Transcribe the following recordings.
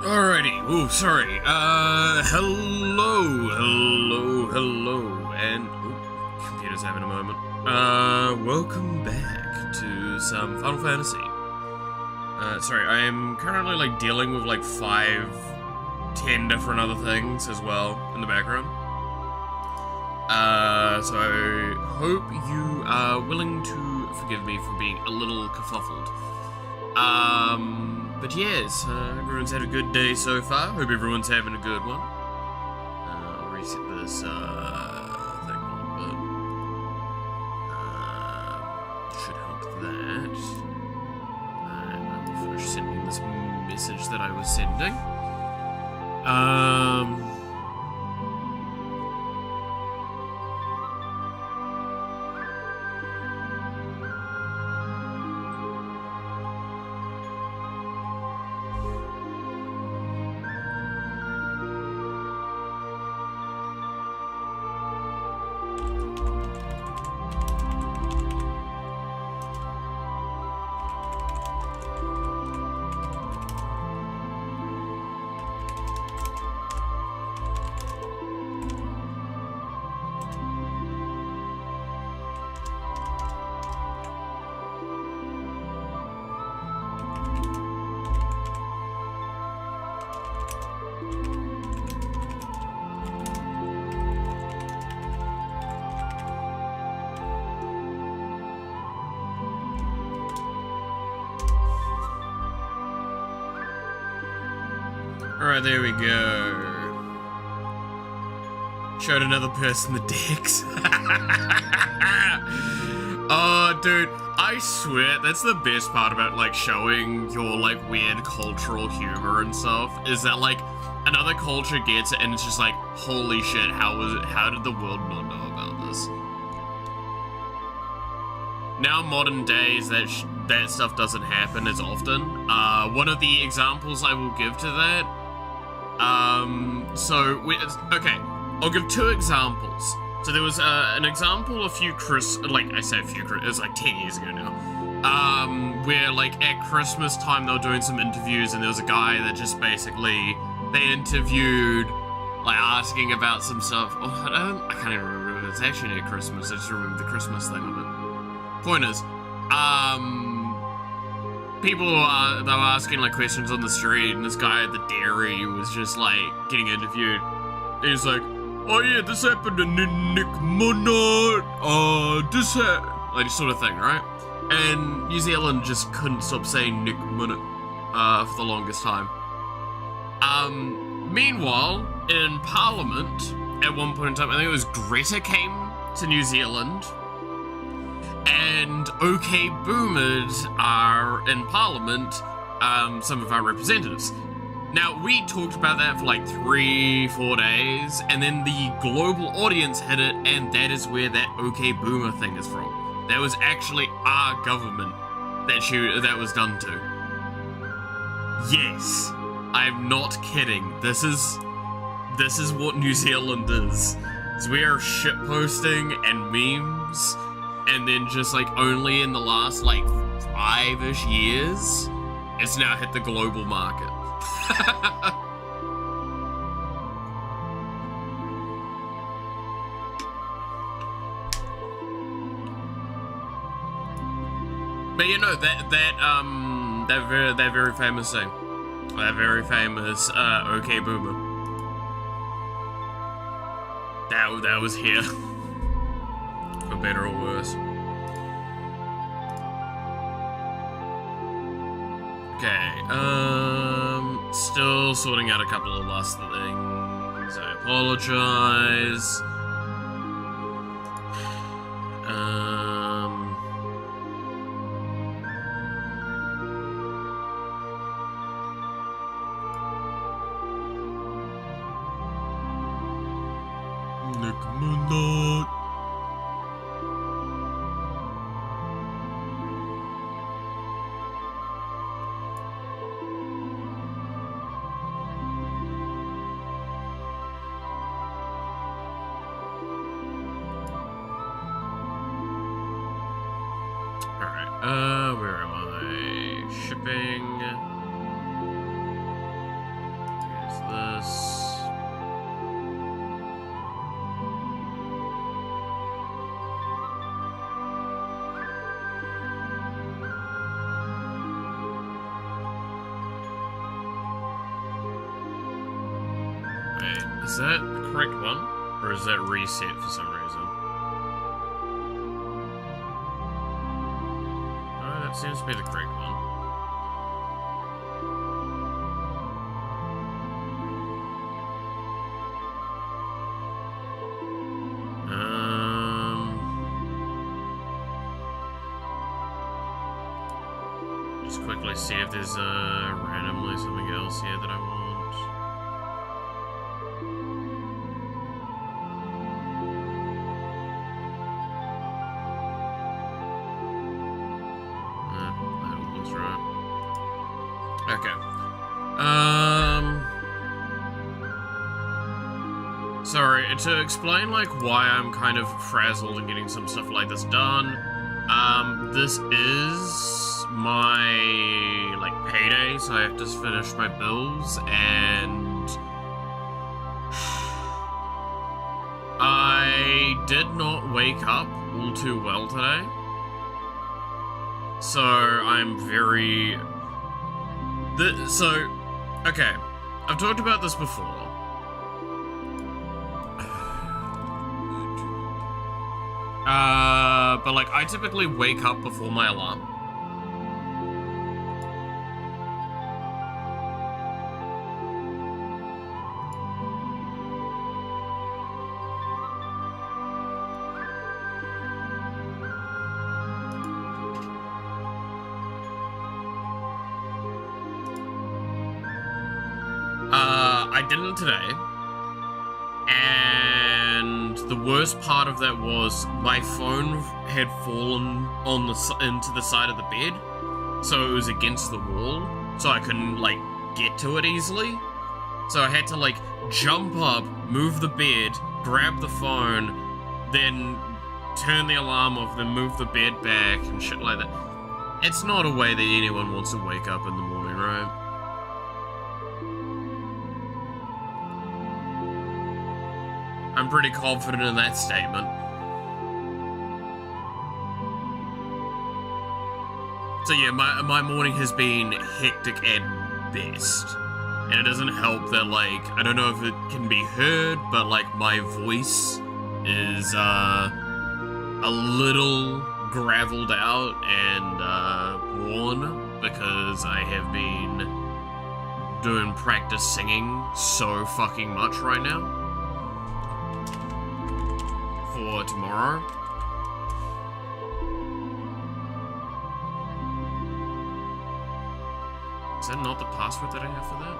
Alrighty, ooh, sorry, hello, and, computer's having a moment. Welcome back to some Final Fantasy. Sorry, I am currently, dealing with, 5-10 different other things as well in the background. So I hope you are willing to forgive me for being a little kerfuffled. But yes, everyone's had a good day so far. Hope everyone's having a good one. I'll reset this, thing a little bit. Should help that. And I will finish sending this message that I was sending. Alright, there we go. Showed another person the dicks. Oh, dude, I swear, that's the best part about, showing your, weird cultural humor and stuff, is that, another culture gets it and it's just holy shit, how did the world not know about this? Now, modern days, that stuff doesn't happen as often. One of the examples I will give to that, okay, I'll give two examples. So there was an example it was 10 years ago now, where at Christmas time they were doing some interviews and there was a guy that just basically, they interviewed, asking about some stuff. Oh, I can't even remember if it's actually near Christmas, I just remember the Christmas thing of it. Point is, people they were asking questions on the street, and this guy at the dairy was just getting interviewed. And he's like, "Oh yeah, this happened to Nick Monod. This sort of thing, right?" And New Zealand just couldn't stop saying Nick Monod for the longest time. Meanwhile, in Parliament, at one point in time, I think it was Greta came to New Zealand. And OK Boomers are in Parliament, some of our representatives. Now, we talked about that for 3-4 days, and then the global audience hit it, and that is where that OK Boomer thing is from. That was actually our government that was done to. Yes, I'm not kidding. This is what New Zealand is. We are shitposting and memes. And then just only in the last 5-ish years, it's now hit the global market. But that very famous thing, that very famous OK Boomer, that was here. For better or worse. Okay, still sorting out a couple of last things. I apologize. Nick Monod. Where am I? Shipping. Is that the correct one? Or is that reset for some reason? Oh, that seems to be the correct one. Just quickly see if there's randomly something else here that I want. Okay. Sorry, to explain, like, why I'm kind of frazzled and getting some stuff like this done, this is my, like, payday, so I have to finish my bills, and I did not wake up all too well today, so I'm very... okay, I've talked about this before. But like, I typically wake up before my alarm. I didn't today, and the worst part of that was my phone had fallen on into the side of the bed, so it was against the wall, so I couldn't like get to it easily. So I had to like jump up, move the bed, grab the phone, then turn the alarm off, then move the bed back and shit like that. It's not a way that anyone wants to wake up in the morning, right? I'm pretty confident in that statement. So yeah, my morning has been hectic at best. And it doesn't help that, like, I don't know if it can be heard, but like my voice is a little graveled out and worn because I have been doing practice singing so fucking much right now. For tomorrow. Is that not the password that I have for that?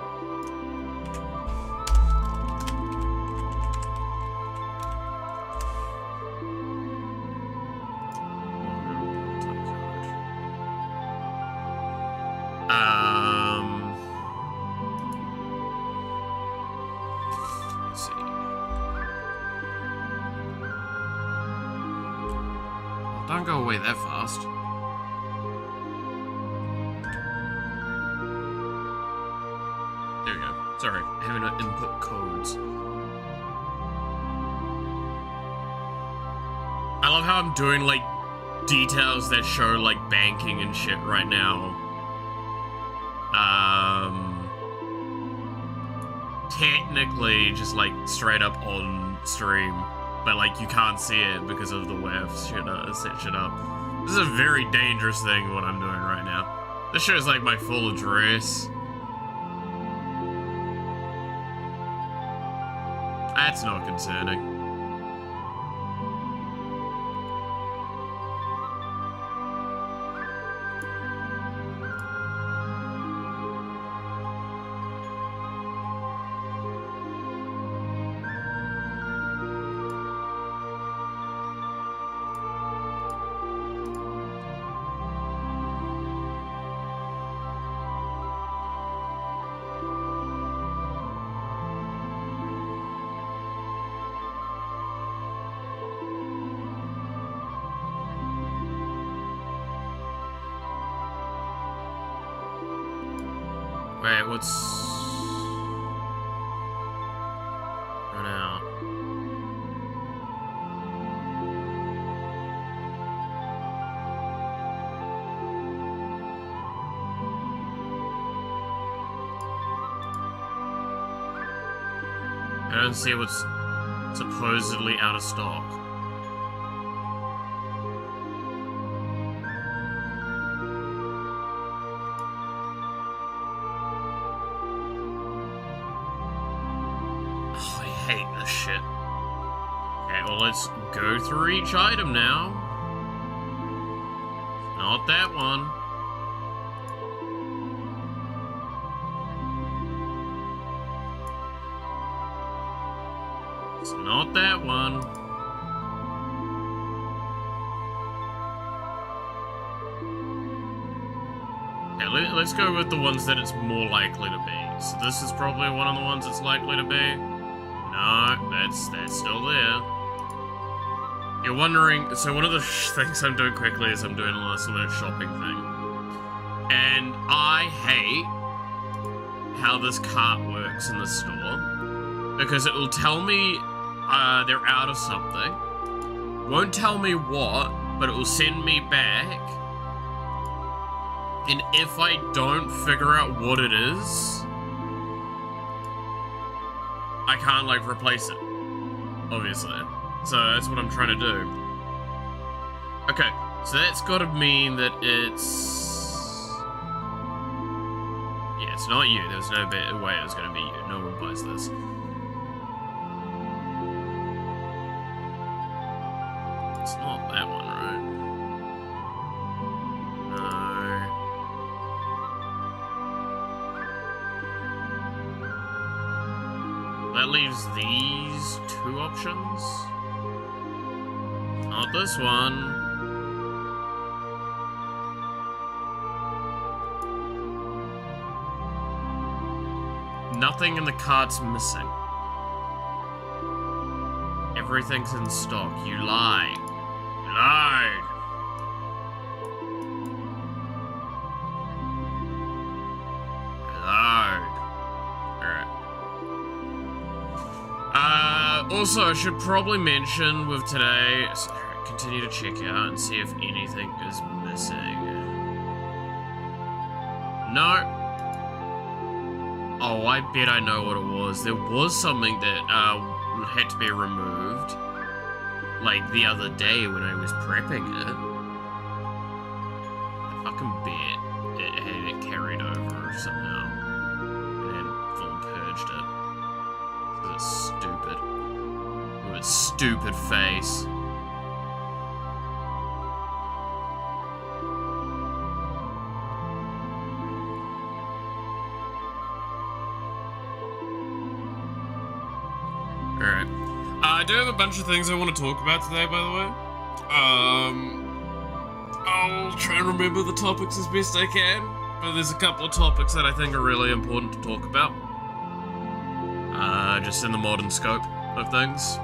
Let's see. Don't go away that fast. There we go. Sorry, having to input codes. I love how I'm doing, like, details that show, like, banking and shit right now. Technically, just, like, straight up on stream. But, like, you can't see it because of the way I've set shit up. This is a very dangerous thing, what I'm doing right now. This shows, like, my full address. That's not concerning. Wait, what's... Oh, no. I don't see what's supposedly out of stock. Oh, I hate this shit. Okay, well, let's go through each item now. Not that one. It's not that one. Okay, let's go with the ones that it's more likely to be. So this is probably one of the ones it's likely to be. No, that's still there. You're wondering, so one of the things I'm doing quickly is I'm doing a last minute shopping thing. And I hate how this cart works in the store. Because it will tell me they're out of something. Won't tell me what, but it will send me back. And if I don't figure out what it is, I can't, like, replace it. Obviously. So that's what I'm trying to do. Okay, so that's gotta mean that it's... Yeah, it's not you. There's no way it was gonna be you. No one buys this. It's not that one, right? No. That leaves these two options. Not this one. Nothing in the cart's missing. Everything's in stock. You lie. You lied. You lied. Alright. Also, I should probably mention with today, continue to check out and see if anything is missing. No. Oh, I bet I know what it was. There was something that had to be removed, like the other day when I was prepping it. I fucking bet it had it carried over somehow and then full purged it. It's stupid. With its stupid face. Alright. I do have a bunch of things I want to talk about today, by the way. I'll try and remember the topics as best I can, but there's a couple of topics that I think are really important to talk about. Just in the modern scope of things.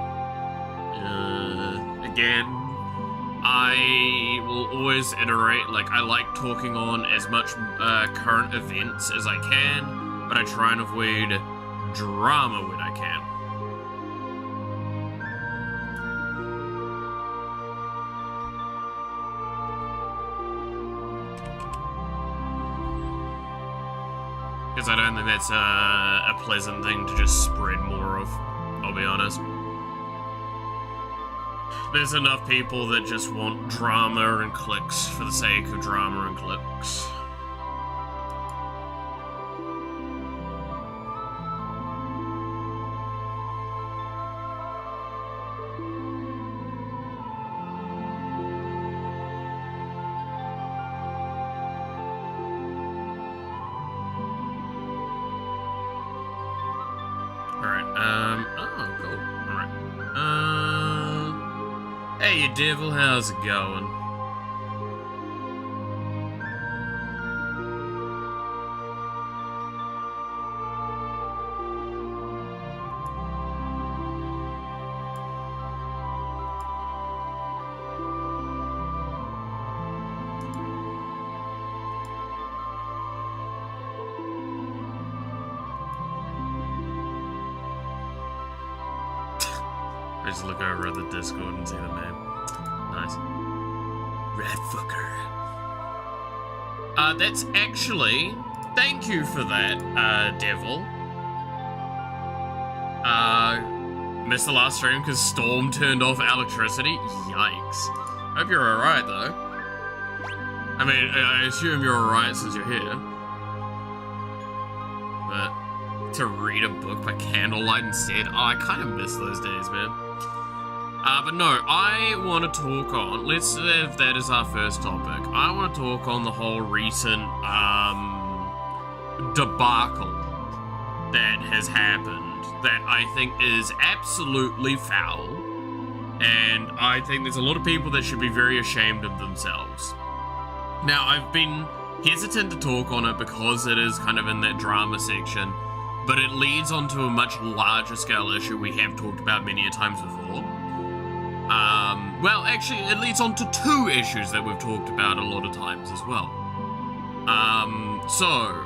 Again, I will always iterate, like, I like talking on as much current events as I can, but I try and avoid drama when I can. Because I don't think that's a pleasant thing to just spread more of, I'll be honest. There's enough people that just want drama and clicks for the sake of drama and clicks. Oh, cool. Alright. Hey, you devil, how's it going? I just look over at the Discord and see the name. Nice. Rat fucker. That's actually... Thank you for that, Devil. Missed the last stream because Storm turned off electricity? Yikes. Hope you're alright, though. I mean, I assume you're alright since you're here. But to read a book by candlelight instead? Oh, I kind of miss those days, man. But no, I want to talk on, let's say if that is our first topic, I want to talk on the whole recent, debacle that has happened that I think is absolutely foul, and I think there's a lot of people that should be very ashamed of themselves. Now, I've been hesitant to talk on it because it is kind of in that drama section, but it leads onto a much larger scale issue we have talked about many a times before. Well, actually, it leads on to two issues that we've talked about a lot of times as well. So,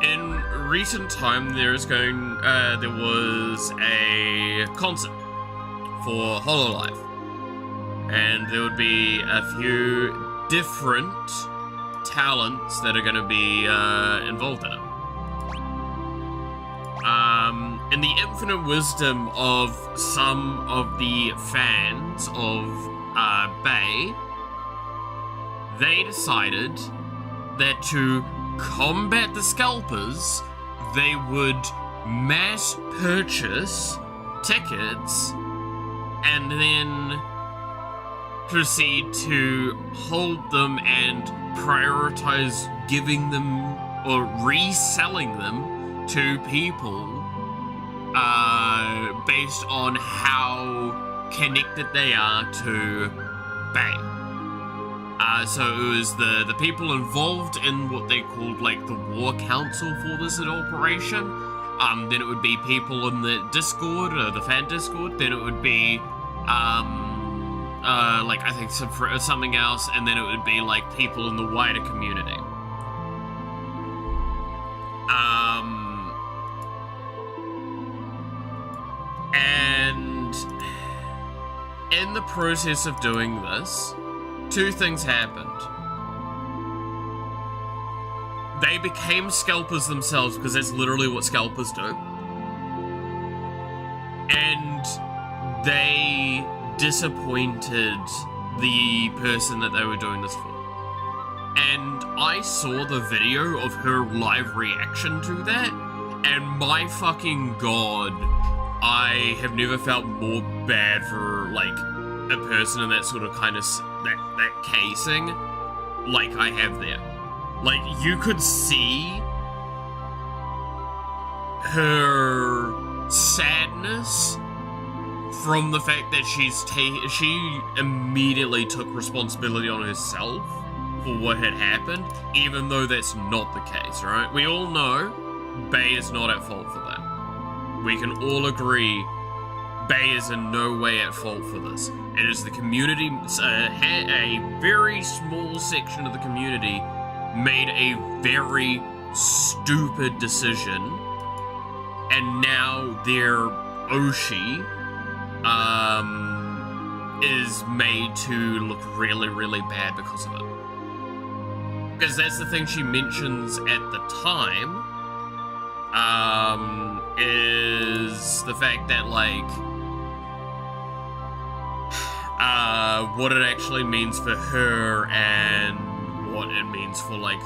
in recent time, there was a concert for Hololive, and there would be a few different talents that are going to be involved in it. In the infinite wisdom of some of the fans of Bay, they decided that to combat the scalpers, they would mass purchase tickets and then proceed to hold them and prioritize giving them or reselling them to people based on how connected they are to Bay. So it was the people involved in what they called like the war council for this operation. Then it would be people in the Discord, or the fan Discord. Then it would be like I think something else, and then it would be like people in the wider community. And in the process of doing this, two things happened. They became scalpers themselves, because that's literally what scalpers do. And they disappointed the person that they were doing this for. And I saw the video of her live reaction to that, and my fucking god, I have never felt more bad for, like, a person in that sort of kind of, that casing, like I have there. Like, you could see her sadness from the fact that she immediately took responsibility on herself for what had happened, even though that's not the case, right? We all know Bay is not at fault for that. We can all agree Bay is in no way at fault for this. It is the community, a very small section of the community made a very stupid decision, and now their Oshi is made to look really, really bad because of it. Because that's the thing she mentions at the time, is the fact that, like, what it actually means for her and what it means for, like,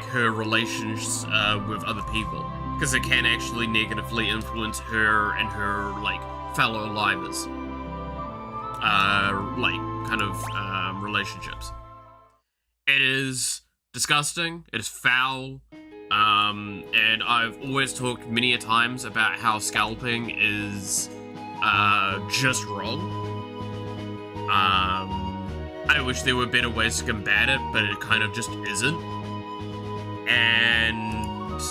her relations with other people. Because it can actually negatively influence her and her, like, fellow livers. Relationships. It is disgusting, it is foul, and I've always talked many a times about how scalping is just wrong. I wish there were better ways to combat it, but it kind of just isn't. And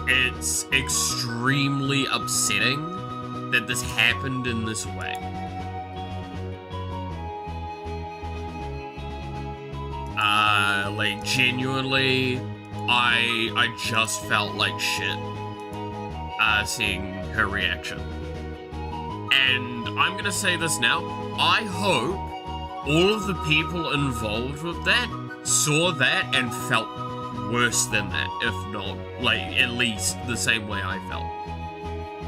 it's extremely upsetting that this happened in this way. Like, genuinely, I just felt like shit, seeing her reaction. And I'm gonna say this now, I hope all of the people involved with that saw that and felt worse than that, if not, like, at least the same way I felt.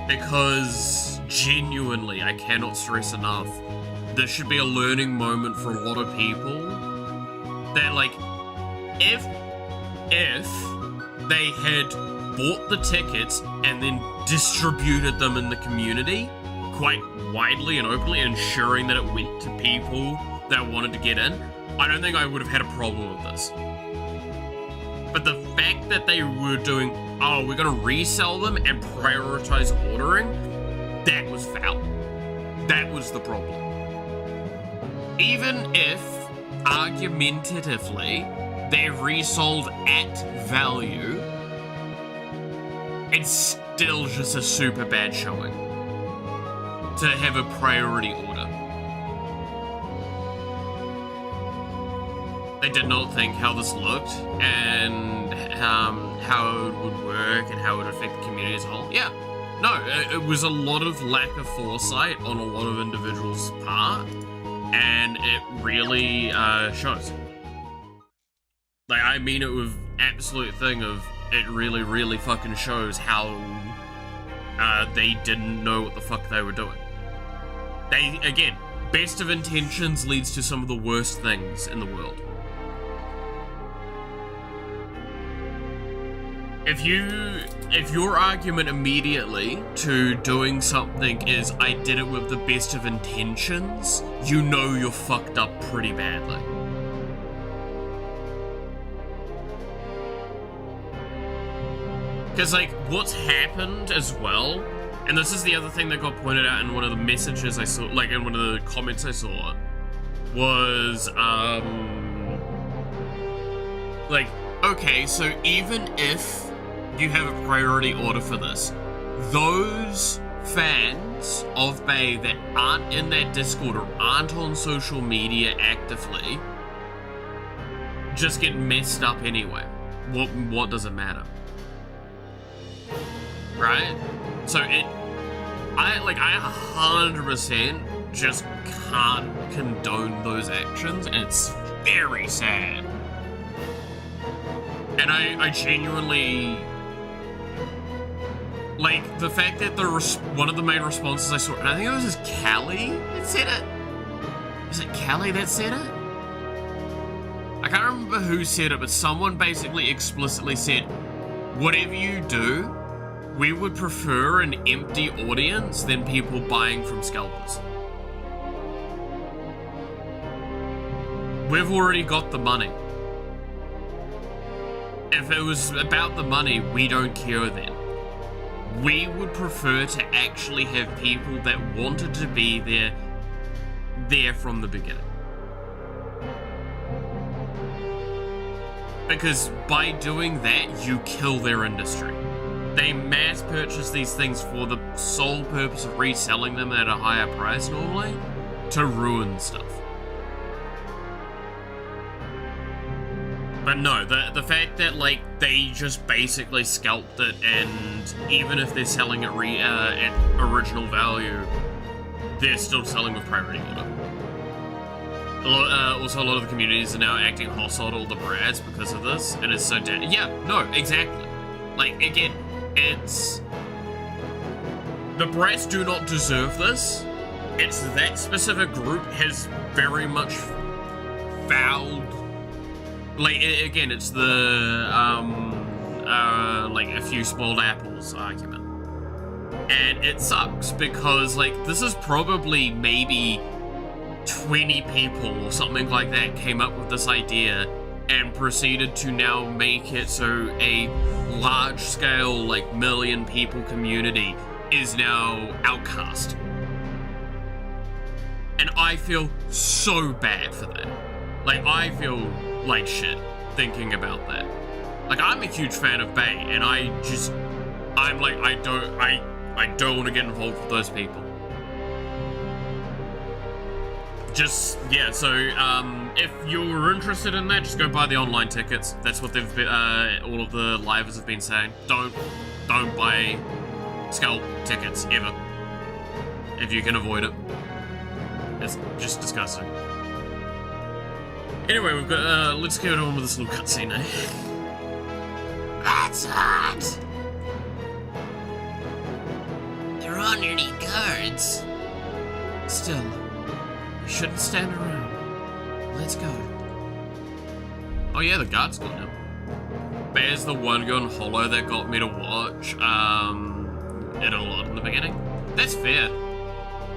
Because, genuinely, I cannot stress enough, this should be a learning moment for a lot of people, that, like, if they had bought the tickets and then distributed them in the community quite widely and openly, ensuring that it went to people that wanted to get in, I don't think I would have had a problem with this. But the fact that they were doing, oh, we're gonna resell them and prioritize ordering, that was foul. That was the problem. Even if, argumentatively, they resold at value, it's still just a super bad showing to have a priority order. They did not think how this looked and how it would work and how it would affect the community as a whole. Yeah, no, it was a lot of lack of foresight on a lot of individuals' part, and it really shows. Like, I mean it with absolute thing of, it really, really fucking shows how they didn't know what the fuck they were doing. They, again, best of intentions leads to some of the worst things in the world. If your argument immediately to doing something is, I did it with the best of intentions, you know you're fucked up pretty badly. Because, like, what's happened as well, and this is the other thing that got pointed out in one of the messages I saw, like, in one of the comments I saw, was, like, okay, so even if you have a priority order for this, those fans of Bay that aren't in that Discord or aren't on social media actively just get messed up anyway. What does it matter? Right? So I 100% just can't condone those actions, and it's very sad. And I genuinely, like, the fact that one of the main responses I saw, and I think it was just Callie that said it. Is it Callie that said it? I can't remember who said it, but someone basically explicitly said, whatever you do, we would prefer an empty audience than people buying from scalpers. We've already got the money. If it was about the money, we don't care then. We would prefer to actually have people that wanted to be there from the beginning. Because by doing that, you kill their industry. They mass purchase these things for the sole purpose of reselling them at a higher price normally, to ruin stuff. But no, the fact that, like, they just basically scalped it, and even if they're selling it at original value, they're still selling with priority order. Also, a lot of the communities are now acting hostile to all the brats because of this, and it's so dead. Yeah, no, exactly. Like, again, it's... the brats do not deserve this. It's that specific group has very much fouled... like, again, it's the, like, a few spoiled apples argument. And it sucks because, like, this is probably maybe 20 people or something like that came up with this idea and proceeded to now make it so a large-scale, like, million people community is now outcast. And I feel so bad for that. Like, I feel like shit thinking about that. Like, I'm a huge fan of Bay, and I don't want to get involved with those people. Just, yeah, so, if you're interested in that, just go buy the online tickets. That's what they've been, all of the livers have been saying. Don't buy scalp tickets, ever. If you can avoid it. It's just disgusting. Anyway, we've got, let's get on with this little cutscene, eh? That's hot! There aren't any guards. Still, we shouldn't stand around. Let's go. Oh yeah, the guard's gone now. Bear's the one gun hollow that got me to watch it a lot in the beginning. That's fair.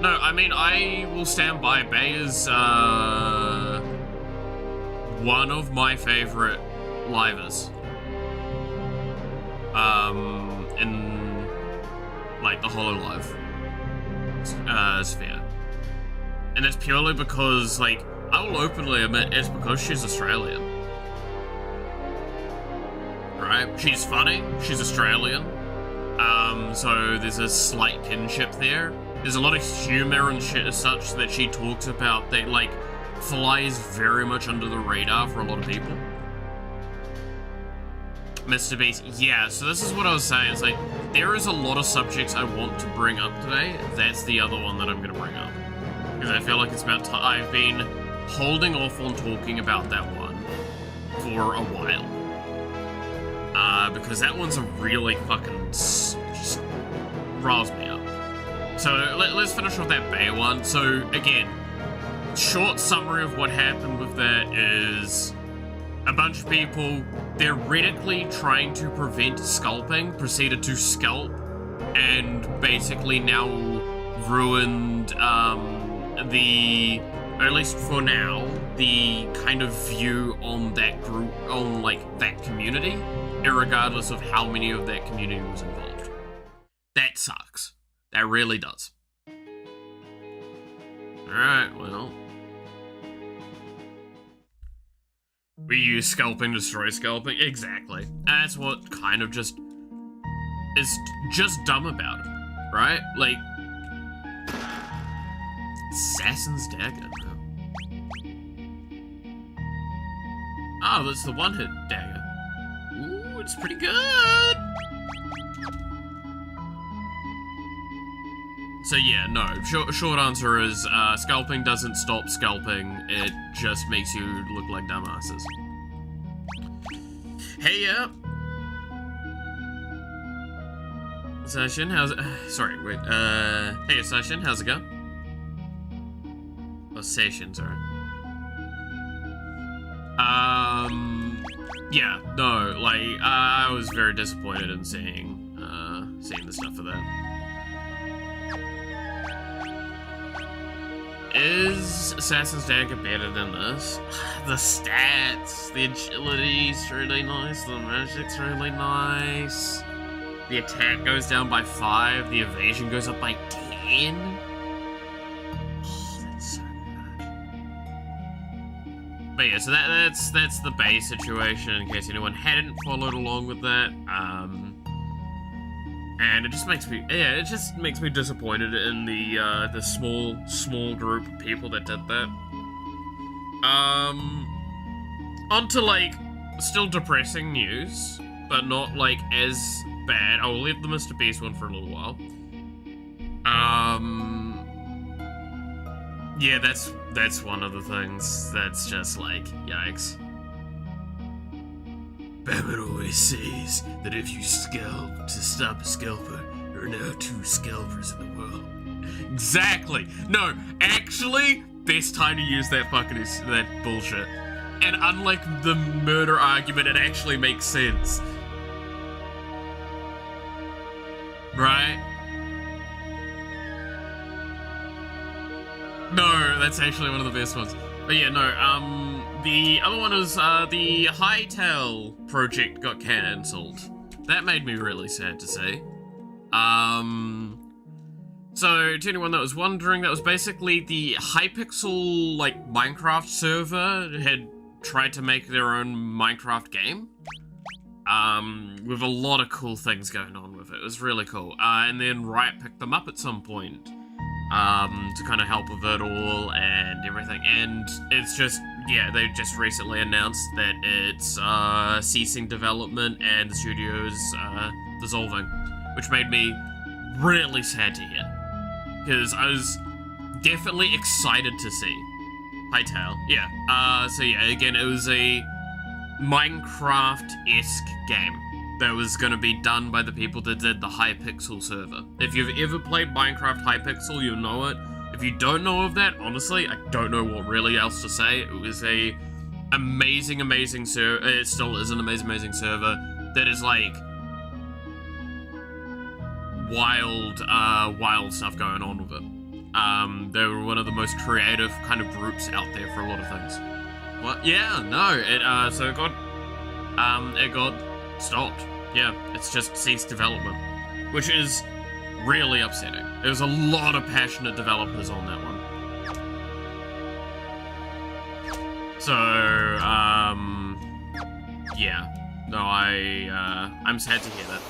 No, I mean, I will stand by. Bay is one of my favorite livers. In like the Hololive sphere. And it's purely because, like, I will openly admit it's because she's Australian. Right? She's funny, she's Australian. So there's a slight kinship there. There's a lot of humor and shit as such that she talks about that, like, flies very much under the radar for a lot of people. Mr. Beast, yeah, so this is what I was saying. It's like, there is a lot of subjects I want to bring up today. That's the other one that I'm going to bring up. Because I feel like it's about time. I've been holding off on talking about that one for a while. Because that one's a really fucking just riles me up. So let's finish with that Bay one. So again, short summary of what happened with that is a bunch of people theoretically trying to prevent scalping proceeded to scalp and basically now ruined the, or at least for now, the kind of view on that group, on like that community, irregardless of how many of that community was involved. That sucks. That really does. Alright, well. We use scalping to destroy scalping? Exactly. That's what kind of just is just dumb about it, right? Like, Assassin's Dagger. Oh, that's the one-hit dagger. Ooh, it's pretty good! So yeah, no, short answer is, scalping doesn't stop scalping, it just makes you look like dumbasses. Hey, Session, how's it, sorry, wait, hey, Session, how's it going? Oh, Session, sorry. Yeah, no, like, I was very disappointed in seeing the stuff for that. Is Assassin's Dagger better than this? The stats, the agility's really nice, the magic's really nice. The attack goes down by 5, the evasion goes up by 10. Oh, that's so good. But yeah, so that's the base situation in case anyone hadn't followed along with that. And it just makes me, yeah, it just makes me disappointed in the small group of people that did that. On to, like, still depressing news, but not, like, as bad. I'll leave the Mr. Beast one for a little while. Yeah, that's one of the things that's just, like, yikes. Batman always says that if you scalp to stop a scalper, there are now 2 scalpers in the world. Exactly! No, actually, best time to use that that bullshit. And unlike the murder argument, it actually makes sense. Right? No, that's actually one of the best ones. But yeah, no, the other one is, the Hightail project got cancelled. That made me really sad to see. So, to anyone that was wondering, that was basically the Hypixel, like, Minecraft server had tried to make their own Minecraft game. With a lot of cool things going on with it. It was really cool. And then Riot picked them up at some point. To kind of help with it all and everything. And it's just, yeah, they just recently announced that it's ceasing development and the studio's dissolving, which made me really sad to hear. Because I was definitely excited to see Hightail. Yeah. So yeah, again, it was a Minecraft-esque game. that was going to be done by the people that did the Hypixel server. If you've ever played Minecraft Hypixel, you'll know it. If you don't know of that, honestly, I don't know what really else to say. It was a amazing server. It still is an amazing server that is like wild stuff going on with it. They were one of the most creative kind of groups out there for a lot of things. What? Yeah, no, so it got stopped. Yeah, it's just ceased development, which is really upsetting. There was a lot of passionate developers on that one. So, yeah. No, I'm sad to hear that.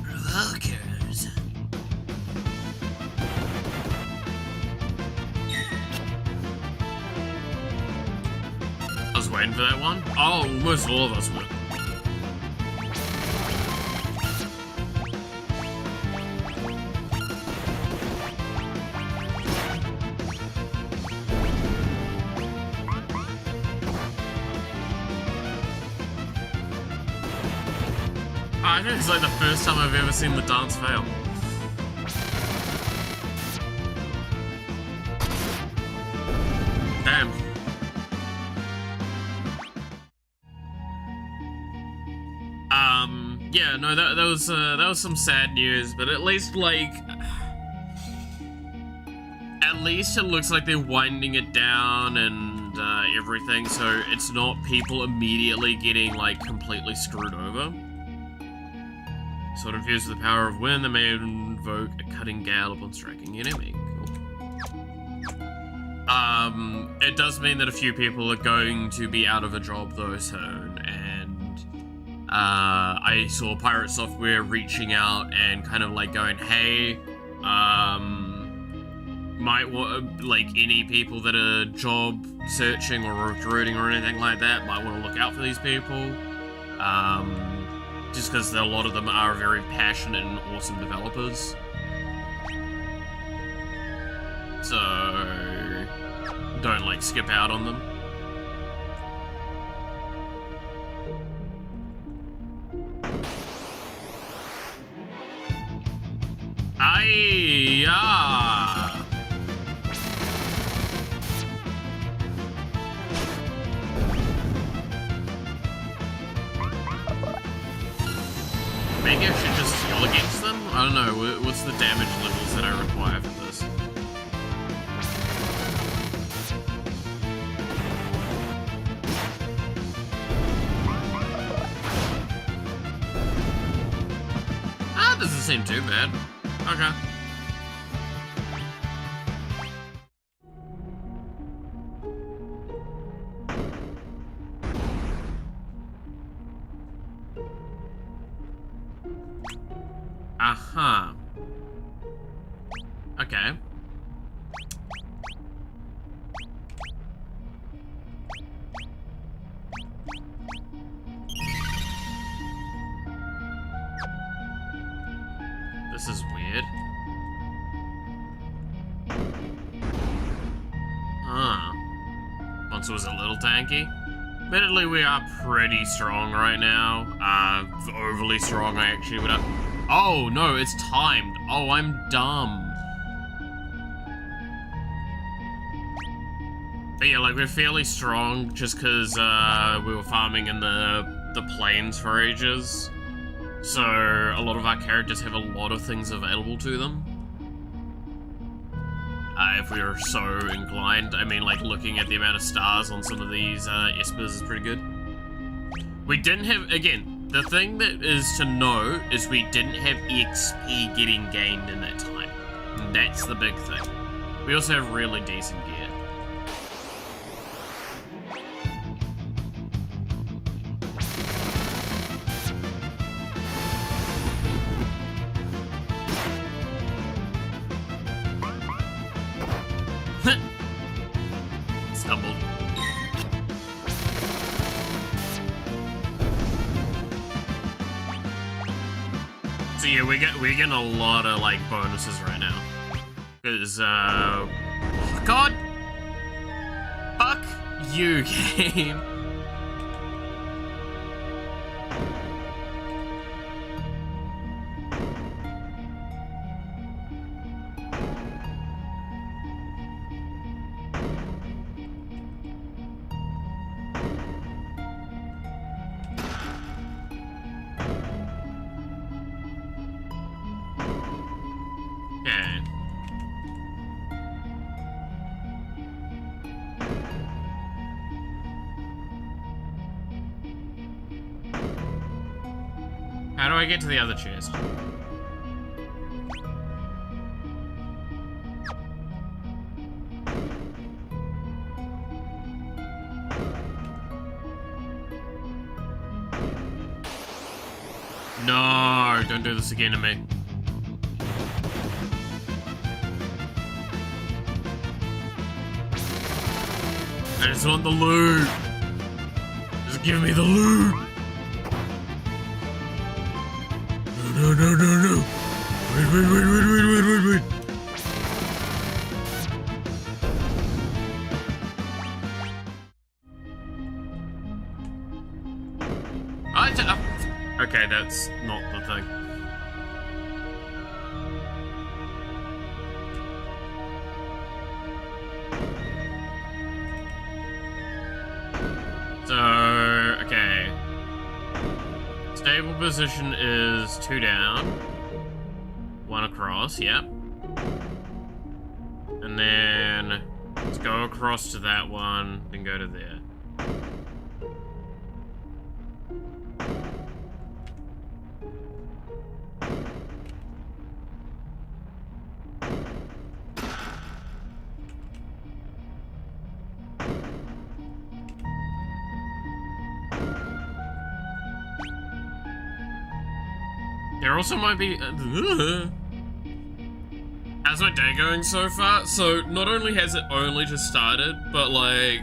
Provokers. I was waiting for that one. Oh, almost all of us were. I think it's like the first time I've ever seen the dance fail. Damn. Yeah, no, that was some sad news, but at least it looks like they're winding it down and everything, so it's not people immediately getting like completely screwed over. Sort of uses the power of wind that may invoke a cutting gale upon striking an enemy. Cool. It does mean that a few people are going to be out of a job though soon, and I saw Pirate Software reaching out and kind of like going, hey, might want, like, any people that are job searching or recruiting or anything like that might want to look out for these people. Just because a lot of them are very passionate and awesome developers. So, don't, like, skip out on them. Maybe I should just heal against them? I don't know, what's the damage levels that I require for this? Ah, doesn't seem too bad. Okay. Aha. Okay. This is weird. Huh. Once it was a little tanky. Admittedly, we are pretty strong right now. Overly strong, I actually would have. Oh, no, it's timed. Oh, I'm dumb. But yeah, like, we're fairly strong just because we were farming in the plains for ages. So, a lot of our characters have a lot of things available to them. If we were so inclined. I mean, like, looking at the amount of stars on some of these espers is pretty good. We didn't have, again, the thing that is to know is we didn't have XP getting gained in that time. That's the big thing. We also have really decent gear. Stumbled. So yeah, we're getting a lot of like bonuses right now. Cause God, fuck you, game. How do I get to the other chest? No, don't do this again to me. I just want the loot. Just give me the loot. No, no, no, no, no. Wait. Okay, that's not the thing. So, okay. Stable position is 2 down, 1 across, yep. And then let's go across to that one, then go to there. There also might be... How's my day going so far? So, not only has it only just started, but like...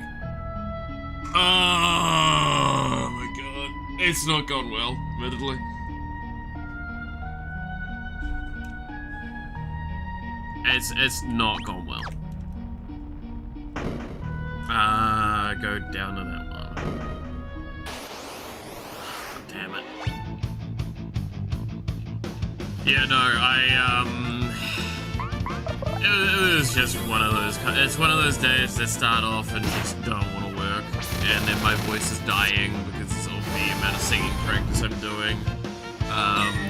Oh my god. It's not gone well, admittedly. It's not gone well. Go down to that one. Damn it. Yeah, no, it was just one of those, it's one of those days that start off and just don't want to work, and then my voice is dying because of the amount of singing practice I'm doing,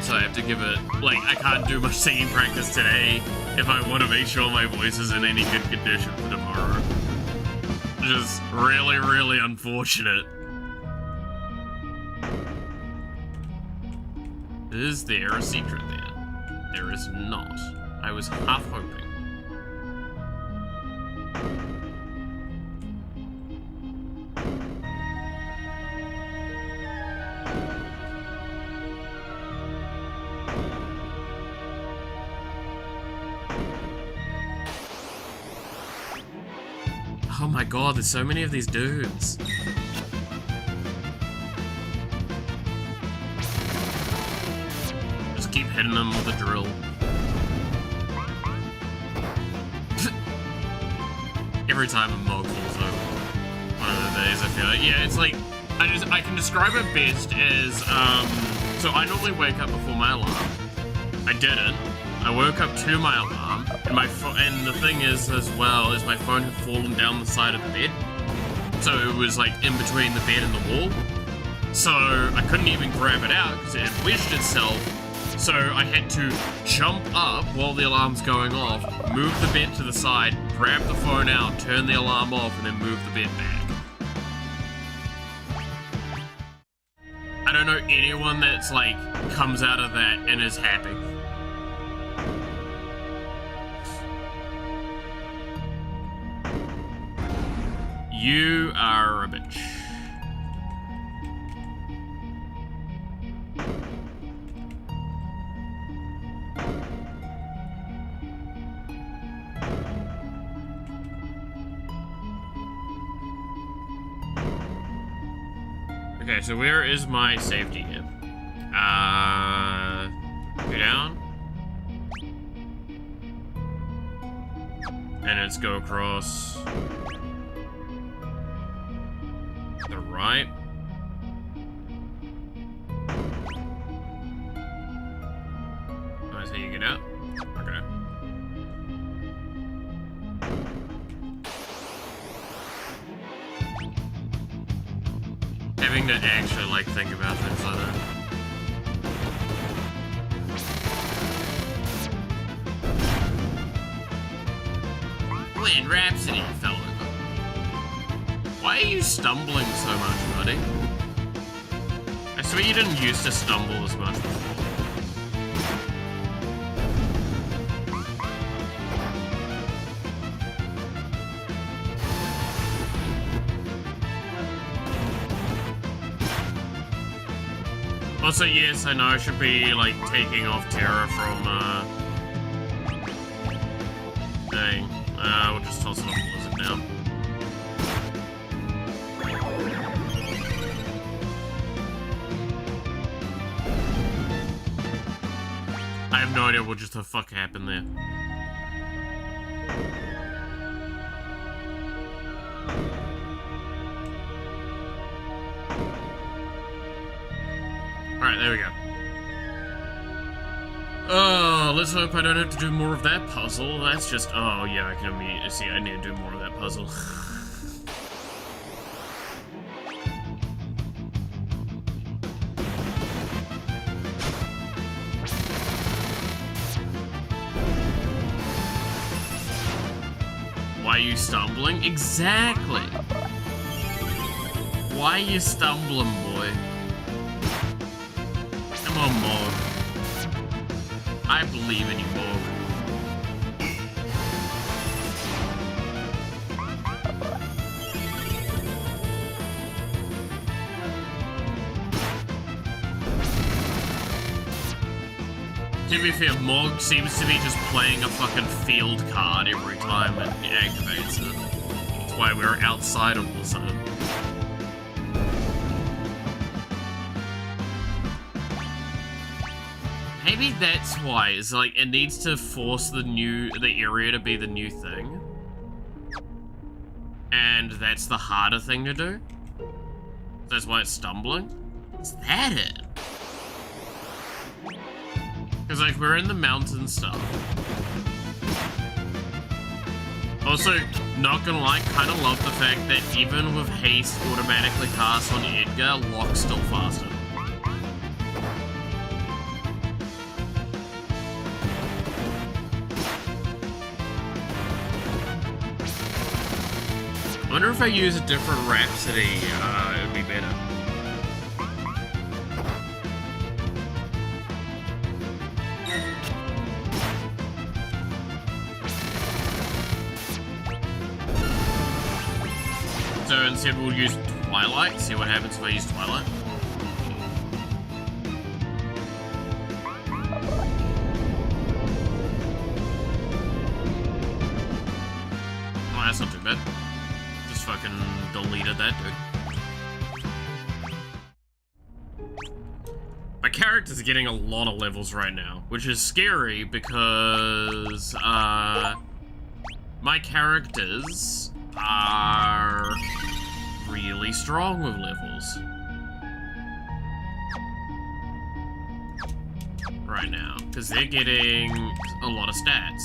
so I have to give it, like, I can't do much singing practice today if I want to make sure my voice is in any good condition for tomorrow. Just really, really unfortunate. Is there a secret there? There is not. I was half hoping. Oh my god, there's so many of these dudes. Keep hitting them with a drill. Every time a mog falls over. One of the days I feel like, yeah, it's like, I can describe it best as, so I normally wake up before my alarm. I didn't. I woke up to my alarm, and and the thing is, as well, is my phone had fallen down the side of the bed. So it was like in between the bed and the wall. So I couldn't even grab it out because it had wedged itself. So I had to jump up while the alarm's going off, move the bed to the side, grab the phone out, turn the alarm off, and then move the bed back. I don't know anyone that's like, comes out of that and is happy. You are a bitch. Okay, so where is my safety here? Go down. And let's go across the right. Oh, that's how you get out? Okay. Having to actually, like, think about things like that. When Rhapsody fell over. Why are you stumbling so much, buddy? I swear you didn't used to stumble as much before. Also, yes, I know I should be, like, taking off Terra from, dang. We'll just toss it on Blizzard now. I have no idea what just the fuck happened there. Alright, there we go. Oh, let's hope I don't have to do more of that puzzle. That's just... Oh, yeah, I can immediately see I need to do more of that puzzle. Why are you stumbling? Exactly! Why are you stumbling, boy? Come on, Mog. I believe in you, Mog. To be fair, Mog seems to be just playing a fucking field card every time it activates it. That's why we're outside all of a sudden. Maybe that's why. It's like it needs to force the area to be the new thing. And that's the harder thing to do. That's why it's stumbling. Is that it? Because like we're in the mountain stuff. Also, not gonna lie, kind of love the fact that even with haste automatically cast on Edgar, Locke's still faster. I wonder if I use a different Rhapsody, it would be better. So instead we'll use Twilight, see what happens if I use Twilight. Oh, that's not too bad. Just fucking deleted that, dude. My character's getting a lot of levels right now, which is scary because, my characters are really strong with levels right now because they're getting a lot of stats.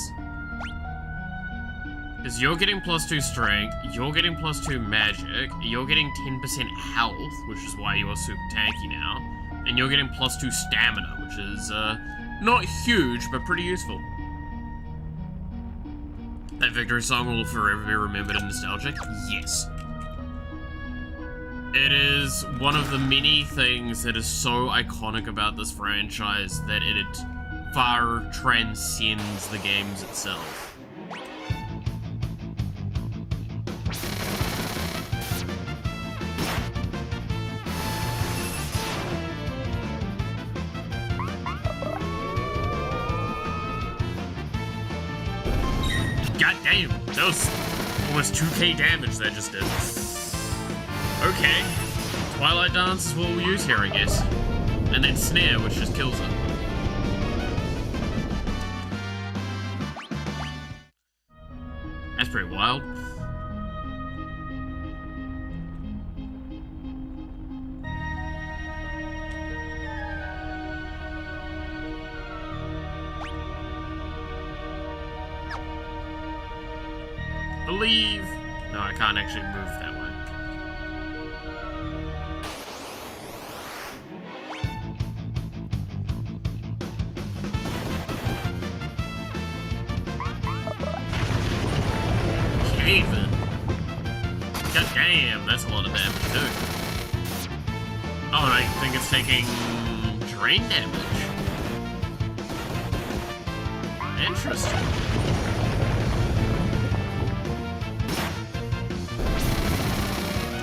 Because you're getting +2 strength, you're getting +2 magic, you're getting 10% health, which is why you are super tanky now, and you're getting +2 stamina, which is not huge but pretty useful. That victory song will forever be remembered and nostalgic? Yes. It is one of the many things that is so iconic about this franchise that it far transcends the games itself. God damn, that was almost 2k damage that just did. Okay, Twilight Dance is what we'll use here, I guess. And then Snare, which just kills it. That's pretty wild. Believe. No, I can't actually move that way. Even. God damn, that's a lot of damage too. Oh, I think it's taking drain damage. Interesting.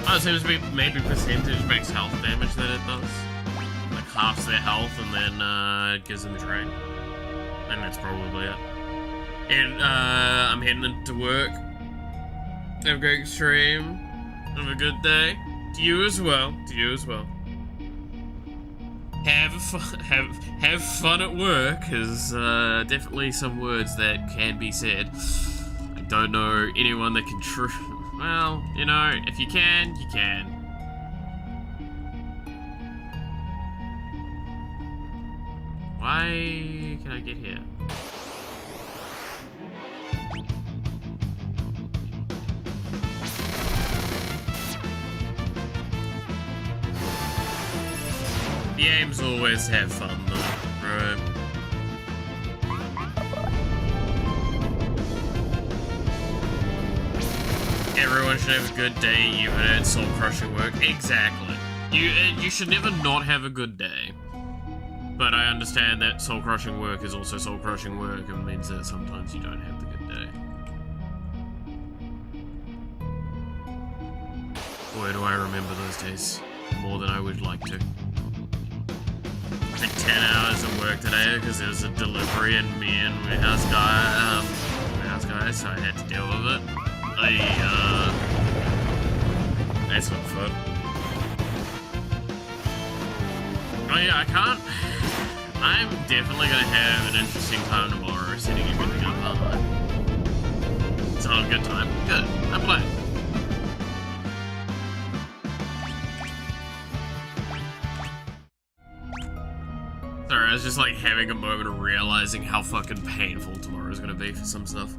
Oh, it seems to be maybe percentage max health damage that it does. Like halves their health and then it gives them drain. And that's probably it. And I'm heading into work. Have a great stream. Have a good day. To you as well. To you as well. Have fun at work is definitely some words that can be said. I don't know anyone that can well, you know, if you can, you can. Why can I get here? The aim's always to have fun, though, right? Everyone should have a good day, even at soul-crushing work. Exactly. You should never not have a good day. But I understand that soul-crushing work is also soul-crushing work, and means that sometimes you don't have the good day. Boy, do I remember those days more than I would like to. I did 10 hours of work today because there was a delivery and me and warehouse guy, so I had to deal with it. That's not fun. Oh yeah, I'm definitely gonna have an interesting time tomorrow setting everything up, aren't I? It's not a good time. Good. I'm glad. Sorry, I was just like having a moment of realizing how fucking painful tomorrow is gonna be for some stuff.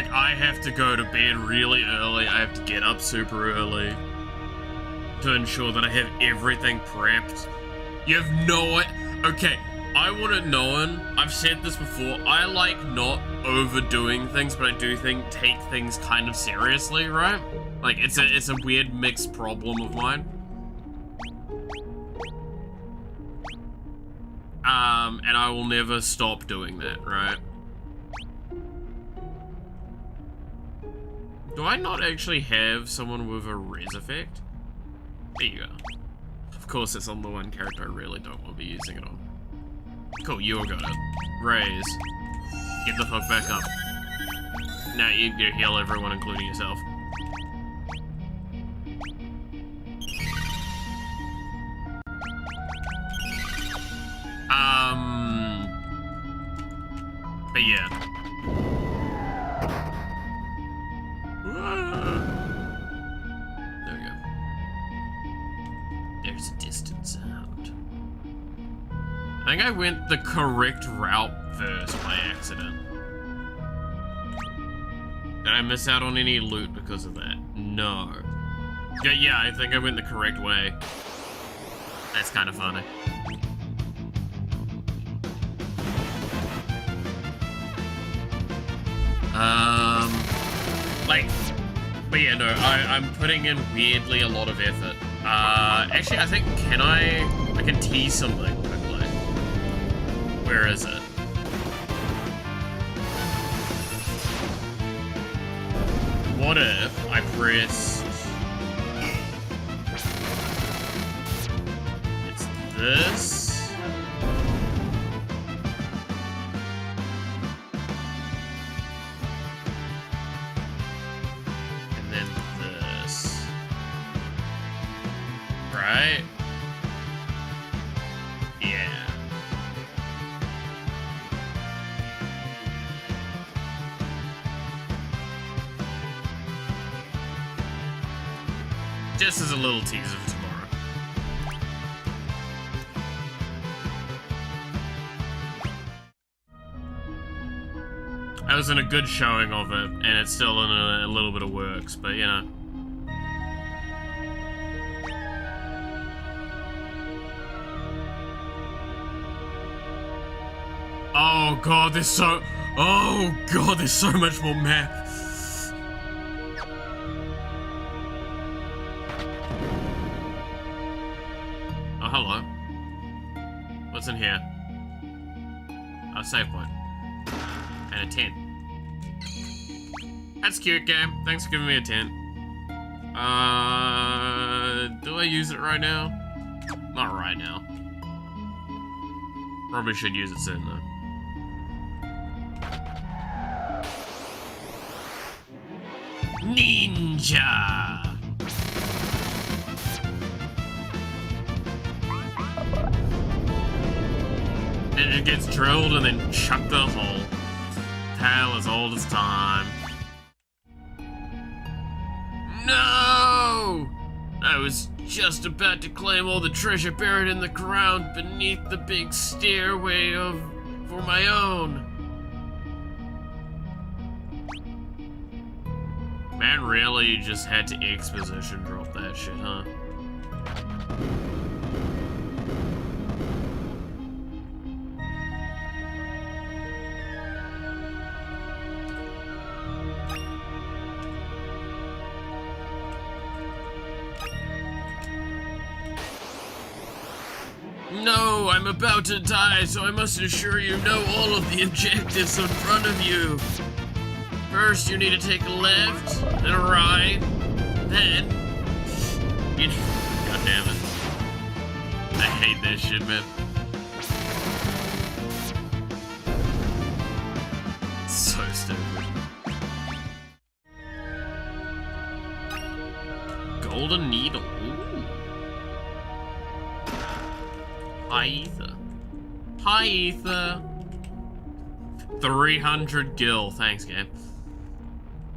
I have to go to bed really early. I have to get up super early to ensure that I have everything prepped. You have no idea. Okay, I want it known. I've said this before. I like not overdoing things, but I do take things kind of seriously, right? Like it's a weird mixed problem of mine. And I will never stop doing that, right? Do I not actually have someone with a res effect? There you go. Of course, it's on the one character I really don't want to be using it on. Cool, you all got it. Raise. Get the fuck back up. Now you heal everyone, including yourself. But yeah. There we go. There's a distance out. I think I went the correct route first by accident. Did I miss out on any loot because of that? No. Yeah, I think I went the correct way. That's kind of funny. But yeah, no, I'm putting in weirdly a lot of effort. Actually, I think, I can tease something quickly. Where is it? What if I pressed... It's this... Right? Yeah. Just as a little teaser for tomorrow. I was in a good showing of it, and it's still in a little bit of works, but you know. Oh god, there's so much more map. Oh, hello. What's in here? A save point. And a tent. That's cute, game. Thanks for giving me a tent. Do I use it right now? Not right now. Probably should use it soon, though. Ninja! And it gets drilled and then chucked in a hole. Tale as old as time. No! I was just about to claim all the treasure buried in the ground beneath the big stairway for my own. Man really just had to exposition drop that shit, huh? No, I'm about to die, so I must ensure you know all of the objectives in front of you. First, you need to take a left, then a right, then... God damn it. I hate this shit, man. So stupid. Golden needle. Ooh. High ether. High ether. 300 gil. Thanks, game.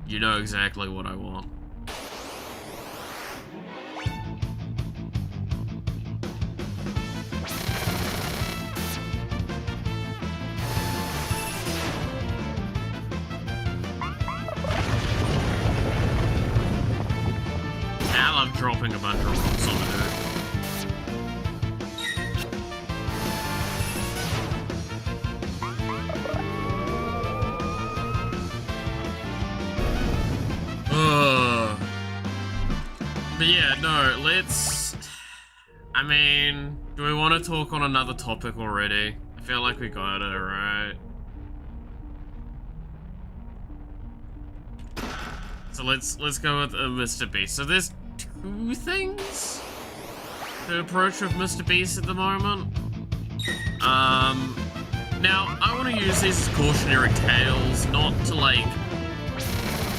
You know exactly what I want. I love dropping a bunch of rocks on the dirt. But yeah, no, let's... I mean, do we want to talk on another topic already? I feel like we got it, right? So let's go with Mr. Beast. So there's two things to approach with Mr. Beast at the moment. Now, I want to use these as cautionary tales, not to, like,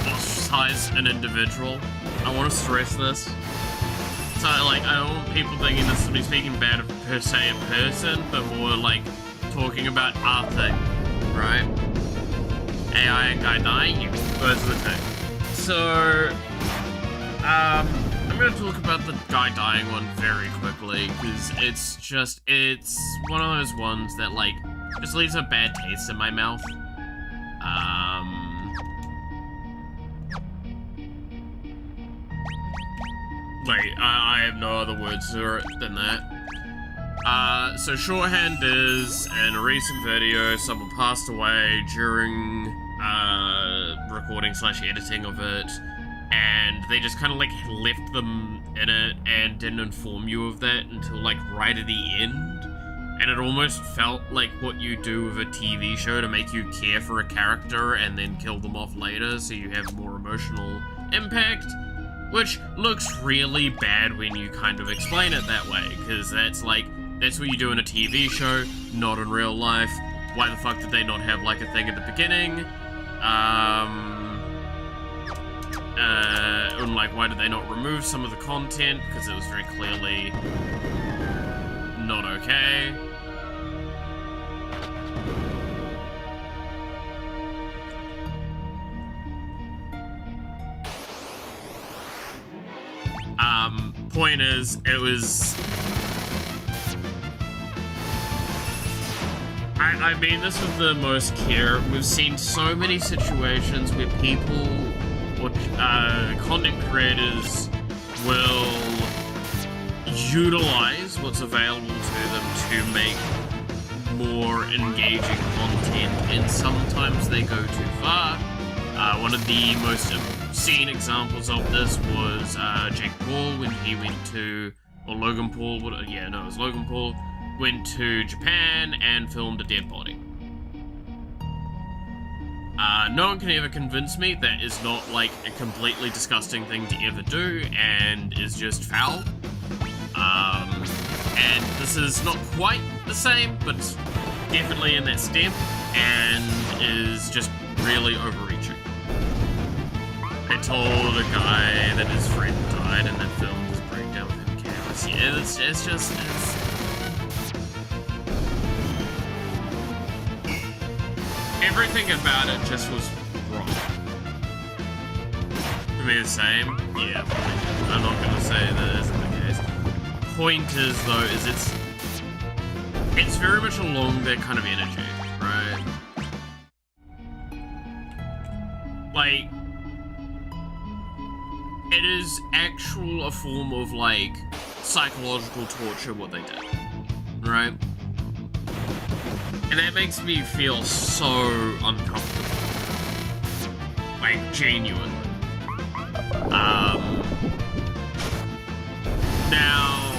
ostracize an individual. I want to stress this. So, like, I don't want people thinking this is me speaking bad of, per se, a person, but more, like, talking about our thing, right? AI and guy dying, those are the thing. So, I'm gonna talk about the guy dying one very quickly, because it's one of those ones that, like, just leaves a bad taste in my mouth. Like, I have no other words for it than that. So shorthand is, in a recent video, someone passed away during, recording / editing of it, and they just kind of, like, left them in it and didn't inform you of that until, like, right at the end. And it almost felt like what you do with a TV show to make you care for a character and then kill them off later so you have more emotional impact. Which looks really bad when you kind of explain it that way, because that's what you do in a TV show, not in real life. Why the fuck did they not have, like, a thing at the beginning? And, like, why did they not remove some of the content? Because it was very clearly not okay. Point is, it was... I mean this with the most care. We've seen so many situations where people, or content creators, will utilize what's available to them to make more engaging content, and sometimes they go too far. One of the most obscene examples of this was Jake Paul when he went to or Logan Paul, yeah, no, it was Logan Paul, went to Japan and filmed a dead body. No one can ever convince me that is not, like, a completely disgusting thing to ever do, and is just foul. And this is not quite the same, but definitely in that step, and is just really overreaching. They told a guy that his friend died and then filmed his breakdown with him chaos. Yeah, it's just... Everything about it just was wrong. For me, the same? Yeah, I'm not gonna say that isn't the case. Point is, though, is it's very much along that kind of energy, right? Like, it is a form of, like, psychological torture what they did, right? And that makes me feel so uncomfortable. Like, genuinely. Now,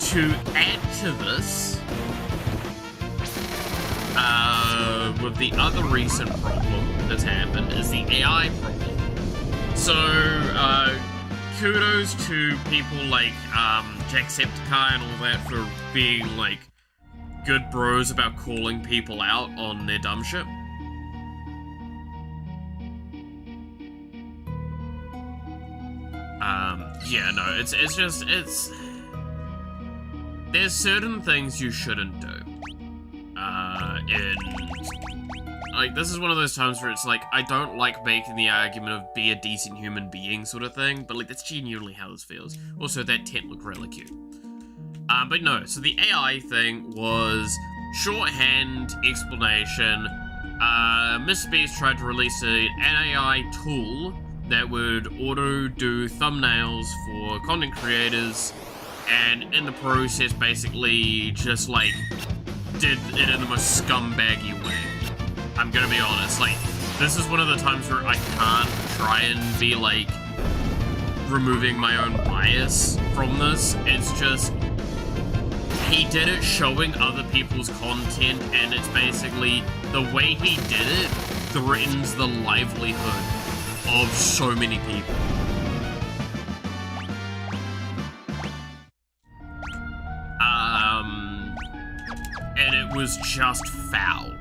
to add to this, with the other recent problem that's happened is the AI problem. So, kudos to people like, Jacksepticeye and all that for being, like, good bros about calling people out on their dumb shit. Yeah, no, it's there's certain things you shouldn't do. And, like, this is one of those times where it's like, I don't like making the argument of be a decent human being sort of thing, but, like, that's genuinely how this feels. Also, that tent looked really cute. But no, so the AI thing was shorthand explanation. Mr. Beast tried to release an AI tool that would auto-do thumbnails for content creators, and in the process basically just, like, did it in the most scumbaggy way. I'm gonna be honest, like, this is one of the times where I can't try and be, like, removing my own bias from this. It's just, he did it showing other people's content, and it's basically, the way he did it threatens the livelihood of so many people. And it was just foul.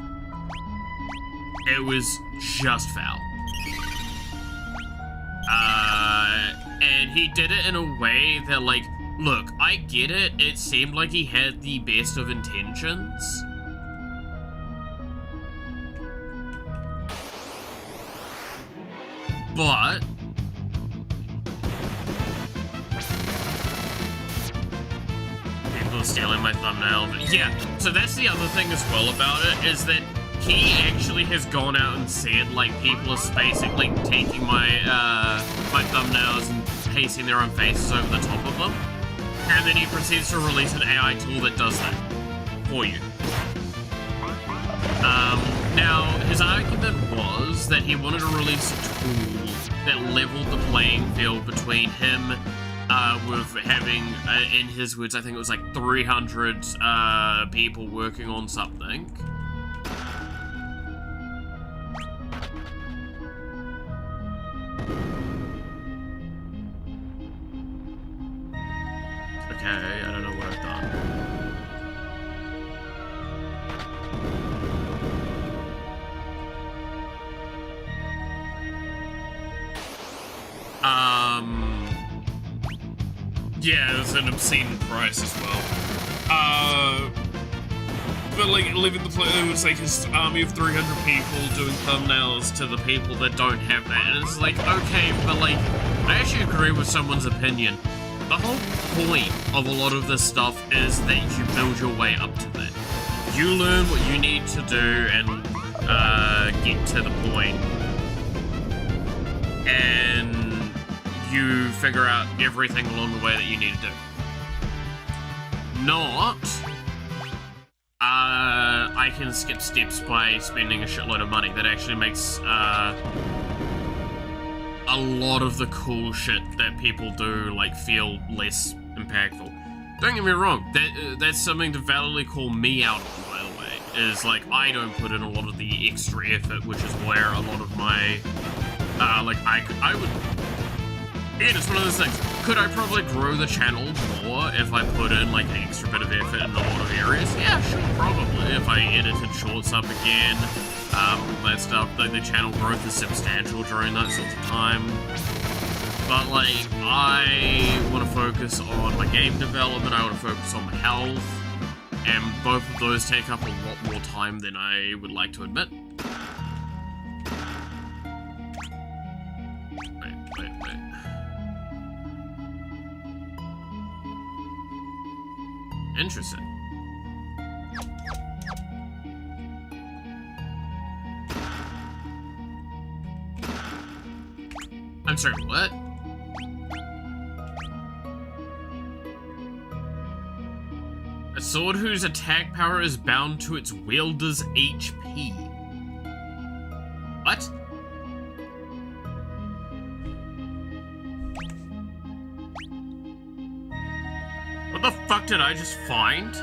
It was just foul. And he did it in a way that, like, look, I get it. It seemed like he had the best of intentions. But people are stealing my thumbnail. But yeah, so that's the other thing as well about it, is that he actually has gone out and said, like, people are basically taking my my thumbnails and pasting their own faces over the top of them. And then he proceeds to release an AI tool that does that for you. Now, his argument was that he wanted to release a tool that leveled the playing field between him with having, in his words, I think it was like 300 people working on something. Okay, I don't know what I've done. Yeah, it was an obscene price as well. But like, leaving the play, it was like his army of 300 people doing thumbnails to the people that don't have that. And it's like, okay, but like, I actually agree with someone's opinion. The whole point of a lot of this stuff is that you build your way up to that. You learn what you need to do and get to the point. And you figure out everything along the way that you need to do. Not, I can skip steps by spending a shitload of money. That actually makes, a lot of the cool shit that people do, like, feel less impactful. Don't get me wrong, that's something to validly call me out on, by the way, is, like, I don't put in a lot of the extra effort, which is where a lot of my, like, I would... Again, it's one of those things. Could I probably grow the channel more if I put in, like, an extra bit of effort in a lot of areas? Yeah, sure, probably. If I edited shorts up again, all that stuff. Like, the channel growth is substantial during that sort of time. But, like, I want to focus on my game development, I want to focus on my health, and both of those take up a lot more time than I would like to admit. Wait. Interesting. I'm sorry, what? A sword whose attack power is bound to its wielder's HP. What? What the fuck did I just find?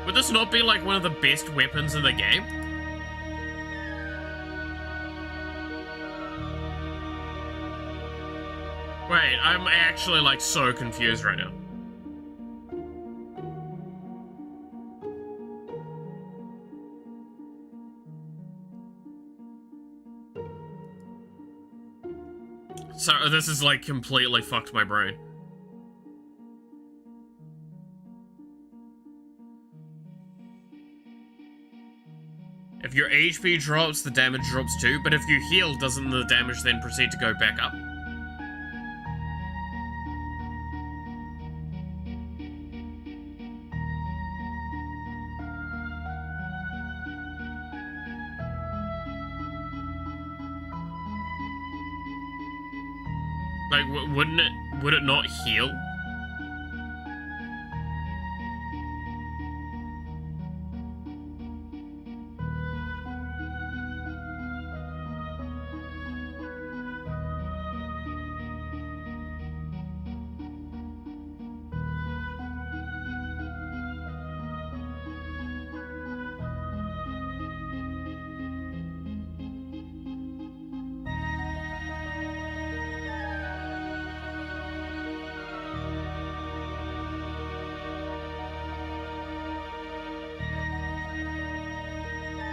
Would this not be like one of the best weapons in the game? Wait, I'm actually like so confused right now. So this is like completely fucked my brain. If your HP drops, the damage drops too, but if you heal, doesn't the damage then proceed to go back up? Like, would it not heal?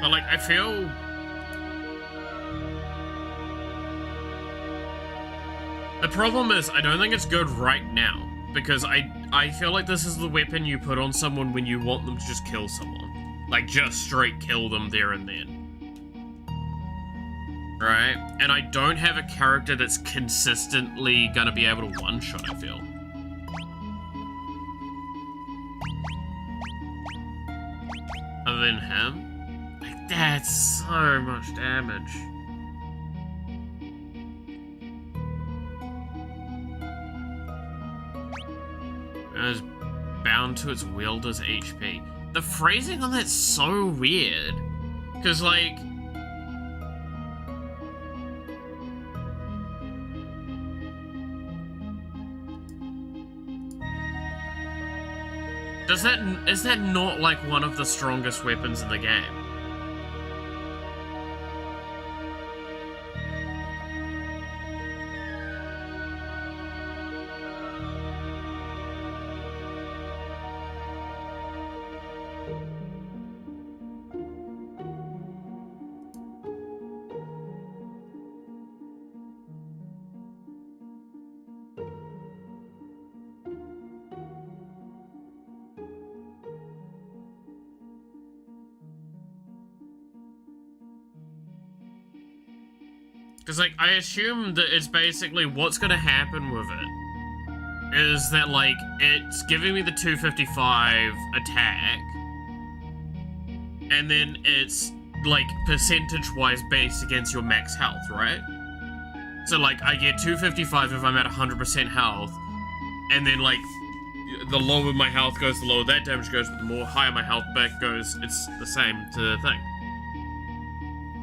But, like, I feel... The problem is, I don't think it's good right now. Because I feel like this is the weapon you put on someone when you want them to just kill someone. Like, just straight kill them there and then. Right? And I don't have a character that's consistently gonna be able to one-shot, I feel. Other than him? That's so much damage. It is bound to its wielder's HP. The phrasing on that's so weird. Because, like... is that not, like, one of the strongest weapons in the game? Because, like, I assume that it's basically what's going to happen with it is that, like, it's giving me the 255 attack, and then it's, like, percentage-wise based against your max health, right? So, like, I get 255 if I'm at 100% health, and then, like, the lower my health goes, the lower that damage goes, but the more higher my health back goes, it's the same to the thing.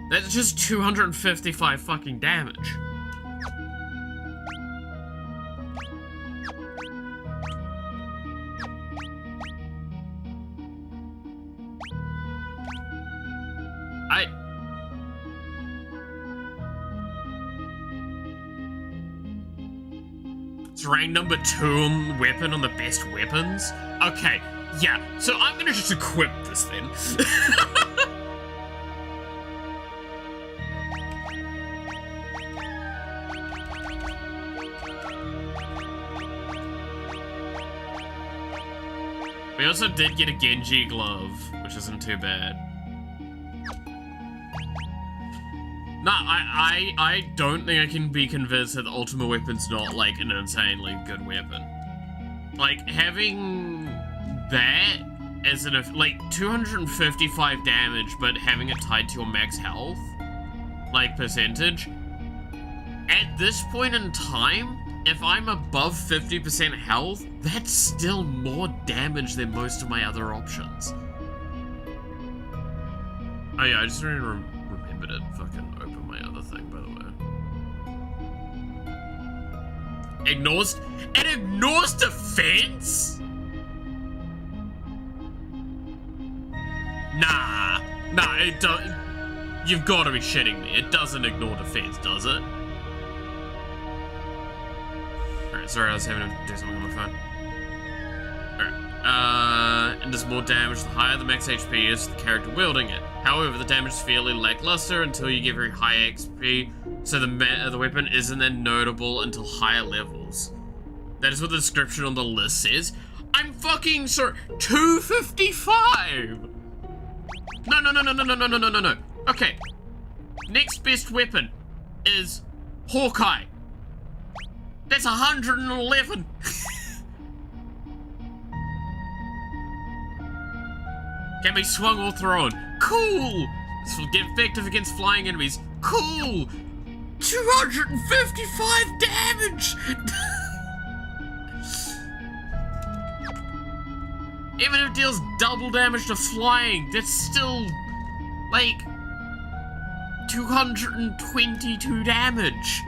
That's just 255 fucking damage. It's rank number 2 on weapon on the best weapons. Okay, yeah, so I'm gonna just equip this then. We also did get a Genji glove, which isn't too bad. No, I don't think I can be convinced that the ultimate weapon's not, like, an insanely good weapon. Like, having that as an, like, 255 damage, but having it tied to your max health, like, percentage, at this point in time, if I'm above 50% health, that's still more damage than most of my other options. Oh yeah, I just really remembered it. Fucking open my other thing, by the way. It ignores defense? Nah, it don't. You've got to be shitting me. It doesn't ignore defense, does it? Alright, sorry, I was having to do something on my phone. Alright, and does more damage the higher the max HP is to the character wielding it. However, the damage is fairly lackluster until you get very high XP, so the weapon isn't then notable until higher levels. That is what the description on the list says. I'm fucking sorry, 255! No. Okay, next best weapon is Hawkeye. That's 111. Can be swung or thrown. Cool. This will get effective against flying enemies. Cool. 255 damage. Even if it deals double damage to flying, that's still like 222 damage.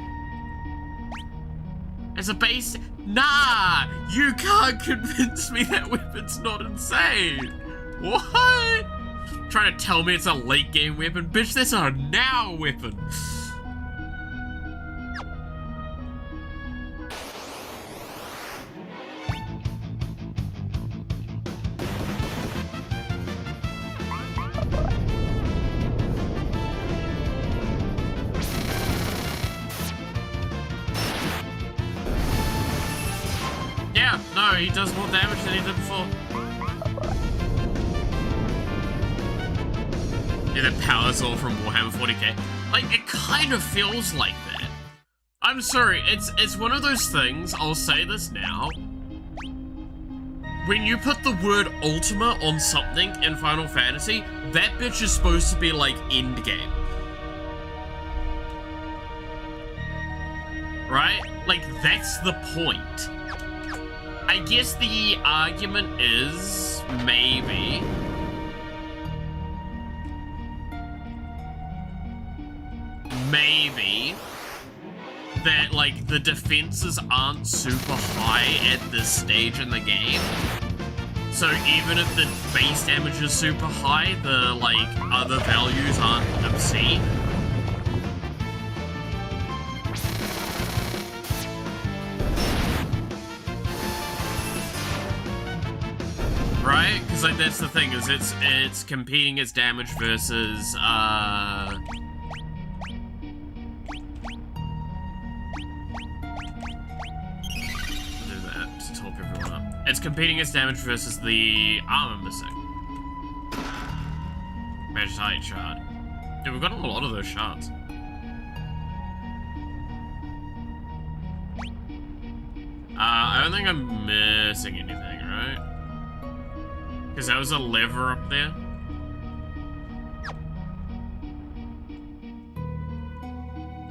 As a base, nah, you can't convince me that weapon's not insane. What? Trying to tell me it's a late game weapon? Bitch, that's a now weapon. Yeah, no, he does more damage than he did before. Yeah, that power soul from Warhammer 40k. Like, it kind of feels like that. I'm sorry, it's one of those things, I'll say this now. When you put the word Ultima on something in Final Fantasy, that bitch is supposed to be like endgame. Right? Like, that's the point. I guess the argument is, maybe, that, like, the defenses aren't super high at this stage in the game. So even if the base damage is super high, the, like, other values aren't obscene. Right? Because, like, that's the thing, is it's competing as damage versus, it's competing as damage versus the armor missing. Magitite shard. Dude, we've got a lot of those shards. I don't think I'm missing anything, right? Because that was a lever up there.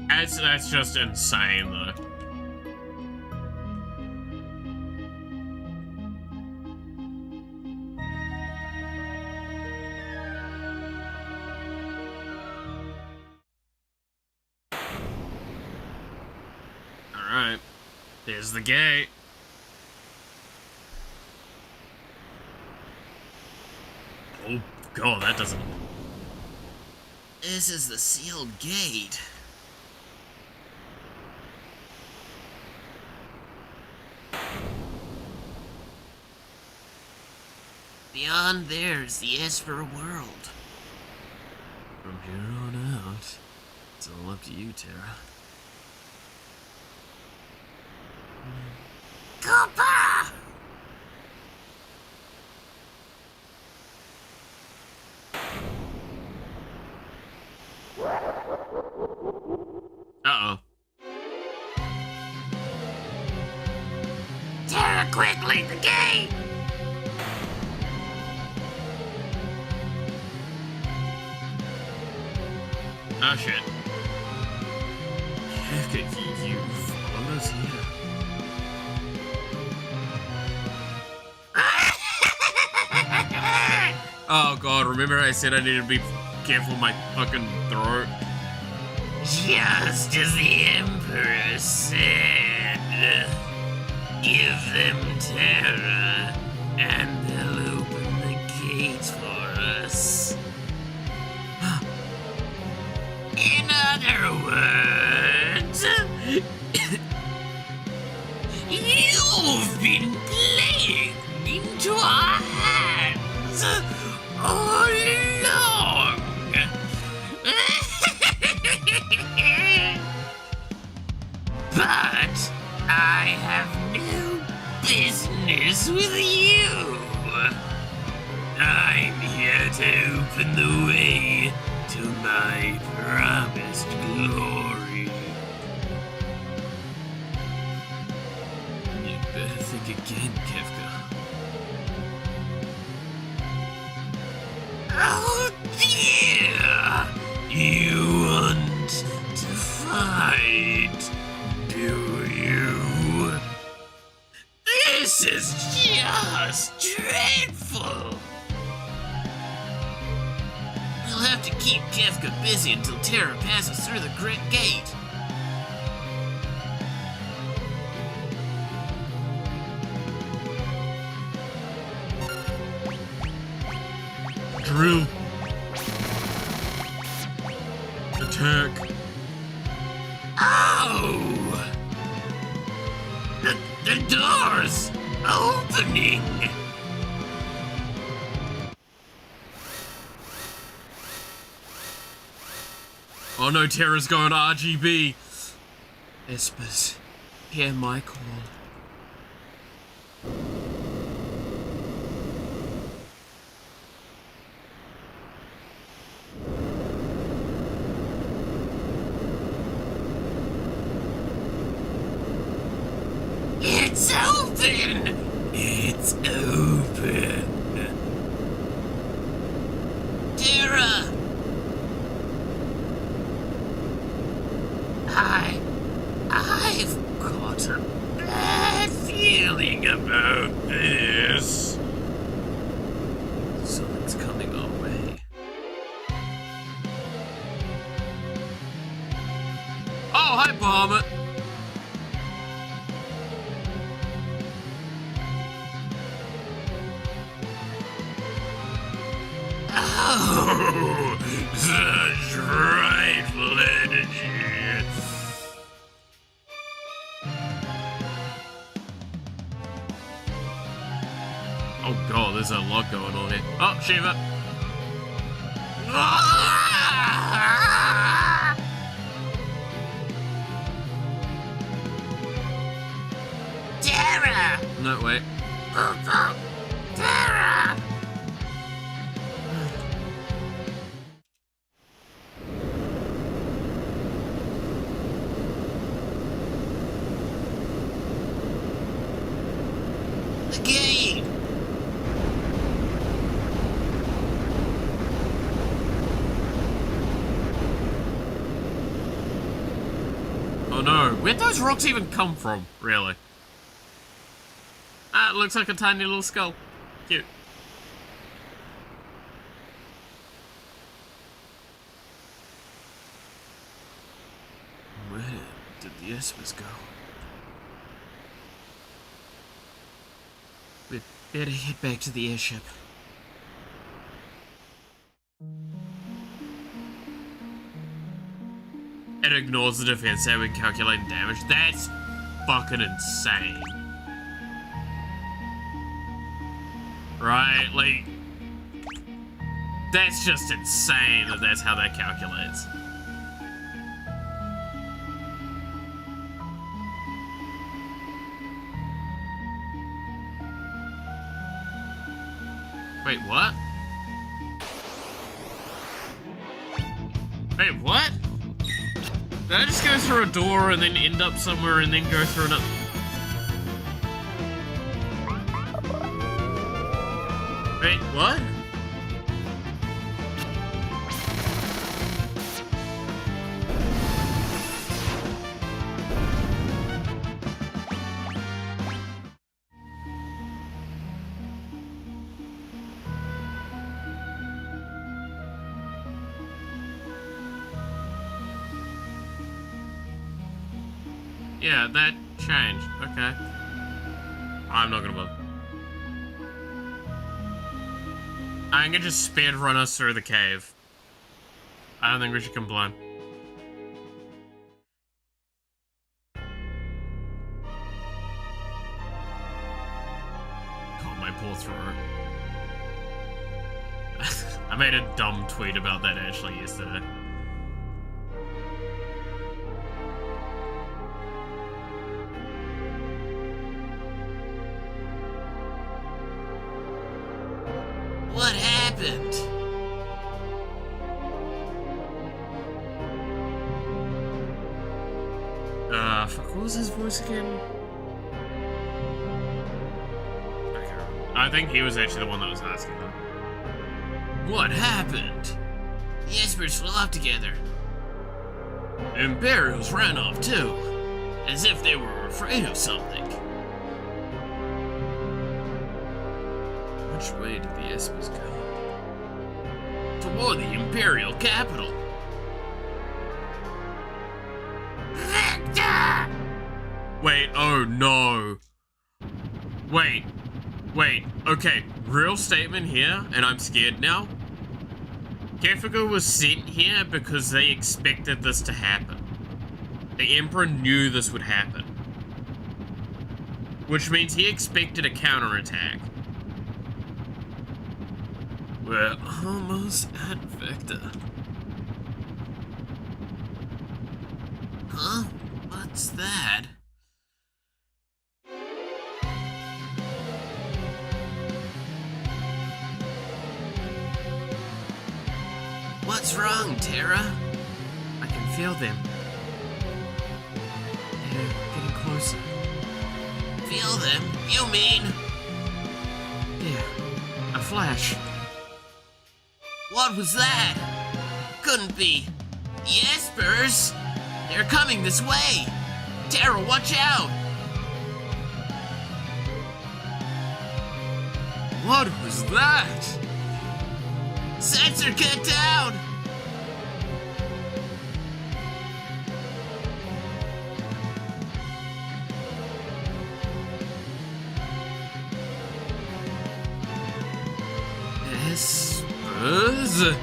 That's just insane, though. Alright. There's the gate. Oh, God, that doesn't... This is the sealed gate. Beyond there is the Esper world. From here on out, it's all up to you, Tara. Cooper! Uh-oh. Tara, quickly, the gate! Oh, shit. You followed us here. Oh, God, remember I said I needed to be careful with my fucking throat? Just as the Emperor said, give them Terra, and they'll open the gates for us. In other words, you've been playing into our hands all along. But I have no business with you. I'm here to open the way to my promised glory. You'd better think again, Kefka. Oh dear! You want to fight, do you? This is just dreadful! We'll have to keep Kefka busy until Terra passes through the Great Gate. Drill. Attack. Oh! The door's opening! Oh no, Terra's going RGB. Espers, hear my call. It's open! It's open! Terra! I've got a bad feeling about this. Something's coming our way. Oh, hi, Bomber. Oh, such frightful energy. Oh god, there's a lot going on here. Oh, Shiva. Terra! No, wait. Terra! The gate! Oh no, where'd those rocks even come from, really? Ah, it looks like a tiny little skull. Cute. Where did the Espers go? We better head back to the airship. It ignores the defense that when calculating damage. That's fucking insane. Right, like... That's just insane that that's how that calculates. Wait, what? Wait, what? Did I just go through a door and then end up somewhere and then go through another? Wait, what? Yeah, that changed. Okay. I'm not gonna bother. I'm gonna just speed run us through the cave. I don't think we should complain. God, my poor throat. I made a dumb tweet about that actually yesterday. What happened? Fuck, what was his voice again? Okay. I think he was actually the one that was asking them. What happened? The Espers flew off together. Imperials ran off too, as if they were afraid of something. Which way did the Espers go? Toward the Imperial capital. Victor! Wait, oh no. Wait, okay, real statement here, and I'm scared now. Kefiko was sent here because they expected this to happen. The Emperor knew this would happen. Which means he expected a counterattack. We're almost at Victor. Huh? What's that? What's wrong, Tara? I can feel them. They're getting closer. Feel them? You mean? Yeah, a flash. What was that? Couldn't be. The Espers! They're coming this way! Tara, watch out! What was that? Sensor, get down! Espers?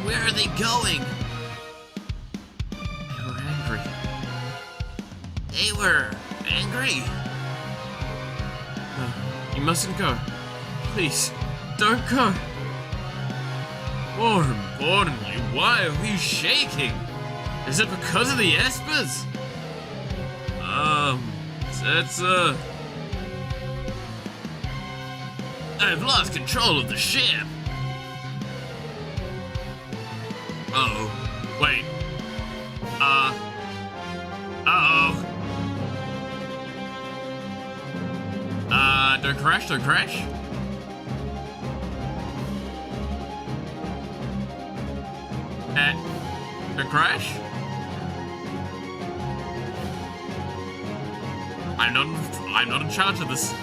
Where are they going? They were angry. They were angry? No, you mustn't go. Please, don't go. More importantly, why are we shaking? Is it because of the Espers? Setsa. I've lost control of the ship. Uh-oh. Wait. Uh-oh. Don't crash, don't crash. Don't crash? I'm not in charge of this.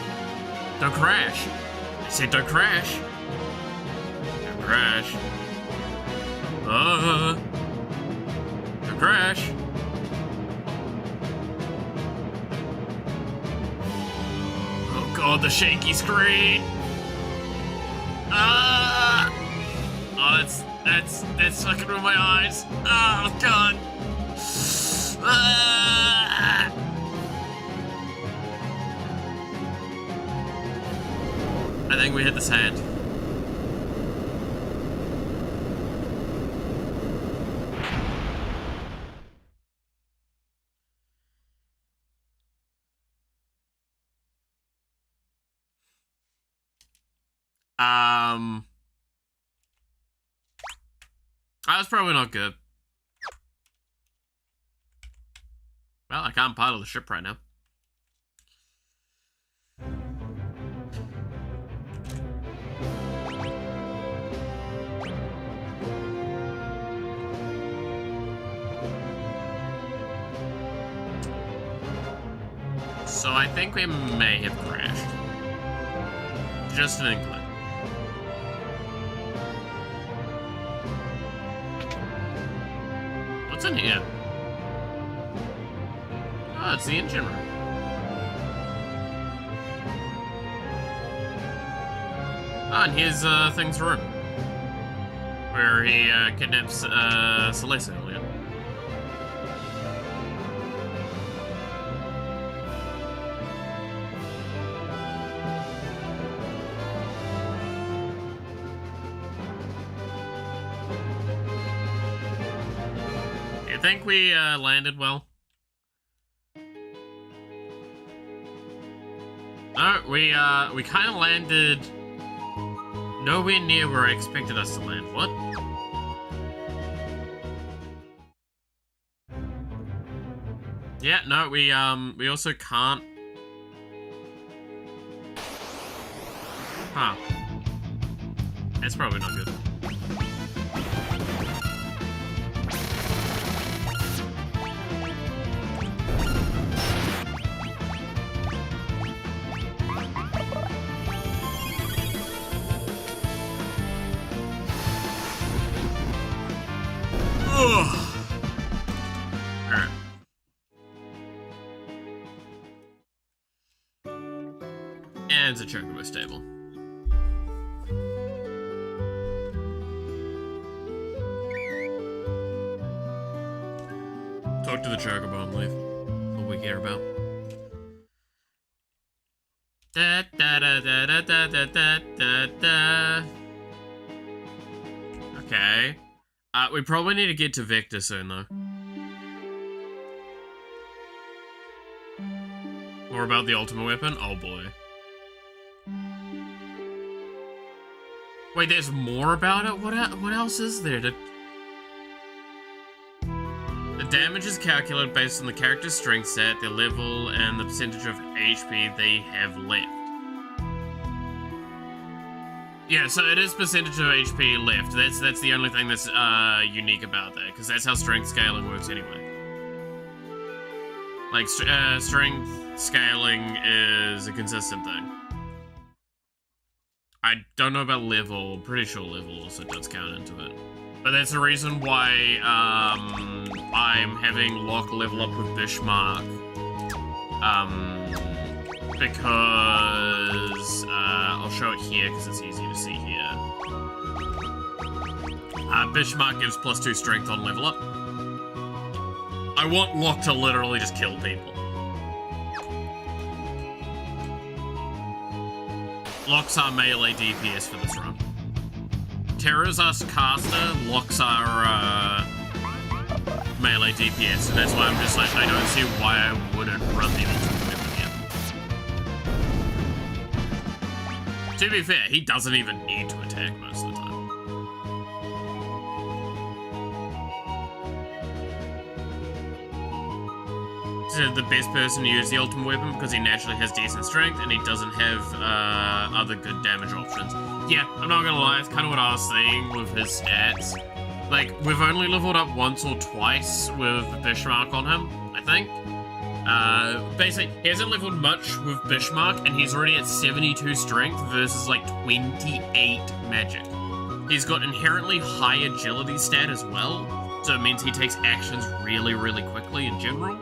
Don't crash. I said don't crash. Don't crash. Don't crash. god, the shaky screen! Oh, that's fucking with my eyes. Oh god. I think we hit the sand. That's probably not good. Well, I can't pilot the ship right now. So I think we may have crashed. Just an inkling. What's in here? Oh, it's the engine room. Oh, and here's Thing's room. Where he kidnaps Celeste earlier. I think we landed well. No, we kind of landed nowhere near where I expected us to land. What? Yeah, no, we also can't. Huh. That's probably not good. Alright. And it's a chocobo stable. Talk to the chocobo and leave. What we care about. Da da da da da da da da da. Okay. We probably need to get to Vector soon, though. More about the ultimate weapon? Oh, boy. Wait, there's more about it? What else is there? The damage is calculated based on the character's strength set, their level, and the percentage of HP they have left. Yeah, so it is percentage of HP left. That's the only thing that's unique about that, because that's how strength scaling works anyway. Like, strength scaling is a consistent thing. I don't know about level. Pretty sure level also does count into it. But that's the reason why I'm having Locke level up with Bismarck. Because I'll show it here because it's easy to see here. Bismarck gives +2 strength on level up. I want Locke to literally just kill people. Locke's our melee DPS for this run. Terra's our caster, Locke's our melee DPS, and that's why I'm just like, I don't see why I wouldn't run the ultimate weapon here. To be fair, he doesn't even need to attack most of the time. So the best person to use the ultimate weapon because he naturally has decent strength and he doesn't have other good damage options. Yeah, I'm not gonna lie, it's kind of what I was saying with his stats. Like, we've only leveled up once or twice with Bismarck on him, I think. Basically, he hasn't leveled much with Bismarck, and he's already at 72 strength versus, like, 28 magic. He's got inherently high agility stat as well, so it means he takes actions really, really quickly in general,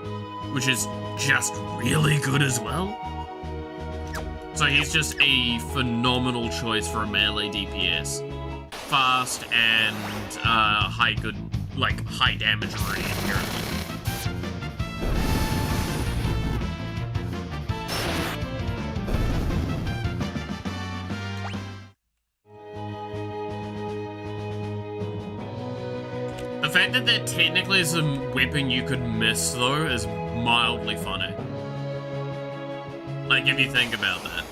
which is just really good as well. So he's just a phenomenal choice for a melee DPS. Fast and high damage rate apparently. The fact that that technically is a weapon you could miss though is mildly funny. Like if you think about that.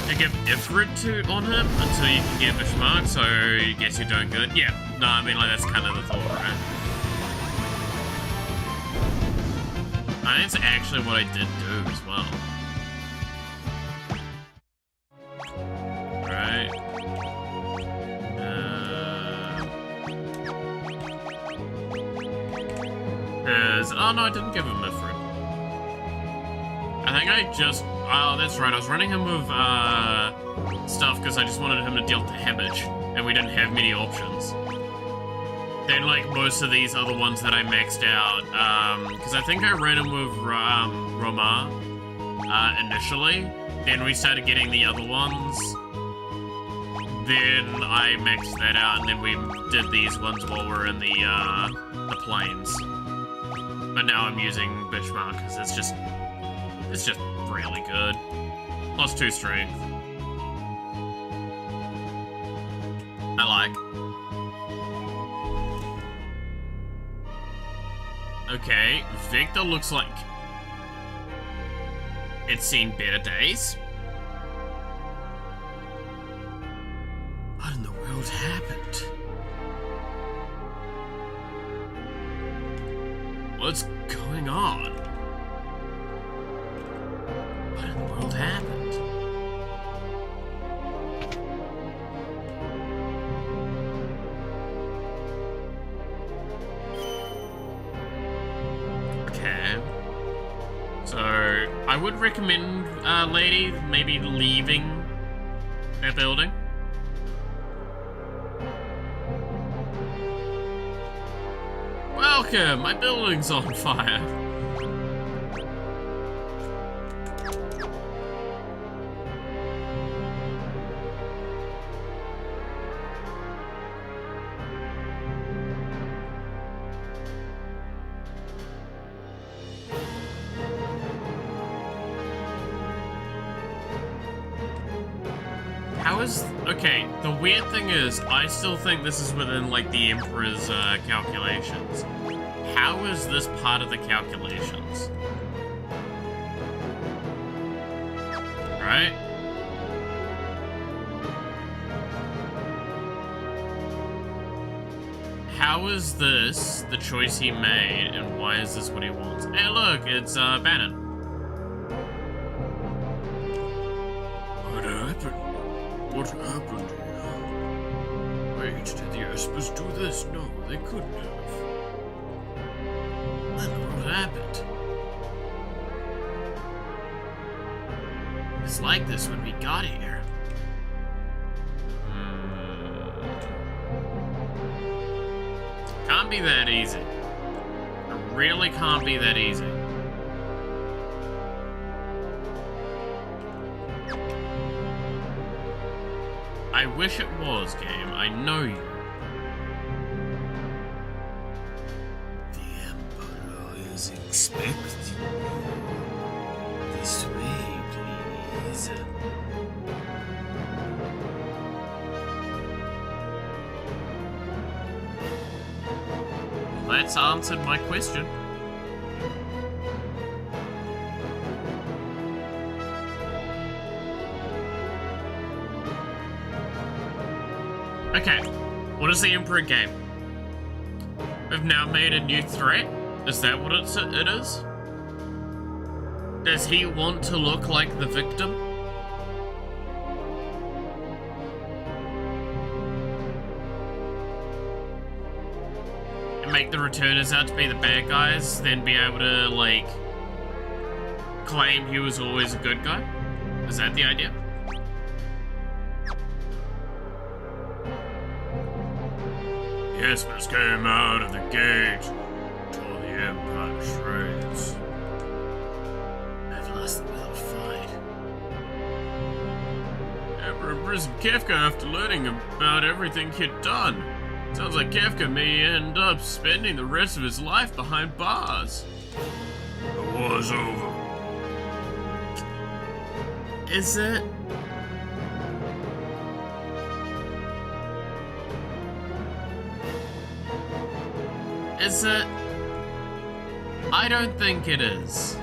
You give Ifrit on him until you can get Bishmark, so I guess you're doing good. Yeah, no, I mean like that's kind of the thought, right? I think that's actually what I did do as well. Right. Oh no, I didn't give him Ifrit. I think I just... Oh, that's right. I was running him with stuff because I just wanted him to deal damage, and we didn't have many options. Then, like, most of these other ones that I maxed out, because I think I ran him with Roma initially. Then we started getting the other ones. Then I maxed that out, and then we did these ones while we're in the plains. But now I'm using Bishmark because it's just really good. +2 strength. I like. Okay, Victor looks like it's seen better days. What in the world happened? What's going on? What in the world happened? Okay. So, I would recommend, lady, maybe leaving that building. Welcome! My building's on fire. How is... Okay, the weird thing is, I still think this is within, like, the Emperor's, calculations. How is this part of the calculations? Right? How is this the choice he made, and why is this what he wants? Hey look, it's, Bannon. What happened? What happened here? Wait, did the Espers do this? No, they couldn't have. What happened? It's like this when we got here. Can't be that easy. It really can't be that easy. I wish it was, game. I know you. The Emperor is expecting you. This way, please. Well, that's answered my question. Okay, what is the Emperor game? We've now made a new threat? Is that what it is? Does he want to look like the victim? And make the returners out to be the bad guys, then be able to, like, claim he was always a good guy? Is that the idea? The Espers came out of the gate, tore the Empire shreds. I've lost the will to fight. Emperor imprisoned Kefka after learning about everything he'd done. Sounds like Kefka may end up spending the rest of his life behind bars. The war's over. Is it? Is it? I don't think it is.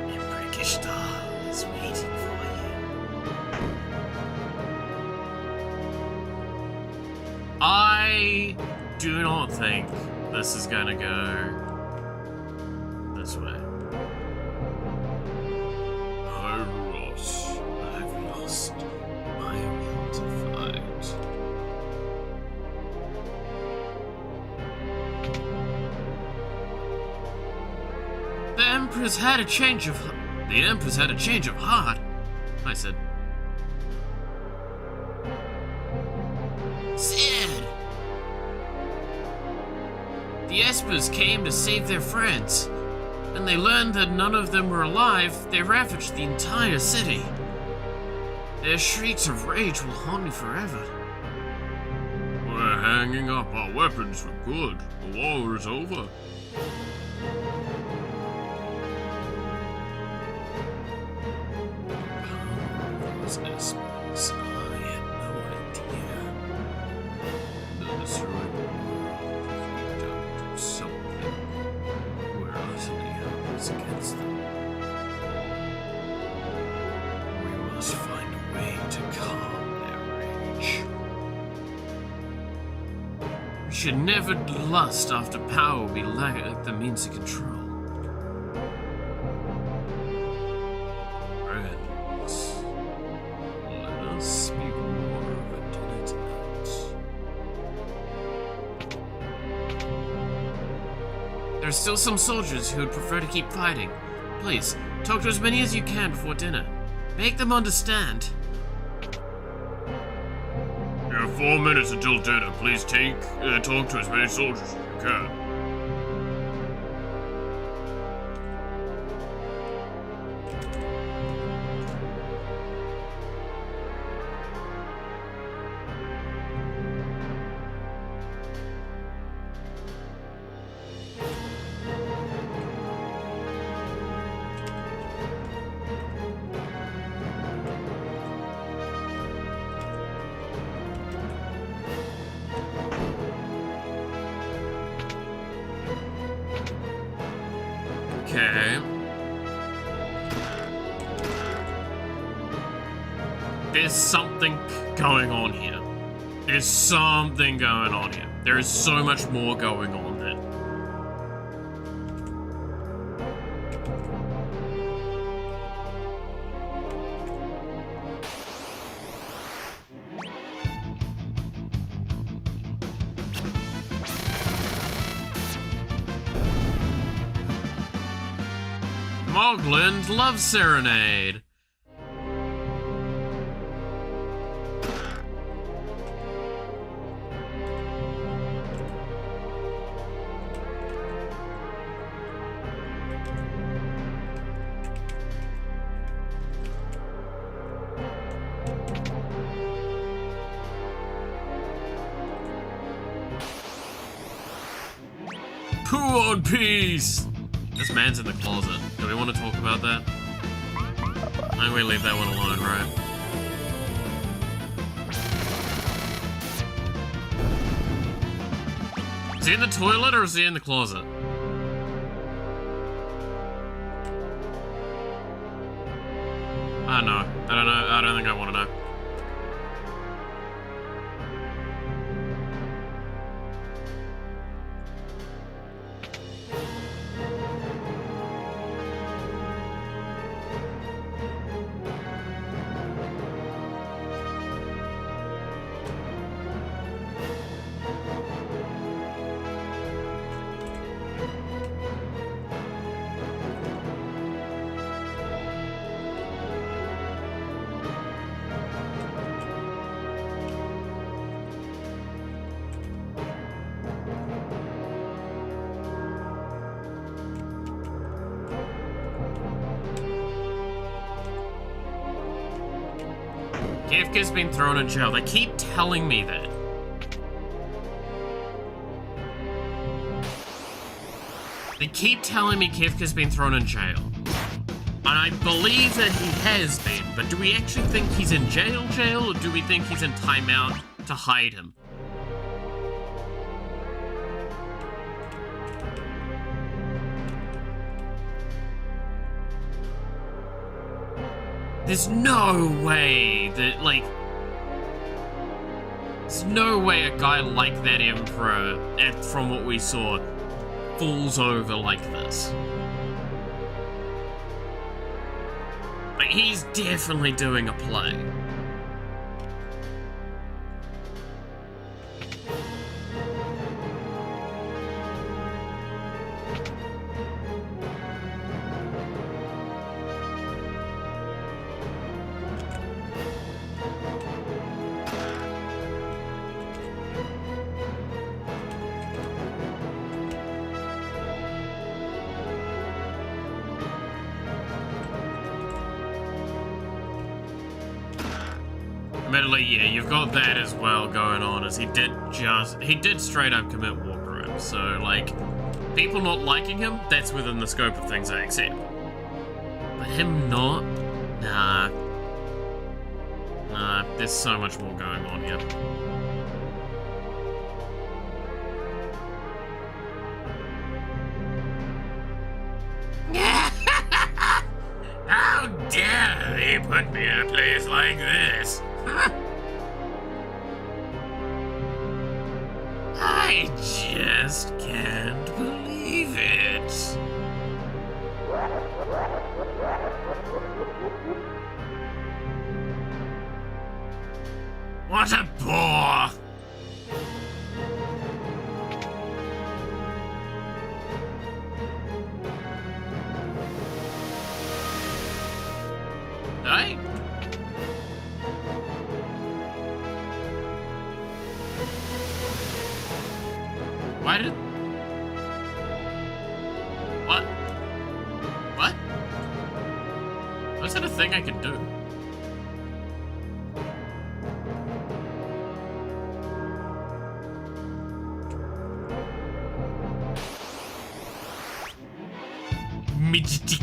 Emperor Kishtar is waiting for you. I do not think this is gonna go this way. I've lost my will to fight. The Emperor's had a change of heart, I said. Sid! The Espers came to save their friends. When they learned that none of them were alive, they ravaged the entire city. Their shrieks of rage will haunt me forever. We're hanging up our weapons for good. The war is over. Those Espers, I had no idea. The destroyed world, if we don't do something, we're utterly helpless against them. We must find a way to calm their rage. We should never lust after power we lack the means to control. Friends, let us speak more of a dinner tonight. There are still some soldiers who would prefer to keep fighting. Please, talk to as many as you can before dinner. Make them understand. You have 4 minutes until dinner. Please talk to as many soldiers as you can. Okay. There's something going on here. There's something going on here. There is so much more going on then. Moglin's Love Serenade. Poo on peace! This man's in the closet. Do we want to talk about that? I think we leave that one alone, right? Is he in the toilet or is he in the closet? I don't know. I don't know. I don't think I want to know. Kefka's been thrown in jail. They keep telling me that. They keep telling me Kefka's been thrown in jail. And I believe that he has been, but do we actually think he's in jail, or do we think he's in timeout to hide him? There's no way that, like... There's no way a guy like that Emperor, from what we saw, falls over like this. Like, he's definitely doing a play. Admittedly, yeah, you've got that as well going on, as he did straight up commit war crimes. So, like, people not liking him, that's within the scope of things I accept. But him not? Nah. Nah, there's so much more going on here. How dare they put me in a place like this? I just can't believe it. What a bore! Hey? Why did... What? What? Was that a thing I could do? Midgetic.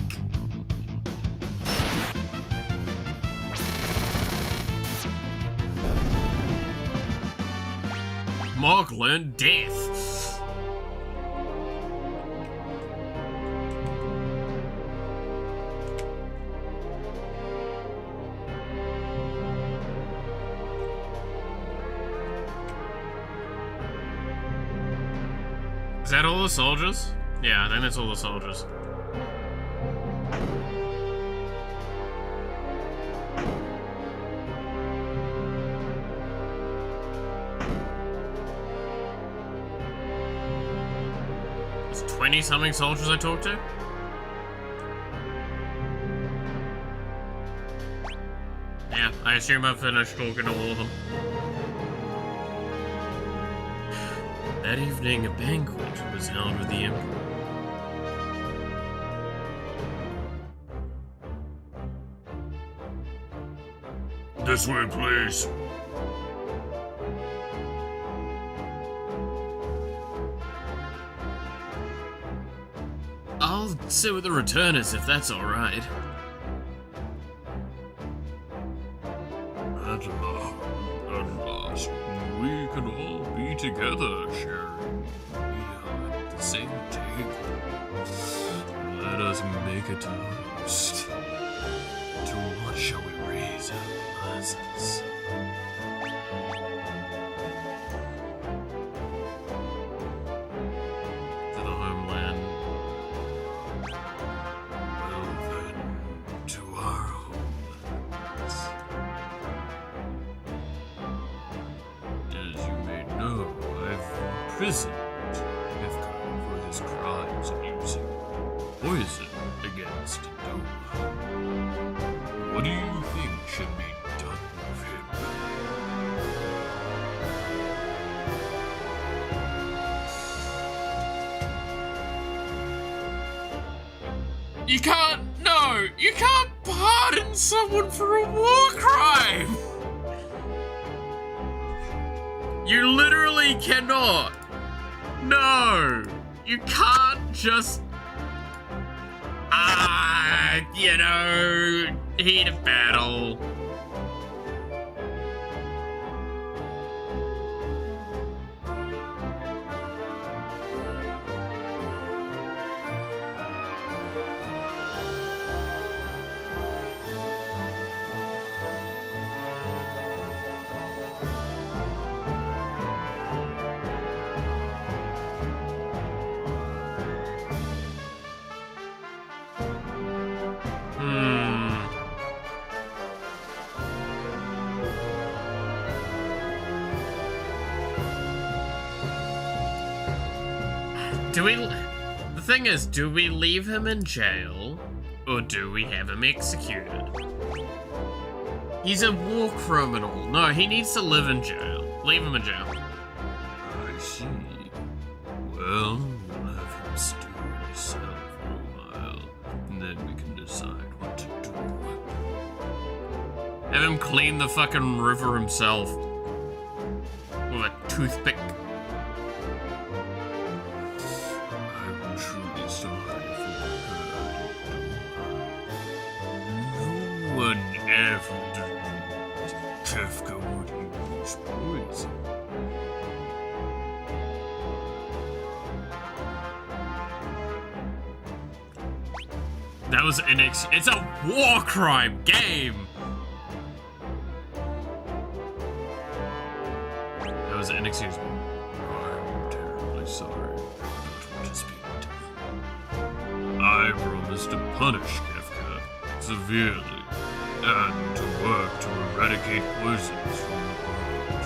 Mark learned death. Is that all the soldiers? Yeah, I think that's all the soldiers. There's 20-something soldiers I talked to? Yeah, I assume I've finished talking to all of them. That evening, a banquet was held with the Emperor. This way, please. I'll sit with the returners if that's alright. At last, we can all be together, sharing meal at the same table. Let us make a toast. To what shall we raise our glasses? To the homeland. Well then, to our homelands. As you may know, I've imprisoned Kefka for his crimes in using poison against Doma. What do you think should be done with him? You can't pardon someone for a war crime! You literally cannot. No. You can't just... you know, heat of battle. The thing is, do we leave him in jail, or do we have him executed? He's a war criminal. No, he needs to live in jail. Leave him in jail. I see. Well, we'll have him stew in his cell for a while, and then we can decide what to do. Have him clean the fucking river himself. With a toothpick. Kefka would use poison. That was it's a war crime game! That was inexcusable. I'm terribly sorry. I don't want to speak to him. I promise to punish Kefka severely and to work to eradicate poisons from the world.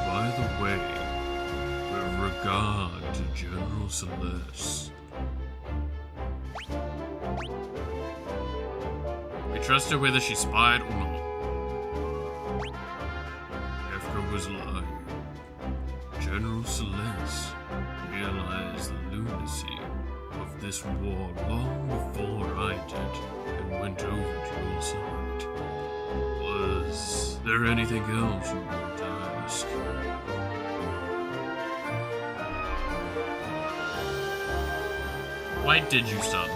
By the way, with regard to General Celeste, We trust her whether she spied or not. Kefka was lying. General Celeste realized the lunacy of this war long before I did and went over to your side. Was there anything else you wanted to ask? Why did you start?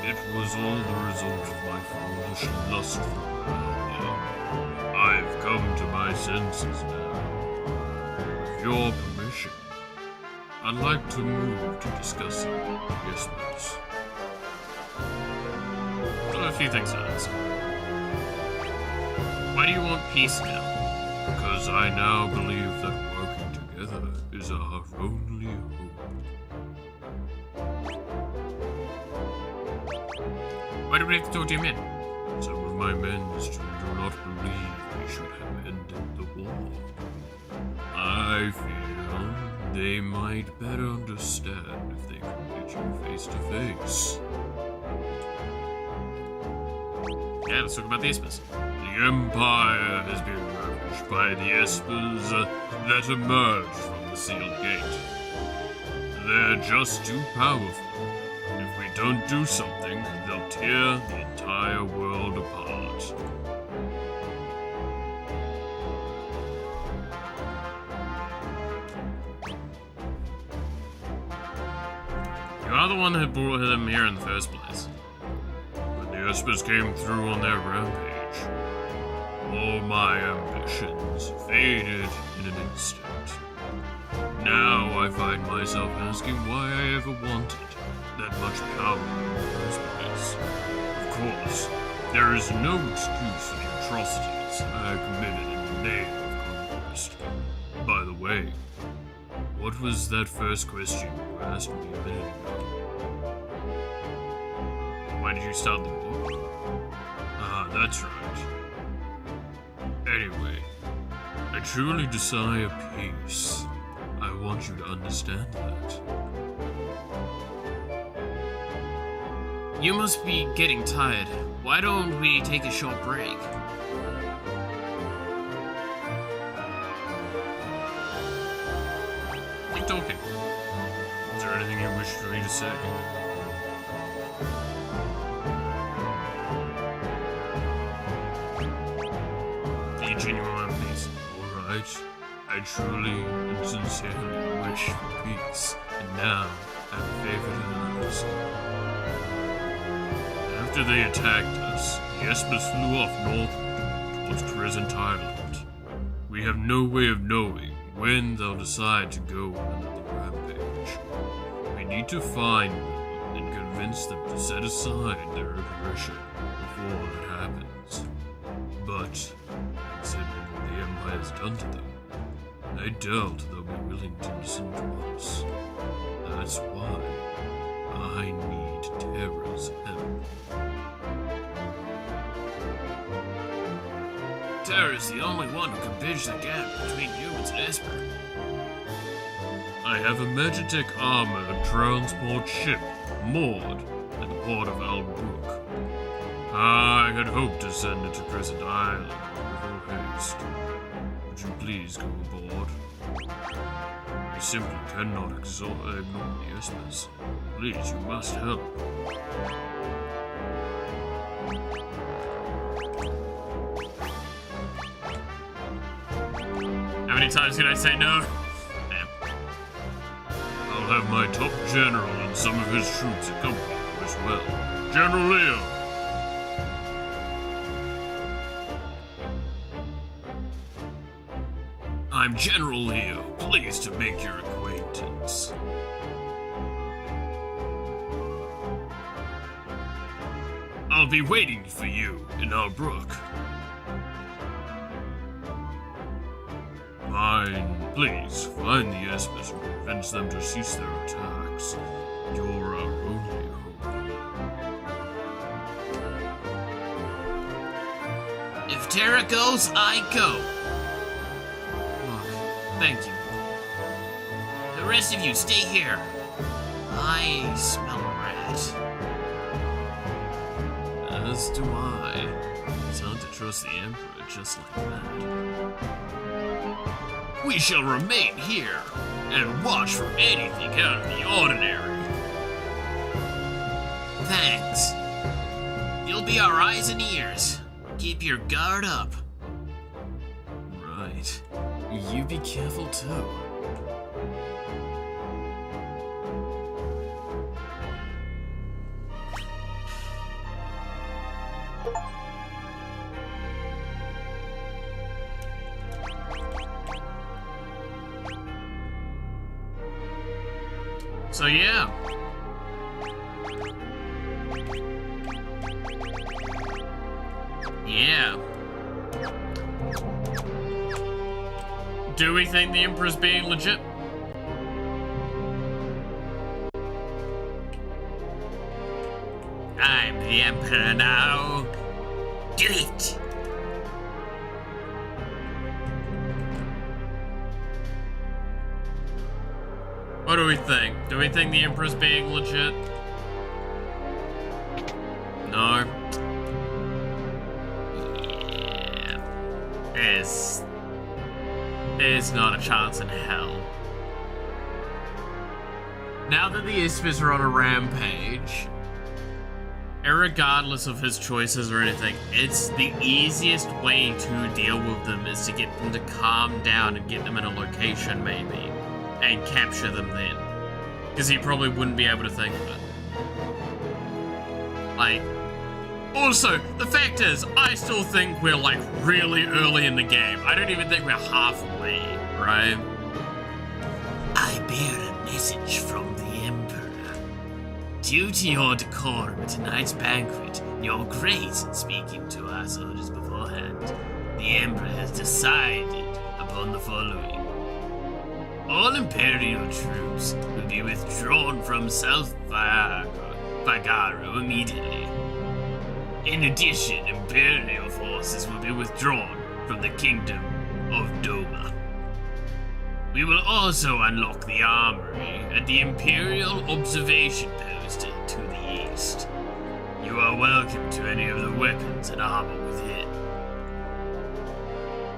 It was all the result of my foolish lust for power. I've come to my senses now. With your permission, I'd like to move to discussing investments. I have a few things to ask. Why do you want peace now? Because I now believe that working together is our only hope. Why do we have to talk to your men? Some of my men still do not believe we should have ended the war. I feel they might better understand if they could meet you face to face. Yeah, let's talk about the Espers. The Empire has been ravaged by the Espers that emerged from the sealed gate. They're just too powerful. If we don't do something, they'll tear the entire world apart. You are the one who brought them here in the first place. When the Espers came through on their rampage, all my ambitions faded in an instant. Now I find myself asking why I ever wanted that much power in the first place. Of course, there is no excuse for the atrocities I committed in the name of conquest. By the way, what was that first question you asked me a minute ago? Why did you start the war? Ah, that's right. Anyway, I truly desire peace. I want you to understand that. You must be getting tired. Why don't we take a short break? Keep talking. Is there anything you wish for me to say? Are you genuine, please? Alright, I truly and sincerely wish for peace, and now have favored others. After they attacked us, the Espers flew off northward towards Crescent Island. We have no way of knowing when they'll decide to go on another rampage. We need to find them and convince them to set aside their aggression before that happens. But, considering what the Empire has done to them, I doubt they'll be willing to listen to us. That's why I need Terra's help. Terra's the only one who can bridge the gap between humans and Esper. I have a Magitech armored transport ship moored at the port of Albrook. I had hoped to send it to Crescent Island with all haste. Would you please go aboard? We simply cannot ignore the Espers. Please, you must help. How many times can I say no? Damn. I'll have my top general and some of his troops accompany you as well. General Leo! I'm General Leo, pleased to make your acquaintance. I'll be waiting for you in Albrook. Fine. Please, find the Espers and convince them to cease their attacks. You're our only hope. If Terra goes, I go. Look, thank you. The rest of you, stay here. I smell a rat. As do I. It's hard to trust the Emperor just like that. We shall remain here and watch for anything out of the ordinary. Thanks. You'll be our eyes and ears. Keep your guard up. Right. You be careful too. So yeah. Yeah. Do we think the Emperor's being legit? I'm the Emperor now. Do it. What do we think? Do we think the Emperor's being legit? No. Yeah. There's not a chance in hell. Now that the Espers are on a rampage, irregardless of his choices or anything, it's the easiest way to deal with them is to get them to calm down and get them in a location maybe, and capture them then. Because he probably wouldn't be able to think of it. Like, also, the fact is, I still think we're like really early in the game. I don't even think we're halfway, right? I bear a message from the Emperor. Due to your decorum at tonight's banquet, your grace in speaking to our soldiers beforehand, the Emperor has decided upon the following. All Imperial troops will be withdrawn from South Fagaro immediately. In addition, Imperial forces will be withdrawn from the Kingdom of Doma. We will also unlock the armory at the Imperial Observation Post to the east. You are welcome to any of the weapons and armor within.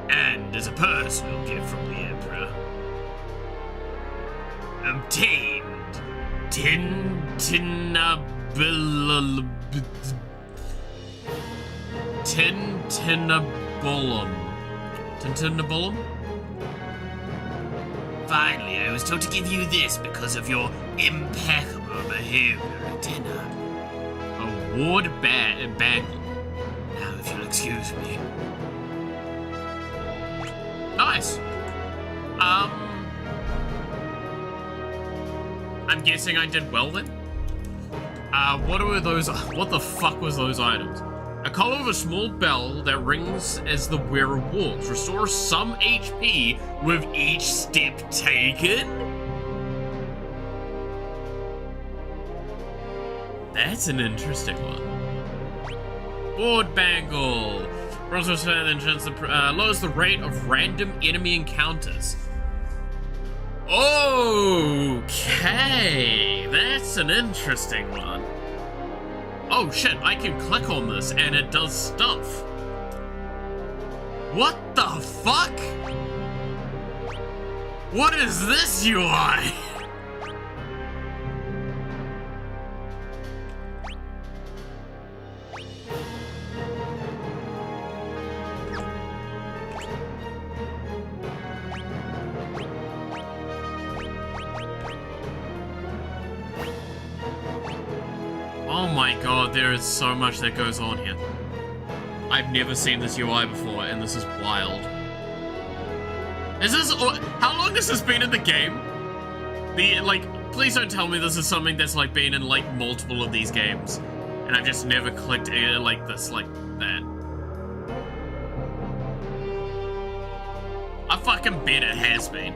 And as a personal gift from the Emperor, obtained Tintinabulum. Finally, I was told to give you this because of your impeccable behavior at dinner. Award bangle. Now, if you'll excuse me. Nice. I'm guessing I did well then. What were those? What the fuck was those items? A collar with a small bell that rings as the wearer walks. Restores some HP with each step taken? That's an interesting one. Board bangle. Lowers the rate of random enemy encounters. Okay, that's an interesting one. Oh shit, I can click on this and it does stuff. What the fuck? What is this UI? Oh my god, there is so much that goes on here. I've never seen this UI before, and this is wild. Is this... How long has this been in the game? Please don't tell me this is something that's, been in, multiple of these games. And I've just never clicked like that. I fucking bet it has been.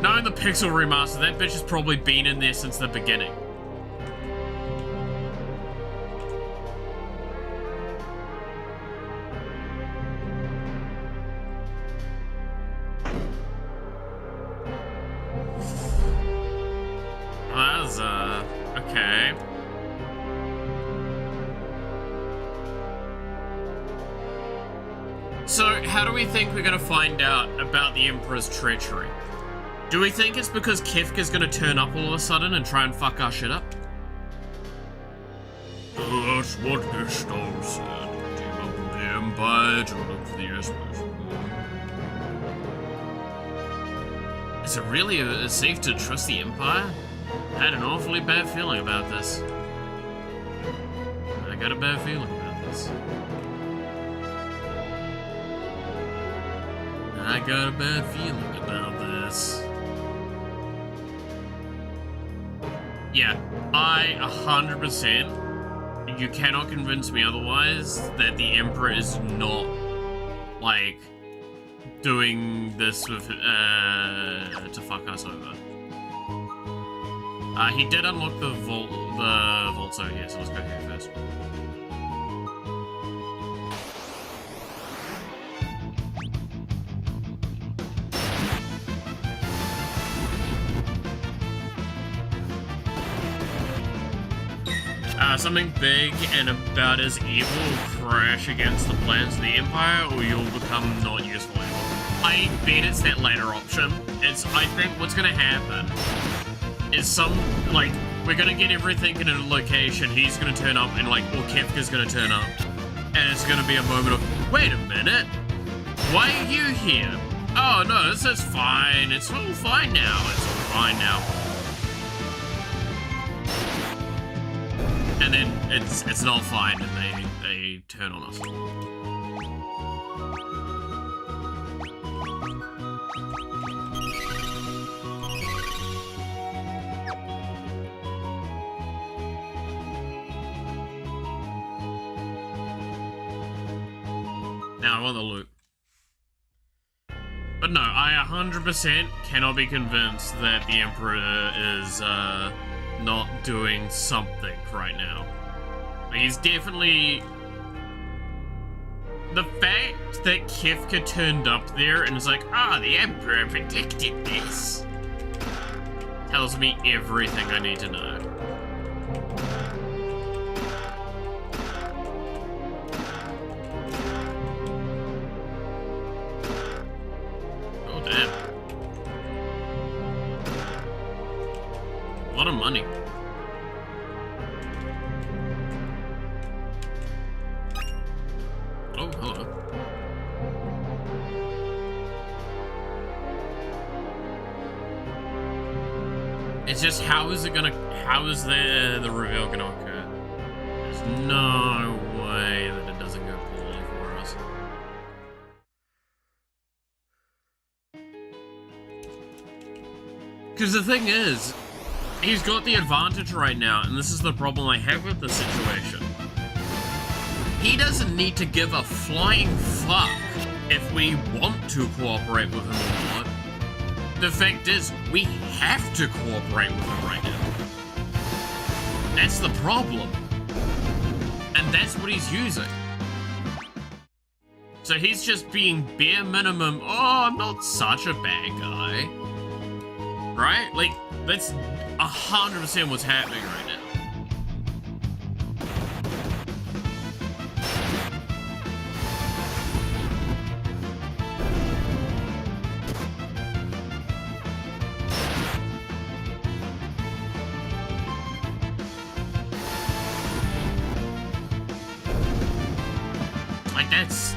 Knowing the Pixel Remaster, that bitch has probably been in there since the beginning. Okay. So, how do we think we're gonna find out about the Emperor's treachery? Do we think it's because Kefka's gonna turn up all of a sudden and try and fuck our shit up? That's what the storm said. Came up with the Empire to look for the Espers. Is it really safe to trust the Empire? I had an awfully bad feeling about this. I got a bad feeling about this. I got a bad feeling about this. Yeah, I 100%, you cannot convince me otherwise that the Emperor is not, doing this with, to fuck us over. He did unlock the vault over here, so let's go here first. Something big and about as evil will crash against the plans of the Empire, or you'll become not useful anymore. I bet it's that latter option. I think what's gonna happen is we're gonna get everything in a location, he's gonna turn up, and or Kefka's gonna turn up, and it's gonna be a moment of, wait a minute, why are you here? Oh no, this is fine, it's all fine now, And then it's not fine, and they turn on us. Now I want the loot. But no, I 100% cannot be convinced that the Emperor is not doing something right now. He's definitely... The fact that Kefka turned up there and was like, the Emperor predicted this, tells me everything I need to know. Oh, damn. A lot of money. Oh, hello. It's just how is the reveal gonna occur? There's no way that it doesn't go poorly for us. Because the thing is, he's got the advantage right now, and this is the problem I have with the situation. He doesn't need to give a flying fuck if we want to cooperate with him or not. The fact is, we have to cooperate with him right now. That's the problem. And that's what he's using. So he's just being bare minimum, oh, I'm not such a bad guy. Right? Like, that's 100% what's happening right now. Like, that's...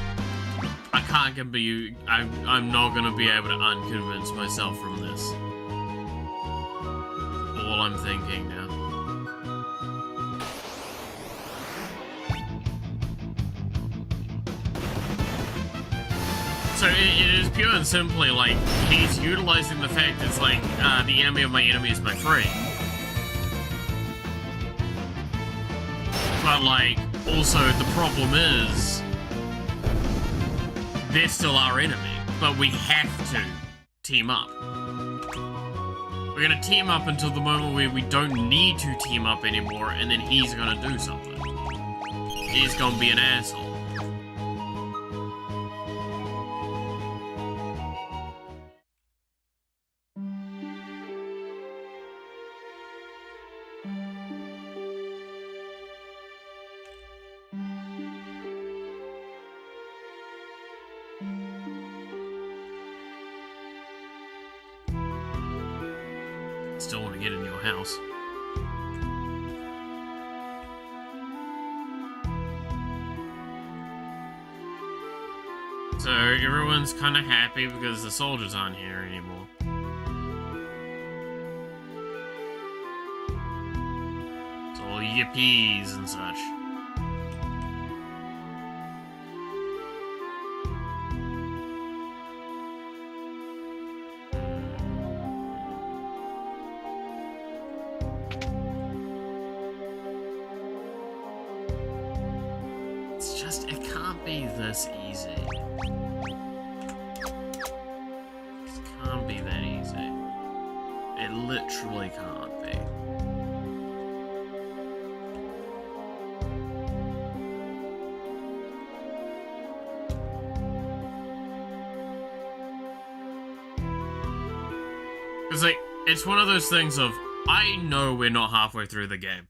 I can't be... I'm not gonna be able to unconvince myself from this. All I'm thinking now. So it is pure and simply like he's utilizing the fact it's like the enemy of my enemy is my friend. But like also the problem is they're still our enemy, but we have to team up. We're gonna team up until the moment where we don't need to team up anymore, and then he's gonna do something. He's gonna be an asshole. Still want to get in your house. So everyone's kind of happy because the soldiers aren't here anymore. It's all yippies and such. It can't be this easy. It can't be that easy. It literally can't be. It's like, it's one of those things of, I know we're not halfway through the game.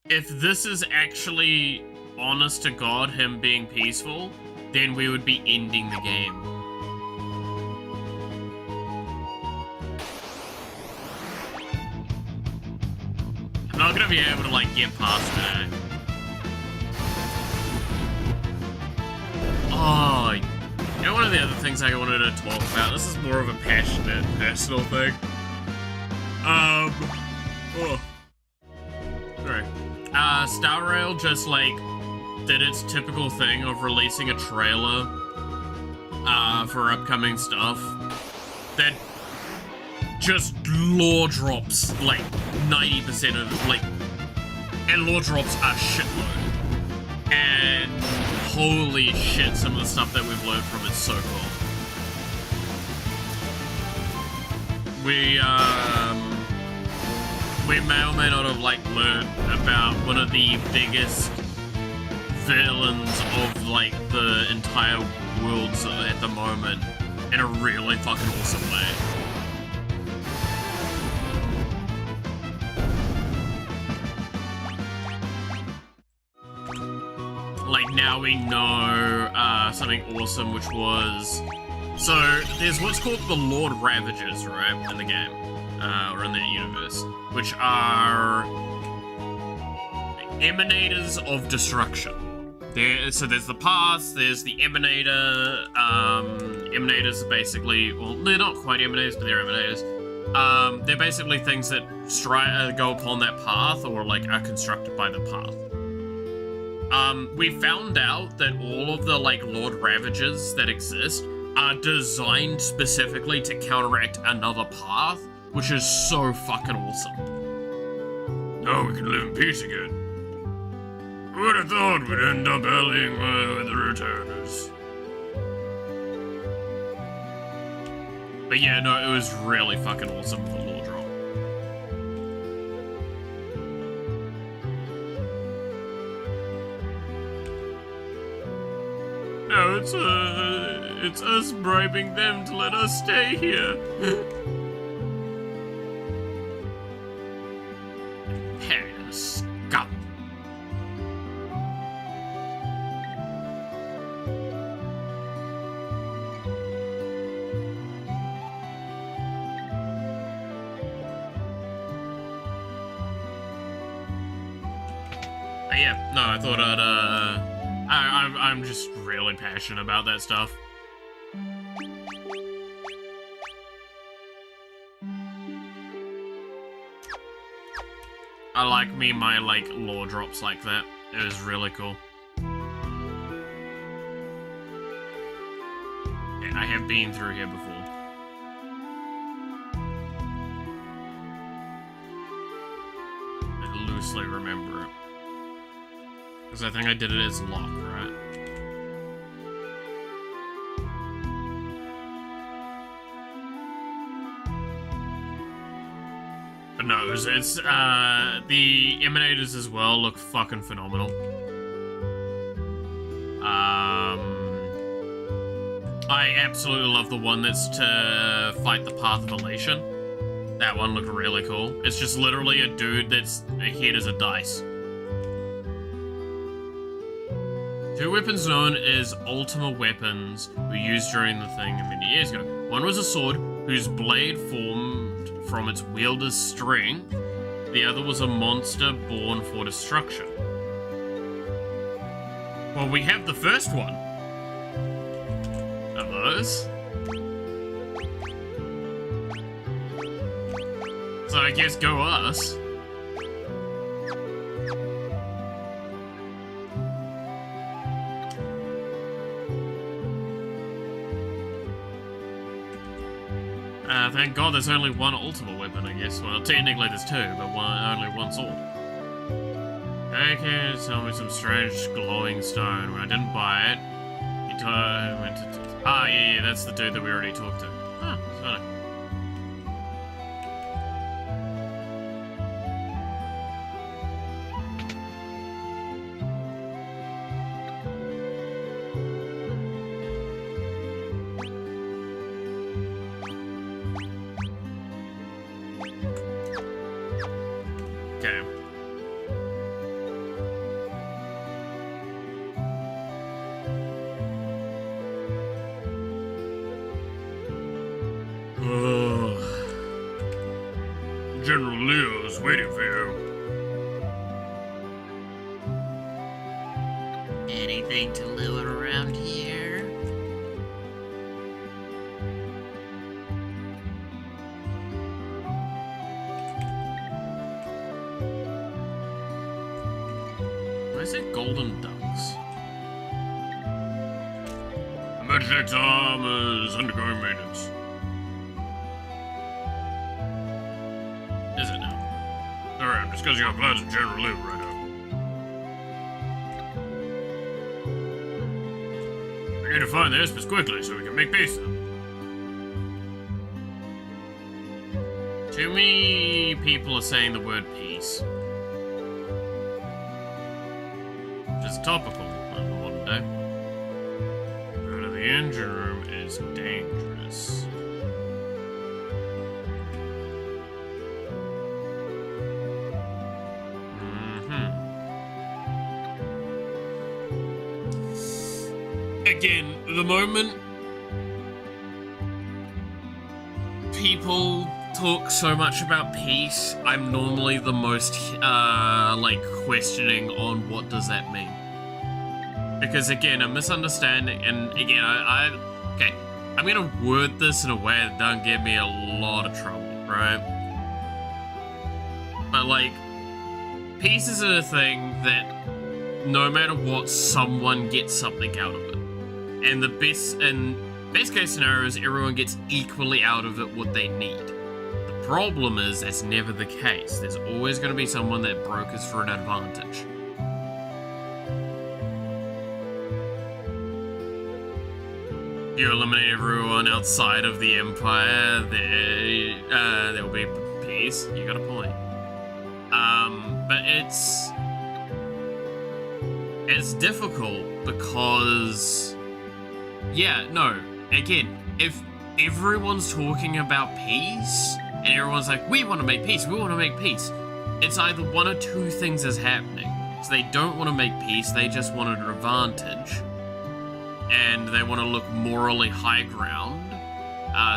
If this is actually honest to God, him being peaceful, then we would be ending the game. I'm not gonna be able to, like, get past that. Oh, you know one of the other things I wanted to talk about? This is more of a passionate, personal thing. Sorry. Star Rail just, like, did its typical thing of releasing a trailer for upcoming stuff that just lore drops like 90% of like, and lore drops a shitload. And holy shit, some of the stuff that we've learned from it's so cool. We may or may not have like learned about one of the biggest villains of like the entire world at the moment in a really fucking awesome way. Like now we know something awesome, which was, so there's what's called the Lord Ravagers, right, in the game, or in the universe, which are emanators of destruction. So there's the past, there's the emanator. Emanators are basically, well, they're not quite emanators, but they're emanators. They're basically things that go upon that path or like are constructed by the path. We found out that all of the like Lord Ravagers that exist are designed specifically to counteract another path, which is so fucking awesome. Now we can live in peace again. Who would have thought we'd end up allying with the returners? But yeah, no, it was really fucking awesome for lore drop. No, it's us bribing them to let us stay here. Imperial scum. Yeah, no, I thought I'm just really passionate about that stuff. I like my like lore drops like that. It was really cool. Yeah, I have been through here before. I loosely remember it. Because I think I did it as Locke, right? But no, it's the Emanators as well look fucking phenomenal. I absolutely love the one that's to fight the Path of Elation. That one looked really cool. It's just literally a dude that's a head as a dice. Two weapons known as Ultima weapons were used during the thing many years ago. One was a sword whose blade formed from its wielder's strength. The other was a monster born for destruction. Well, we have the first one of those. So I guess go us. Thank God there's only one Ultima weapon, I guess. Well, technically there's two, but only one sword. Okay, tell me some strange glowing stone. When I didn't buy it, he went to... Ah, yeah, that's the dude that we already talked to. Ah, it's funny. Okay. General Leo's waiting for you. Anything to loot around here? Why is it golden ducks? Magic's arm is undergoing maintenance. Is it now? Alright, I'm discussing our plans with General Leo right now. We need to find the Espers quickly so we can make peace. Too many people are saying the word peace. Which is topical on the modern day. Out of the engine room is dangerous. Again, the moment people talk so much about peace, I'm normally the most, like, questioning on what does that mean. Because, again, a misunderstanding, and again, okay, I'm gonna word this in a way that doesn't get me a lot of trouble, right? But like, peace is a thing that no matter what, someone gets something out of it. And the best case scenario is everyone gets equally out of it what they need. The problem is that's never the case. There's always going to be someone that brokers for an advantage. If you eliminate everyone outside of the Empire, there will be peace. You got a point. But it's difficult because, yeah, no, again, if everyone's talking about peace and everyone's like, we want to make peace, it's either one or two things is happening. So they don't want to make peace, they just want an advantage, and they want to look morally high ground,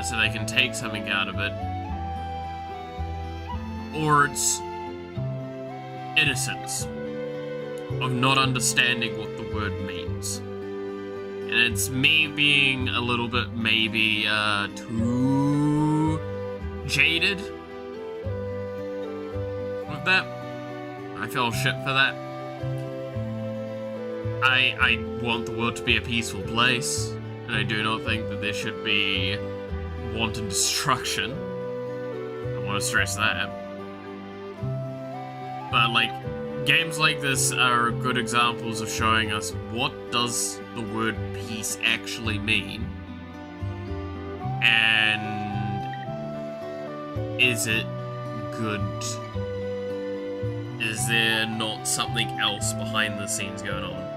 so they can take something out of it, or it's innocence of not understanding what the word means. And it's me being a little bit maybe too jaded with that. I feel shit for that. I want the world to be a peaceful place, and I do not think that there should be wanton destruction. I want to stress that. But like, games like this are good examples of showing us what does the word peace actually mean, and is it good? Is there not something else behind the scenes going on?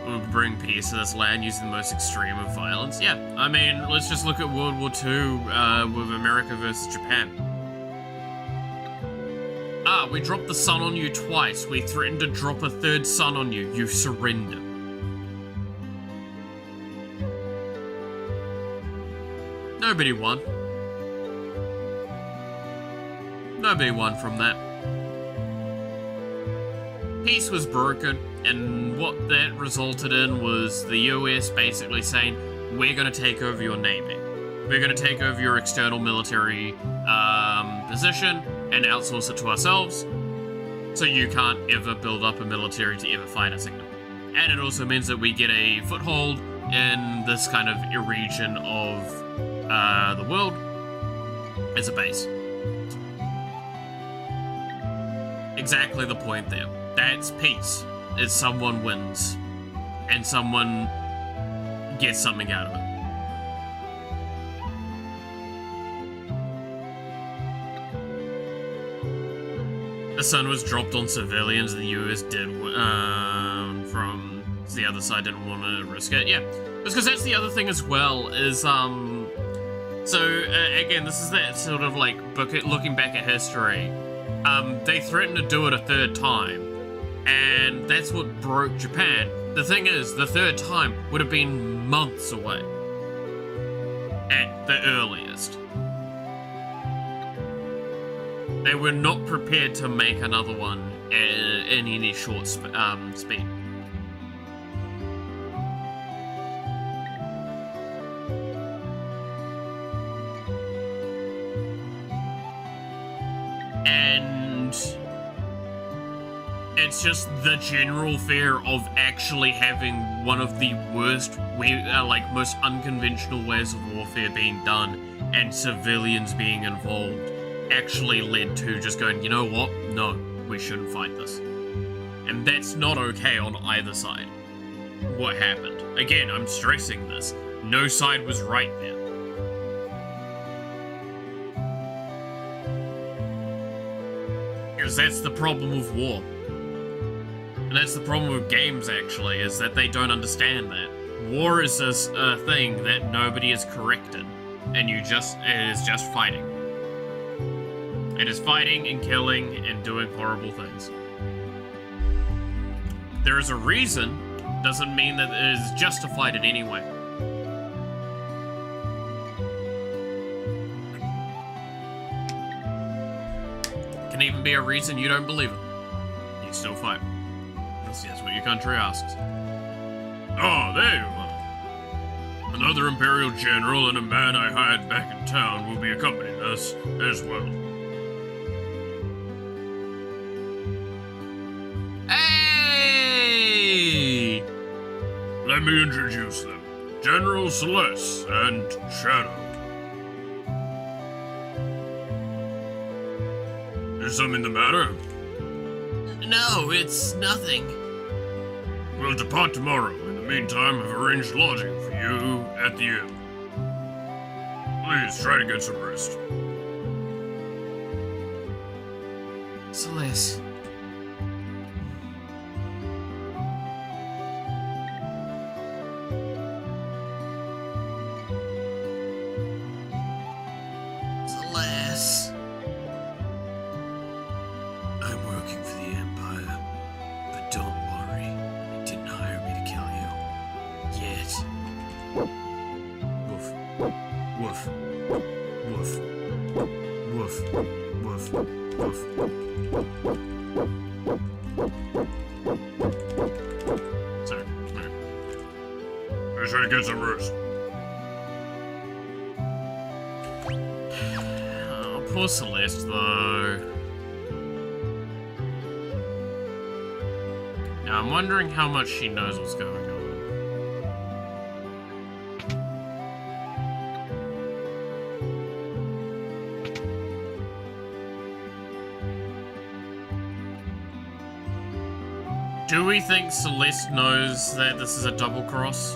We'll bring peace to this land using the most extreme of violence. Yeah, I mean, let's just look at World War II with America versus Japan. We dropped the sun on you twice. We threatened to drop a third sun on you. You surrender. Nobody won. Nobody won from that. Peace was broken, and what that resulted in was the US basically saying, we're going to take over your navy. We're going to take over your external military position and outsource it to ourselves, so you can't ever build up a military to ever fight us again. And it also means that we get a foothold in this kind of region of the world as a base. Exactly the point there. That's peace, is someone wins, and someone gets something out of it. The sun was dropped on civilians, the US did, from the other side didn't want to risk it. Yeah, because that's the other thing as well, is, again, this is that sort of like, looking back at history, they threatened to do it a third time, and that's what broke Japan. The thing is, the third time would have been months away, at the earliest. They were not prepared to make another one in any short speed. And it's just the general fear of actually having one of the worst, most unconventional ways of warfare being done, and civilians being involved, actually led to just going, you know what? No, we shouldn't fight this. And that's not okay on either side. What happened? Again, I'm stressing this. No side was right there. Because that's the problem with war. And that's the problem with games, actually, is that they don't understand that. War is a thing that nobody is corrected. And it is just fighting. It is fighting and killing and doing horrible things. There is a reason, doesn't mean that it is justified in any way. Can even be a reason you don't believe it. You still fight. That's what your country asks. Oh, there you are. Another Imperial general and a man I hired back in town will be accompanying us as well. Hey! Let me introduce them. General Celeste and Shadow. Is something the matter? No, it's nothing. We'll depart tomorrow. In the meantime, I've arranged lodging for you at the inn. Please try to get some rest. Celeste. Celeste. I'm working for the Empire, but don't worry, they didn't hire me to kill you. Yet. Woof. Woof. Woof. Woof. Woof. Woof. Sorry. Let's try to get some rest. Oh, poor Celeste, though. Now, I'm wondering how much she knows what's going on. Do we think Celeste knows that this is a double cross?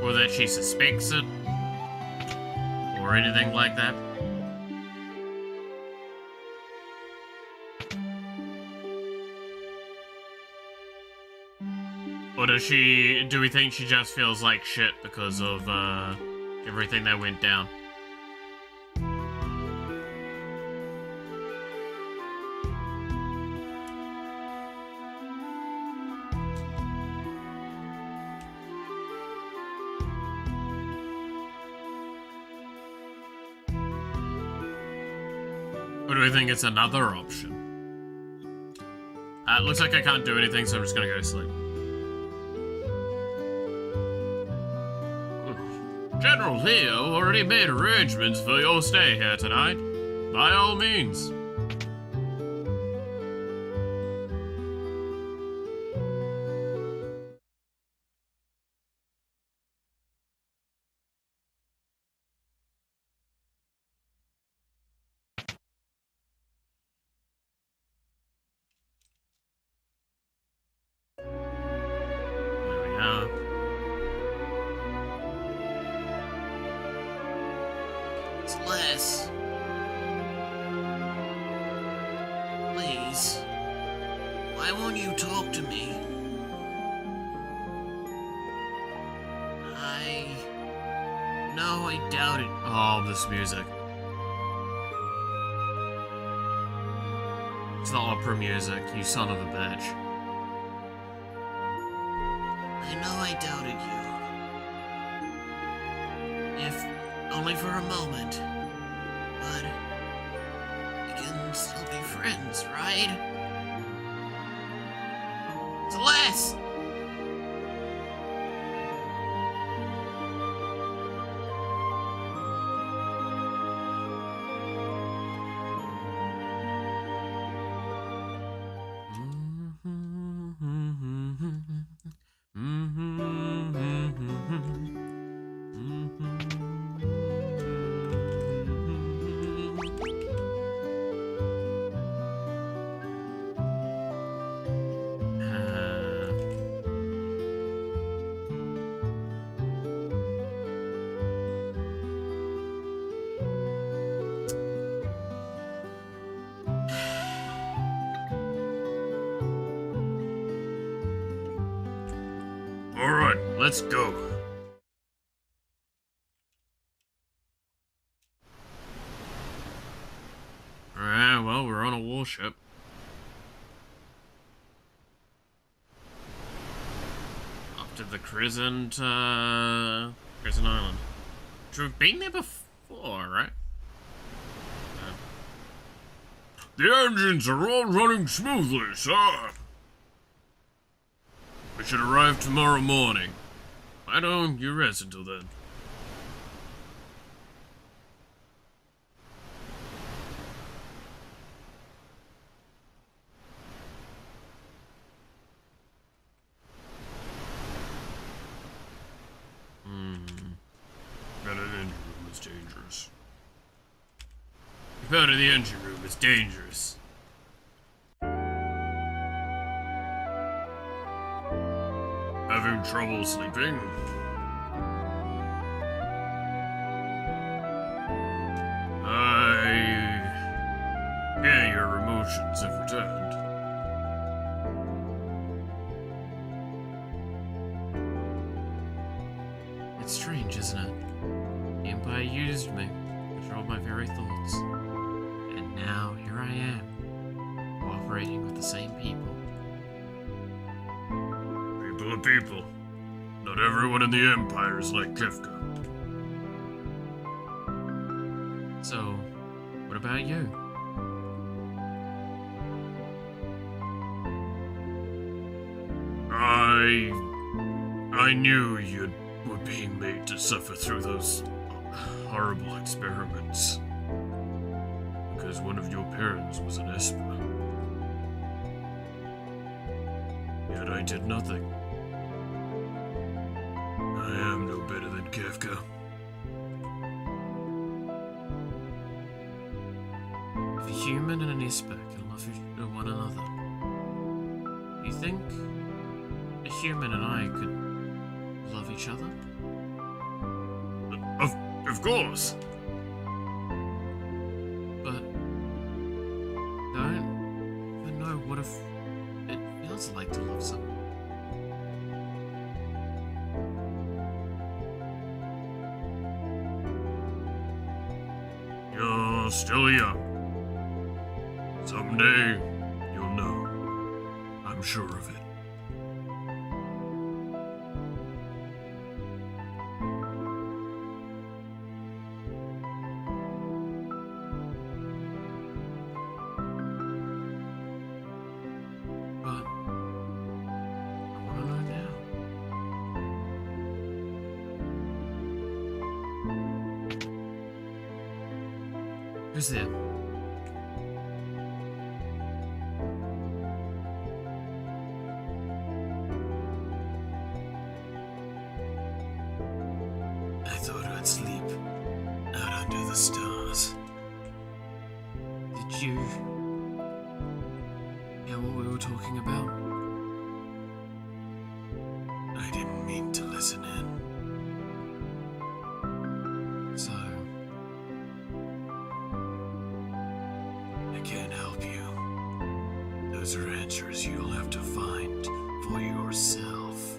Or that she suspects it? Or anything like that? Or do we think she just feels like shit because of everything that went down? Or do we think it's another option? It looks like I can't do anything, so I'm just gonna go to sleep. General Leo already made arrangements for your stay here tonight. By all means. There we are. Celeste. Please. Why won't you talk to me? No, I doubt it. Oh, this music. It's the opera music, you son of a bitch. I know I doubted you. If only for a moment. But we can still be friends, right? Celeste! Alright, let's go. Alright, well, we're on a warship. Up to the Crescent Island. Which we've been there before, right? The engines are all running smoothly, sir. We should arrive tomorrow morning. Why don't you rest until then? Better than engine room is dangerous. Go to the engine room, it's dangerous. Having trouble sleeping? Yeah, your emotions have returned. It's strange, isn't it? The Empire used me, controlled my very thoughts. And now, here I am, cooperating with the same people. People are people. Not everyone in the Empire is like Kefka. So, what about you? I knew you were being made to suffer through those horrible experiments. Because one of your parents was an Esper. Yet I did nothing. I am no better than Kefka. If a human and an Esper can love one another, do you think a human and I could love each other? Of course. But don't even know what if it feels like to love someone. You're still young. Someday, you'll know. I'm sure of it. But I want to know now. Who's there? I thought I'd sleep out under the stars. Did you hear what we were talking about? I didn't mean to listen in. So, I can't help you. Those are answers you'll have to find for yourself.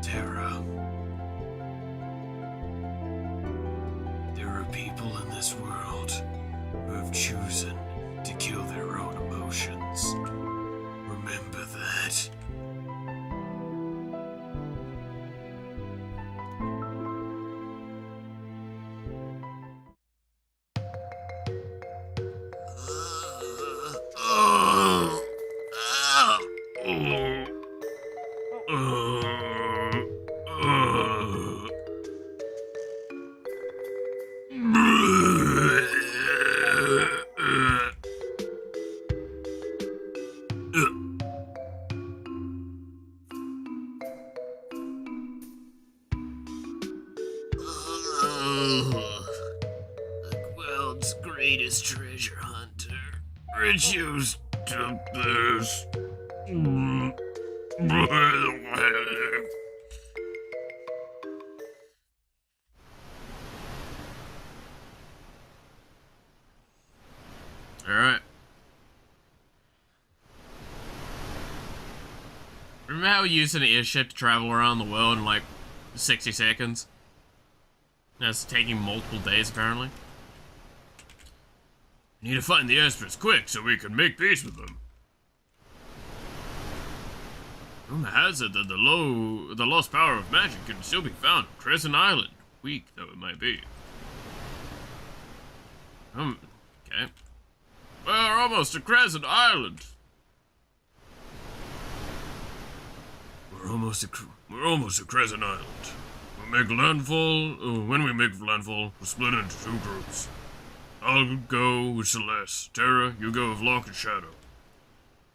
Terra. There are people in this world who have chosen to kill their own emotions. Remember that. The world's greatest treasure hunter. Refuse to this. Alright. Remember how we used an airship to travel around the world in like 60 seconds? That's taking multiple days apparently. We need to find the Espers quick so we can make peace with them. Rumor has it that the lost power of magic can still be found on Crescent Island, weak though it might be. Okay. We're almost to Crescent Island. we're almost at Crescent Island. When we make landfall, we'll split into 2 groups. I'll go with Celeste. Tara, you go with Locke and Shadow.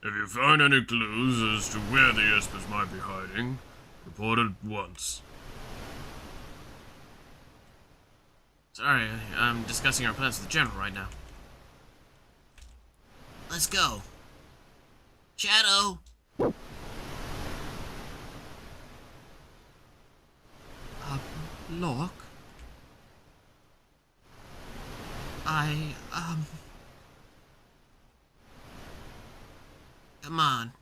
If you find any clues as to where the Espers might be hiding, report it once. Sorry, I'm discussing our plans with the General right now. Let's go. Shadow! Locke? Come on.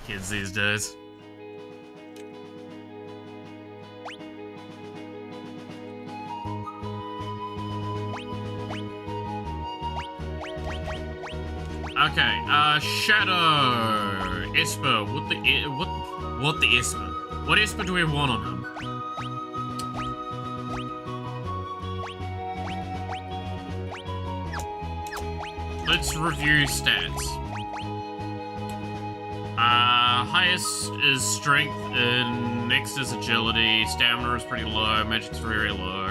Kids these days. Okay, Shadow Esper. What the Esper? What Esper do we want on him? Let's review stats. Highest is strength, and next is agility. Stamina is pretty low. Magic's very low.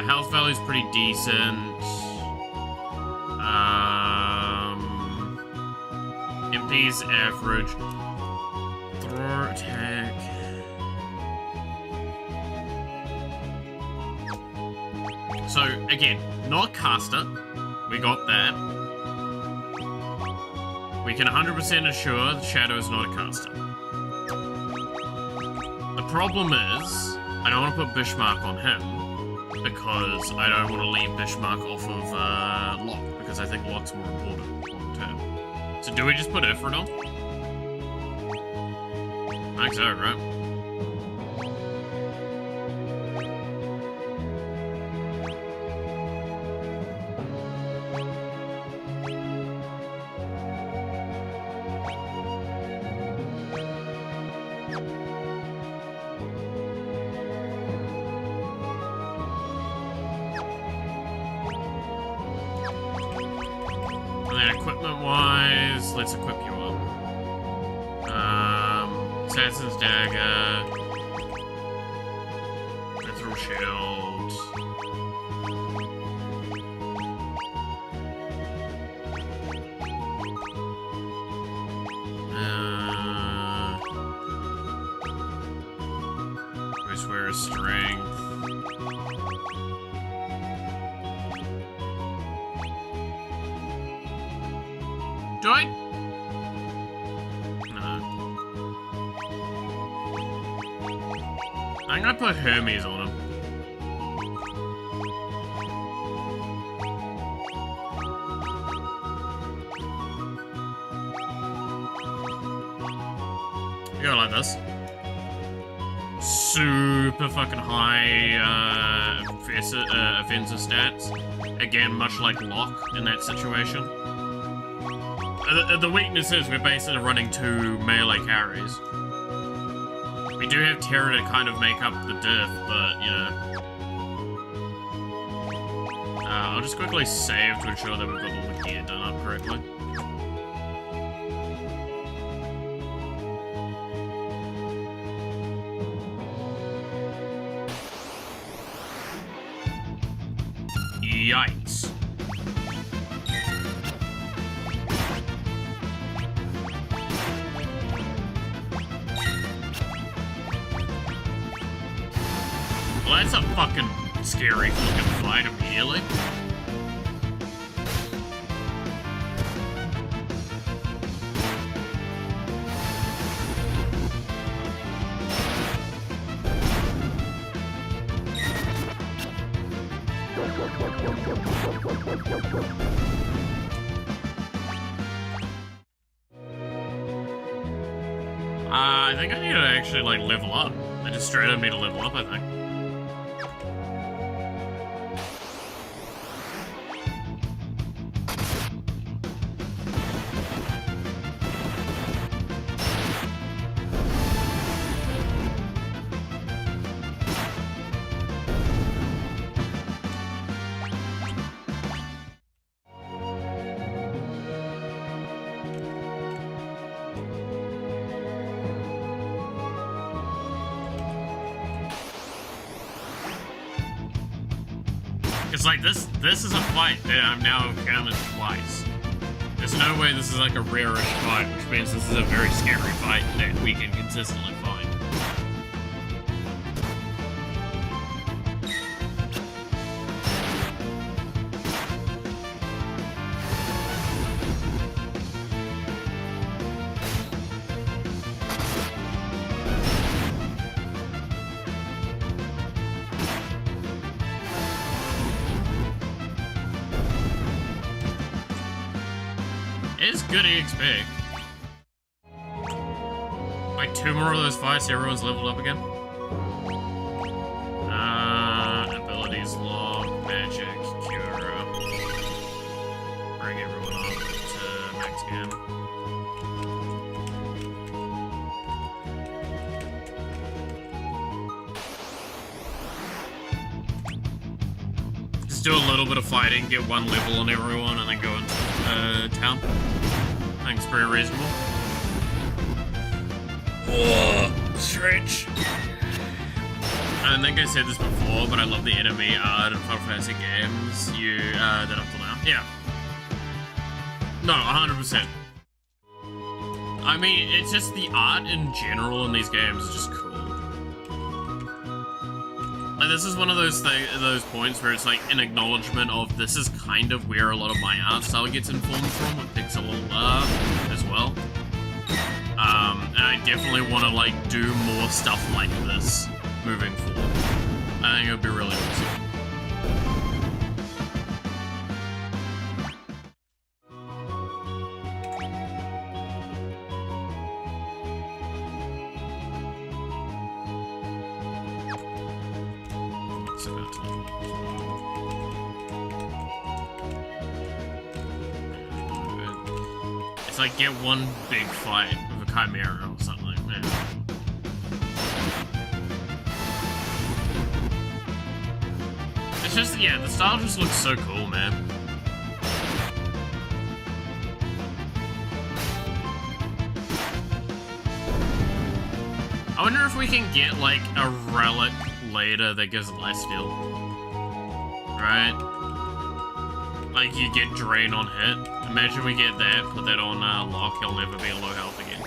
Health value is pretty decent. MP's average. Throw attack. So again, not caster. We got that. We can 100% assure the Shadow is not a caster. The problem is, I don't want to put Bismarck on him, because I don't want to leave Bismarck off of Locke, because I think Locke's more important long term. So do we just put Ifrit on? I think so, right? Equipment-wise, let's equip you up. Assassin's Dagger. Mithril Shield. Wear Strength. Do I? No. I'm gonna put Hermes on him. Go like this. Super fucking high offensive stats. Again, much like Locke in that situation. The weakness is we're basically running 2 melee carries. We do have Terra to kind of make up the diff, but, you know. I'll just quickly save to ensure that we've got all the gear done up correctly. Yikes. Well, that's a fucking scary fucking fight immediately. I think I need to actually, like, level up. I just straight up need to level up, I think. Cause like this is a fight that I'm now counted twice. There's no way this is like a rare-ish fight, which means this is a very scary fight that we can consistently find. It's good EXP. Like 2 more of those fights, everyone's leveled up again. Abilities log, magic, cura. Bring everyone up to max again. Just do a little bit of fighting, get 1 level on everyone, and then go into town. I think it's pretty reasonable. Whoa, stretch. I think I said this before, but I love the enemy art in Final Fantasy games. You did up till now. Yeah. No, 100%. I mean, it's just the art in general in these games is just cool. Like, this is one of those points where it's like an acknowledgement of this is kind of where a lot of my art style gets informed from with pixel art as well. And I definitely want to like do more stuff like this moving forward. I think it would be really awesome. It's like get 1 big fight with a chimera or something. Yeah. It's just, yeah, the style just looks so cool, man. I wonder if we can get like a relic later that gives lifesteal. Right? Like you get drain on hit. Imagine we get that, put that on lock, he'll never be a low health again.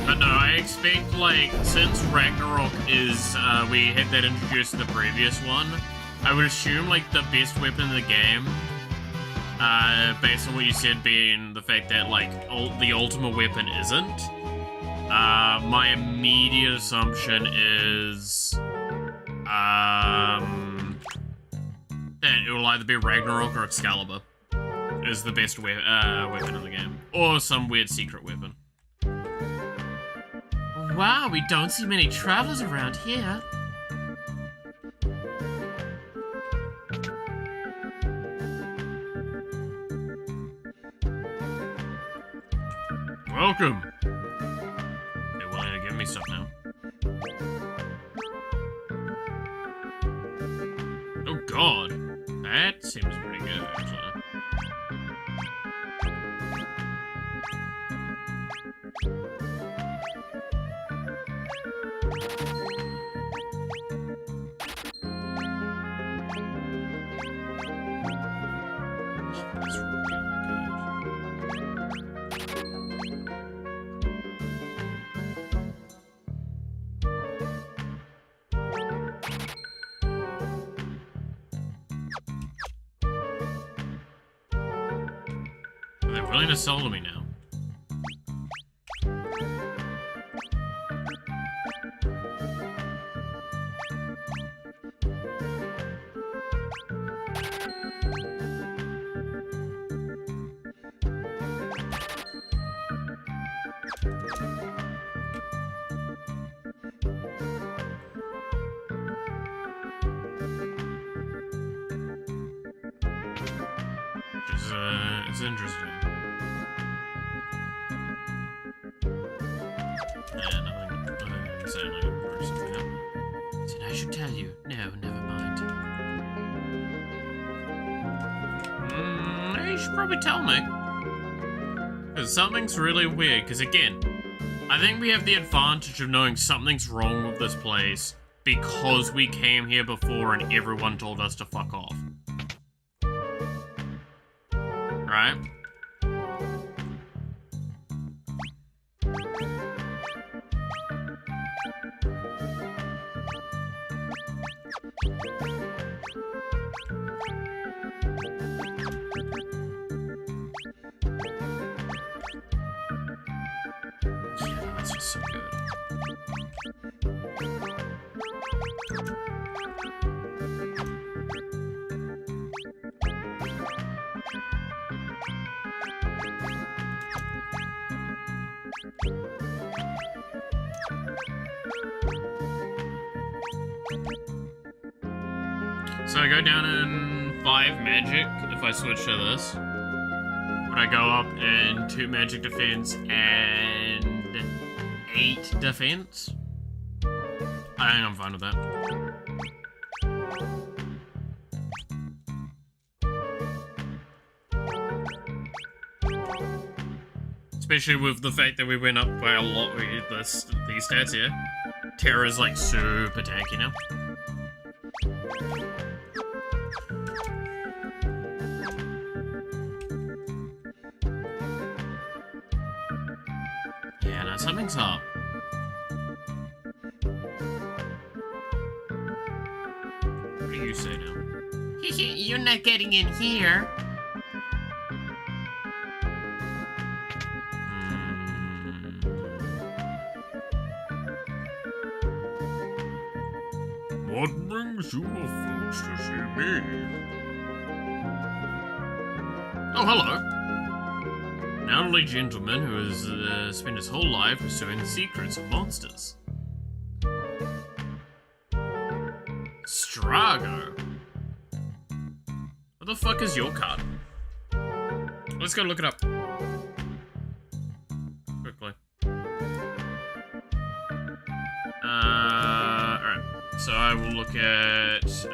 But no, I expect, like, since Ragnarok is, we had that introduced in the previous one, I would assume, like, the best weapon in the game, based on what you said being the fact that, like, the ultimate weapon isn't, my immediate assumption is, that it will either be Ragnarok or Excalibur is the best weapon in the game. Or some weird secret weapon. Wow, we don't see many travelers around here. Welcome. They're willing to give me stuff now. Oh god. That seems pretty good, actually. That's really good. They're willing to sell to me now. It's interesting. Yeah, nothing insanely impressive now. It's a nice should tell you. No, never mind. You should probably tell me. Because something's really weird, because again, I think we have the advantage of knowing something's wrong with this place because we came here before and everyone told us to fuck off. Right? Yeah, that's just so good. So I go down in 5 magic if I switch to this. But I go up in 2 magic defense and 8 defense. I think I'm fine with that. Especially with the fact that we went up by a lot with these stats here. Terra's like super tanky now. Yeah, no, something's up. What do you say now? You're not getting in here. What brings you folks to see me? Oh, hello. An elderly gentleman who has spent his whole life pursuing the secrets of monsters. Strago. What the fuck is your card? Let's go look it up. Quickly. Alright. So I will look at Edge.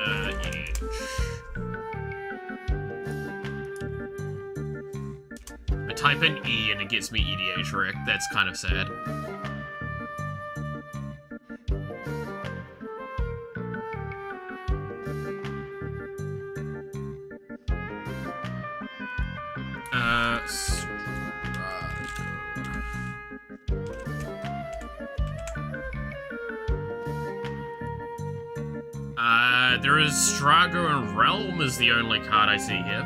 I type in E and it gets me EDH Rick. That's kind of sad. There is Strago and Realm is the only card I see here.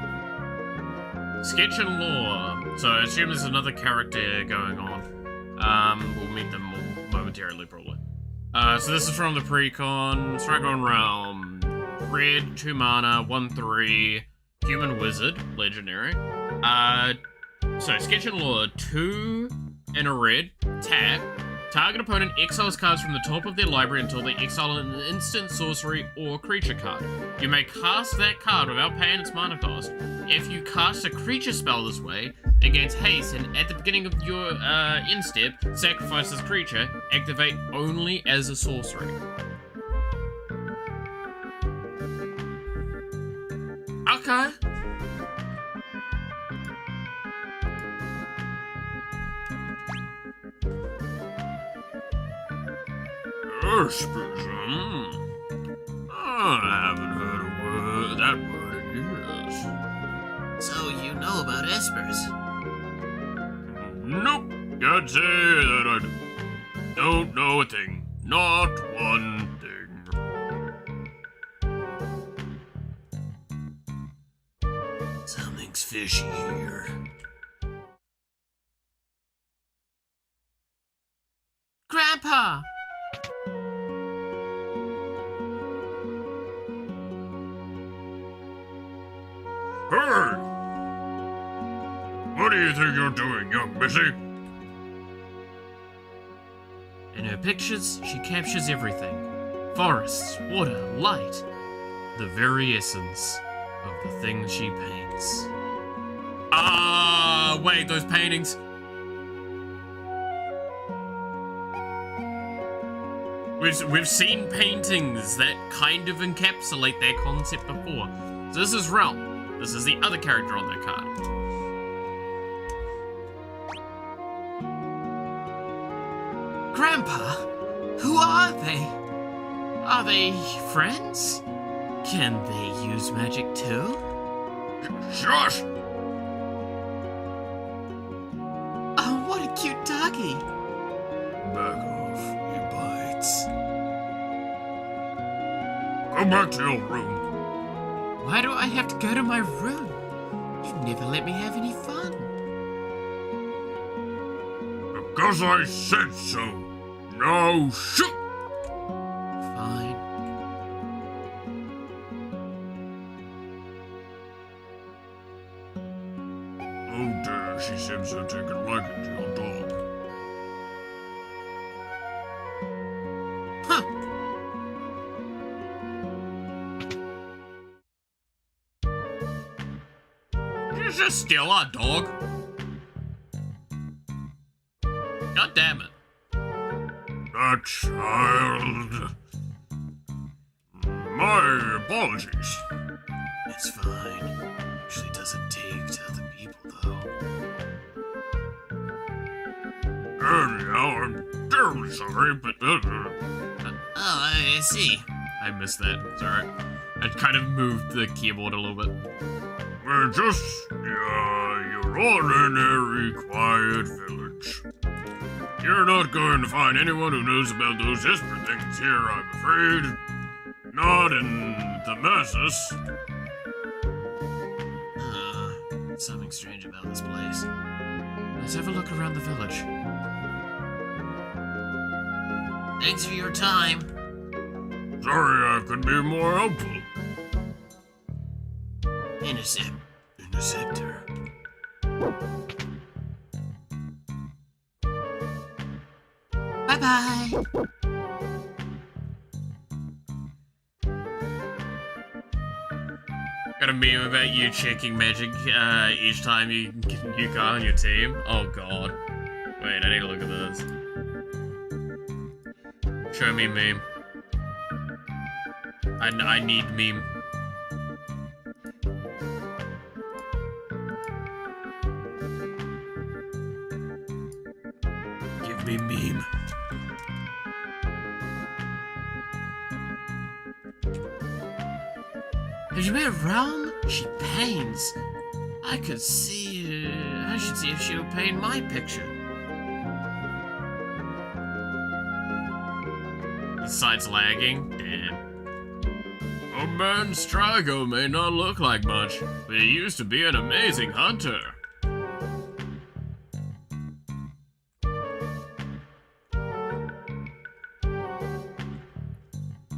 Sketch and Lore. So I assume there's another character going on. We'll meet them momentarily, probably. So this is from the pre-con. Strago and Realm. Red, 2 mana, 1/3. Human Wizard, legendary. So Sketch and Lore, 2 and a red. Tap. Target opponent exiles cards from the top of their library until they exile an instant, sorcery, or creature card. You may cast that card without paying its mana cost. If you cast a creature spell this way, it gains haste, and at the beginning of your end step, sacrifice this creature, activate only as a sorcery. Okay. Espers, I haven't heard that word in years. So you know about espers? Nope, can't say that I don't know a thing. Not one thing. Something's fishy here. Grandpa! Hey! What do you think you're doing, young missy? In her pictures, she captures everything. Forests, water, light. The very essence of the things she paints. Wait, those paintings. We've seen paintings that kind of encapsulate that concept before. So this is Realm. This is the other character on that card. Grandpa, who are they? Are they friends? Can they use magic too? Shush! Oh, what a cute doggy. Back off, he bites. Go back to your room. Why do I have to go to my room? You never let me have any fun. Because I said so. Now shoot! Fine. Oh dear, she seems to take a liking to your dog. Huh. Did you just steal our dog? God damn it. That child. My apologies. It's fine. Usually doesn't take to other people, though. Anyhow, I'm terribly sorry, but Oh, I see. I missed that. It's alright. I kind of moved the keyboard a little bit. we're just your ordinary quiet village. You're not going to find anyone who knows about those desperate things here, I'm afraid. Not in the masses. Something strange about this place. Let's have a look around the village. Thanks for your time. Sorry I could be more helpful. Interceptor. Bye-bye. Got a meme about you checking magic each time you get a new card on your team. Oh god. Wait, I need to look at this. Show me meme. I need meme. Give me meme. Have you met Realm? She paints. I should see if she'll paint my picture. The site's lagging. Damn. A man Strago may not look like much, but he used to be an amazing hunter.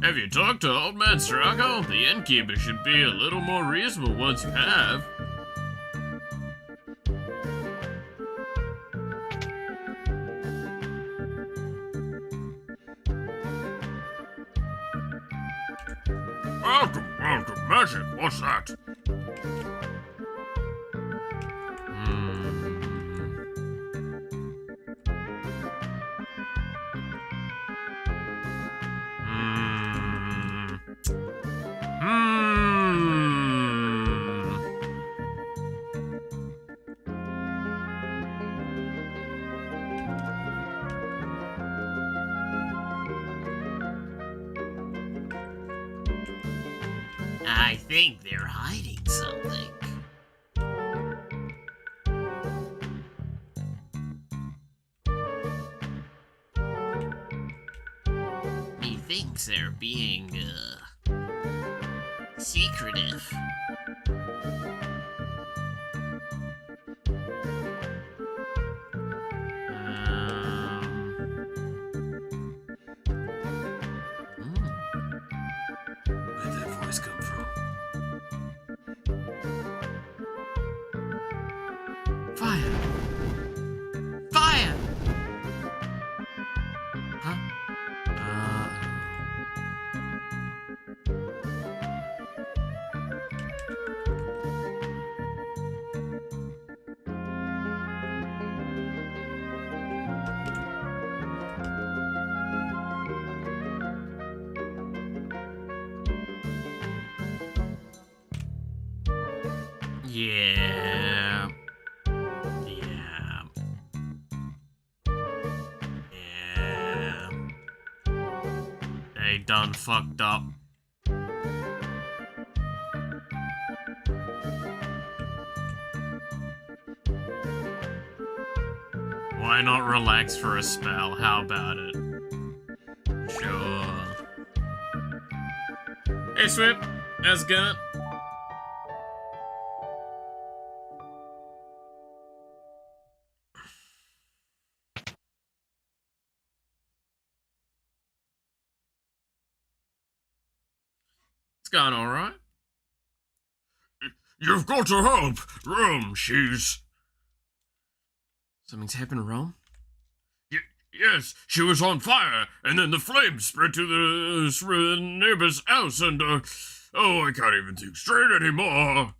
Have you talked to Old Man Strago? The innkeeper should be a little more reasonable once you have. Welcome, magic, what's that? I think they're hiding something. Methinks they're being, secretive. Where'd that voice come from? Fire! Fire! Huh? Yeah. Yeah. Yeah. They done fucked up. Why not relax for a spell? How about it? Sure. Hey, Swip. How's it going? It's going alright. You've got to help! Rome, she's... Something's happened, Rome? Yes, she was on fire, and then the flames spread to the neighbor's house, and, oh, I can't even think straight anymore.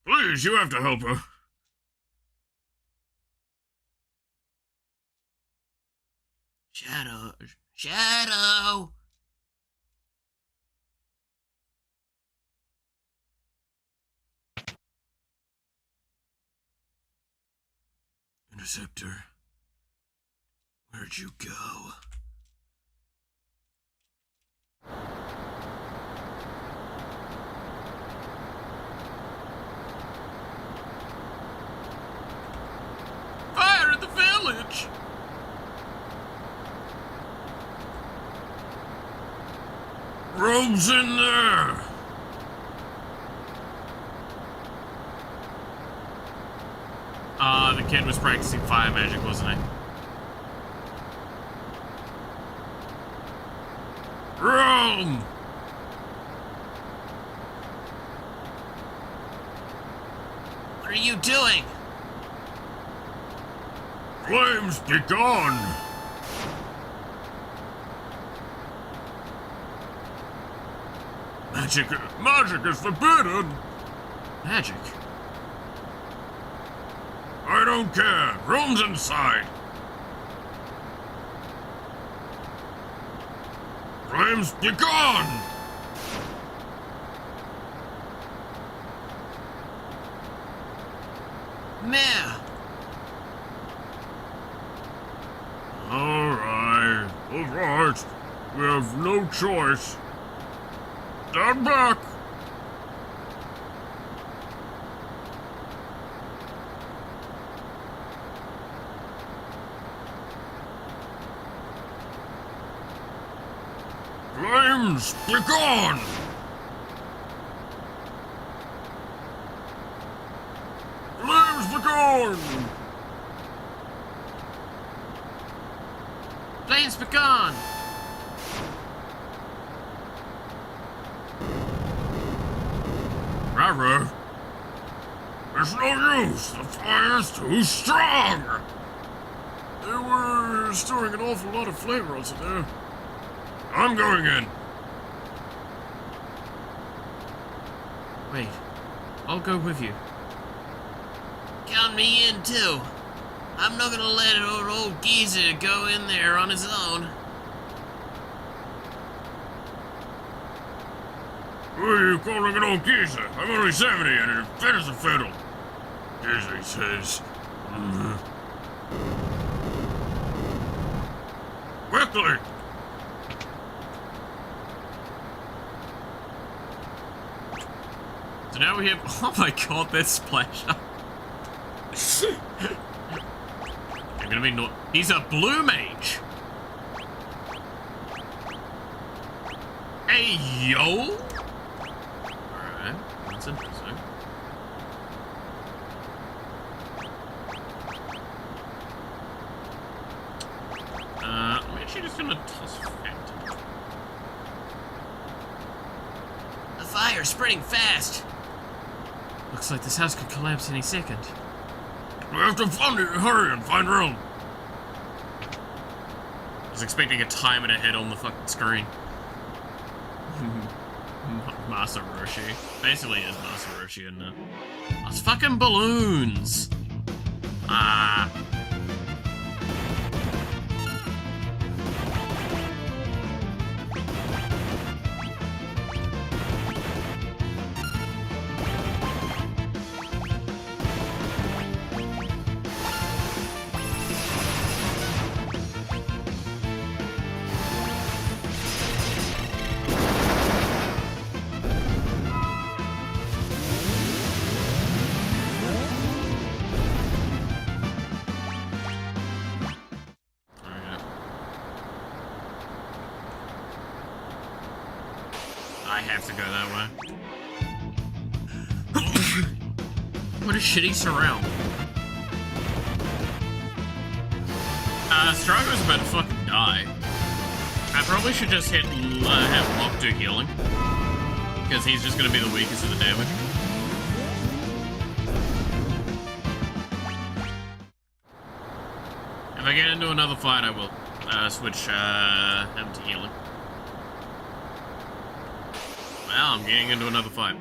Please, you have to help her. Shadow. Shadow! Interceptor, where'd you go? Fire at the village! Rome's in there! The kid was practicing fire magic, wasn't he? Rome! What are you doing? Flames be gone! Magic is forbidden! Magic? I don't care. Rome's inside. Flames, be gone! Meh. Alright. We have no choice. Stand back! Flames, be gone! Flames, be gone! Flames be gone! Rara, there's no use. The fire's too strong. They were storing an awful lot of flavor in there. I'm going in. Wait, I'll go with you. Count me in too. I'm not gonna let an old geezer go in there on his own. Who are you calling an old geezer? I'm only 70 and fit as a fiddle. Geezer, he says. Quickly! So now we have. Oh my god, that splash up. I'm gonna be not. He's a blue mage! Hey, yo! Alright, that's interesting. I'm actually just gonna toss Phantom. The fire's spreading fast. Looks like this house could collapse any second. We have to hurry and find room. I was expecting a timer to hit on the fucking screen. Master Roshi. Basically is Master Roshi, isn't it? Those fucking balloons! Ah. have to go that way. What a shitty surround. Strago's about to fucking die. I probably should just have Lock do healing. Because he's just gonna be the weakest of the damage. If I get into another fight, I will switch him to healing. Well, I'm getting into another fight.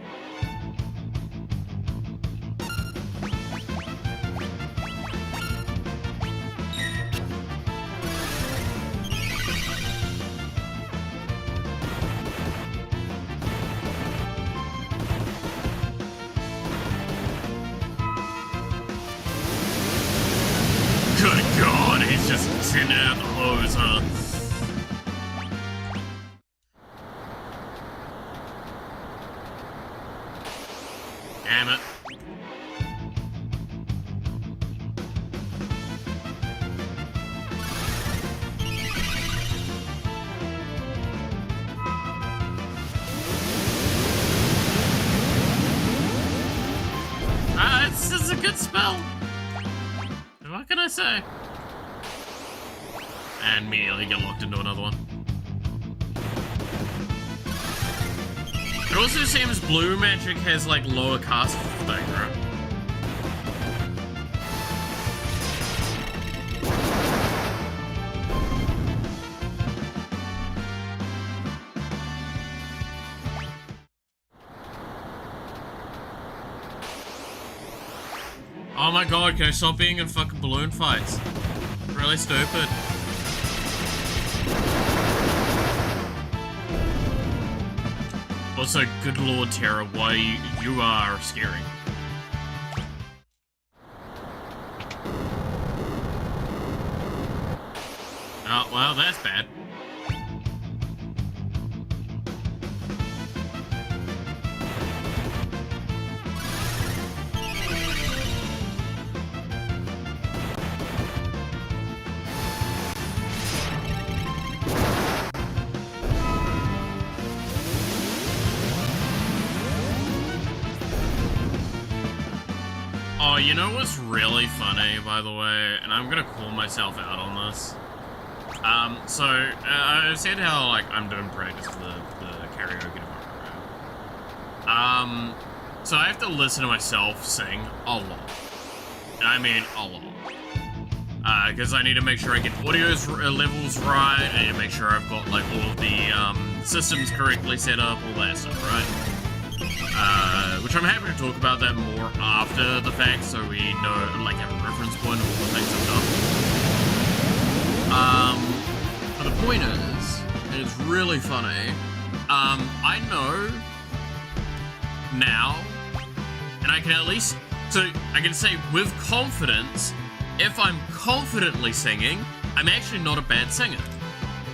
Good God, he's just sending out the hose, huh? Damn it. This is a good spell. What can I say? And immediately get locked into another one. It also seems blue magic has like lower cast thing, right? Oh my god, can I stop being in fucking balloon fights? Really stupid. Also, good lord, Terra, why you are scary. Oh, well, that's bad. Oh, you know what's really funny, by the way, and I'm gonna call myself out on this. I said how, like, I'm doing practice for the karaoke tomorrow, right? So I have to listen to myself sing a lot. And I mean a lot. Because I need to make sure I get audio levels right, I need to make sure I've got, like, all of the, systems correctly set up, all that stuff, right? Which I'm happy to talk about that more after the fact, so we know, like, have a reference point of all the things I've done. But the point is, and it's really funny, I know now, and I can at least, so I can say with confidence, if I'm confidently singing, I'm actually not a bad singer.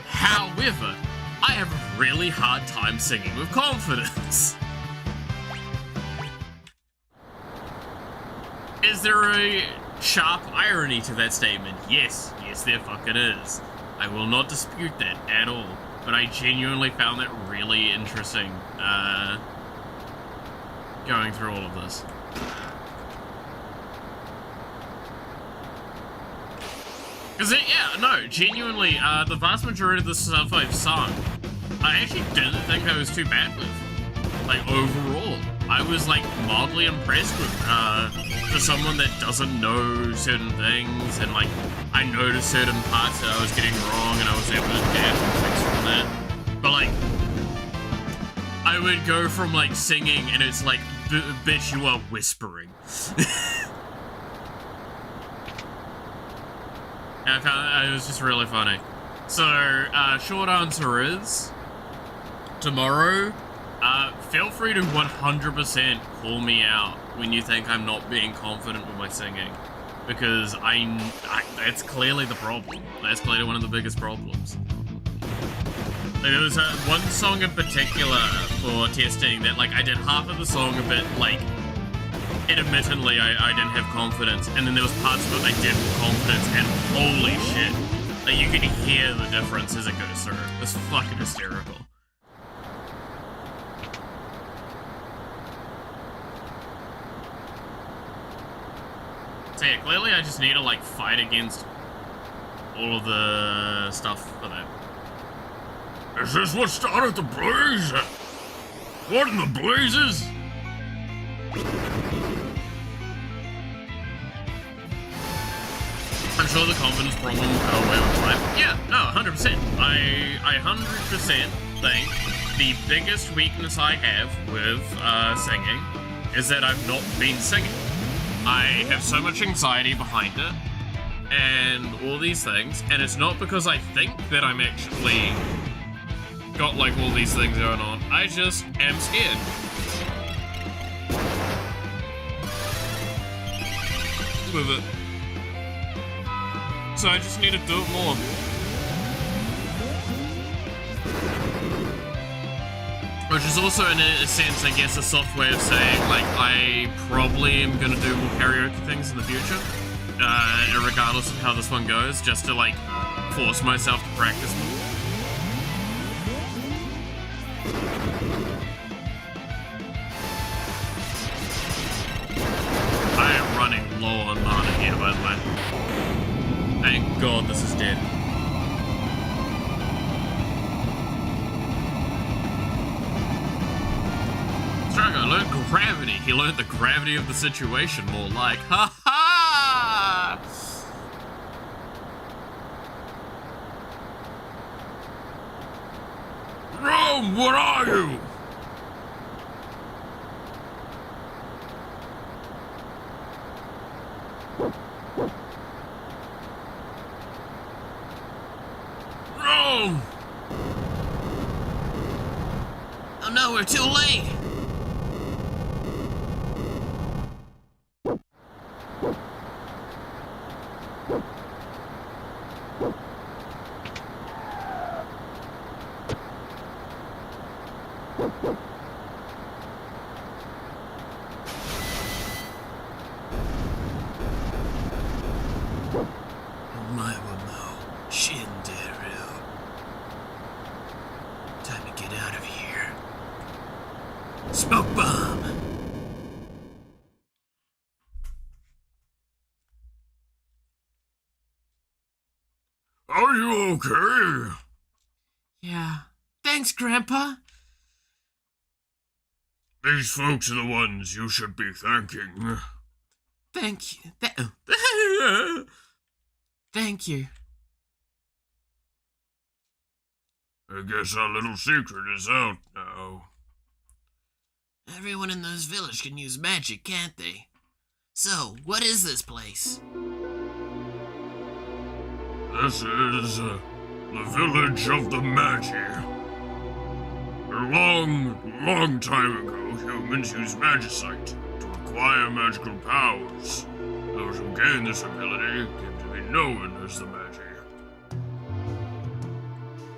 However, I have a really hard time singing with confidence. Is there a sharp irony to that statement? Yes, there fucking is. I will not dispute that at all, but I genuinely found that really interesting, going through all of this. Cause genuinely, the vast majority of the stuff I've sung, I actually didn't think I was too bad with. Like, overall. I was, like, mildly impressed with, for someone that doesn't know certain things, and, like, I noticed certain parts that I was getting wrong, and I was able to adapt and fix from that. But, like, I would go from, like, singing, and it's like, bitch, you are whispering. And I found it was just really funny. So, short answer is, tomorrow, feel free to 100% call me out when you think I'm not being confident with my singing. Because that's clearly the problem. That's clearly one of the biggest problems. Like, there was one song in particular for testing that, like, I did half of the song a bit, like, intermittently I didn't have confidence, and then there was parts of it I did with confidence, and holy shit. Like, you can hear the difference as it goes through. It's fucking hysterical. So yeah, clearly I just need to like fight against all of the stuff for that. Is this what started the blaze? What in the blazes? I'm sure the confidence problem will go away with time. Yeah, no, 100%. I 100% think the biggest weakness I have with singing is that I've not been singing. I have so much anxiety behind it and all these things, and it's not because I think that I'm actually got like all these things going on. I just am scared. With it. So I just need to do it more. Which is also, in a sense, I guess, a soft way of saying, like, I probably am gonna do more karaoke things in the future, regardless of how this one goes, just to, like, force myself to practice more. I am running low on mana here, by the way. Thank God this is dead. Drago learned gravity. He learned the gravity of the situation more like. Ha ha! Rome, what are you? Rome! Oh no, we're too late! Time to get out of here. Smoke bomb! Are you okay? Yeah. Thanks, Grandpa. These folks are the ones you should be thanking. Thank you. Thank you. I guess our little secret is out now. Everyone in this village can use magic, can't they? So, what is this place? This is the village of the Magi. A long time ago, humans used magicite to acquire magical powers. Those who gained this ability came to be known as the Magi.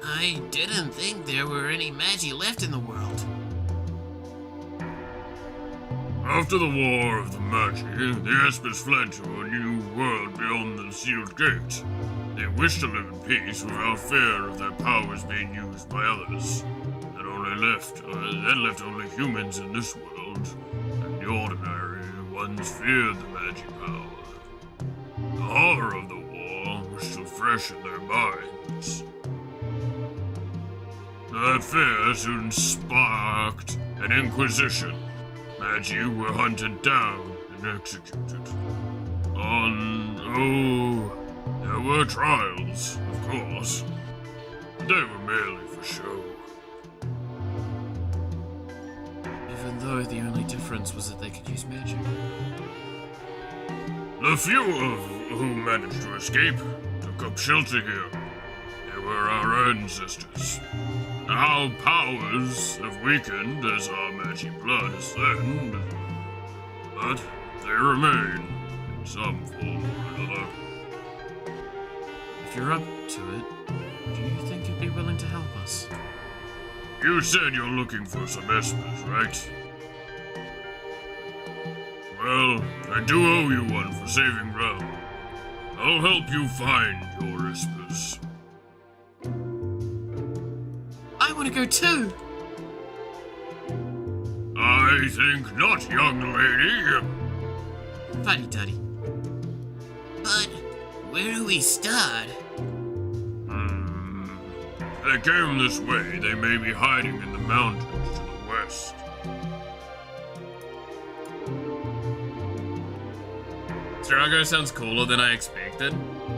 I didn't think there were any Magi left in the world. After the War of the Magi, the Espers fled to a new world beyond the sealed gate. They wished to live in peace without fear of their powers being used by others. That left only humans in this world, and the ordinary ones feared the magic power. The horror of the war was still fresh in their minds. That fear soon sparked an inquisition. Magi were hunted down and executed. There were trials, of course, but they were merely for show. Even though the only difference was that they could use magic. The few of who managed to escape took up shelter here. They were our ancestors. Our powers have weakened as our magic blood has thinned, but they remain in some form or another. If you're up to it, do you think you'd be willing to help us? You said you're looking for some Espers, right? Well, I do owe you one for saving Realm. I'll help you find your Espers. I want to go too! I think not, young lady. Fuddy-duddy. But where do we start? They came this way. They may be hiding in the mountains to the west. Strago sounds cooler than I expected.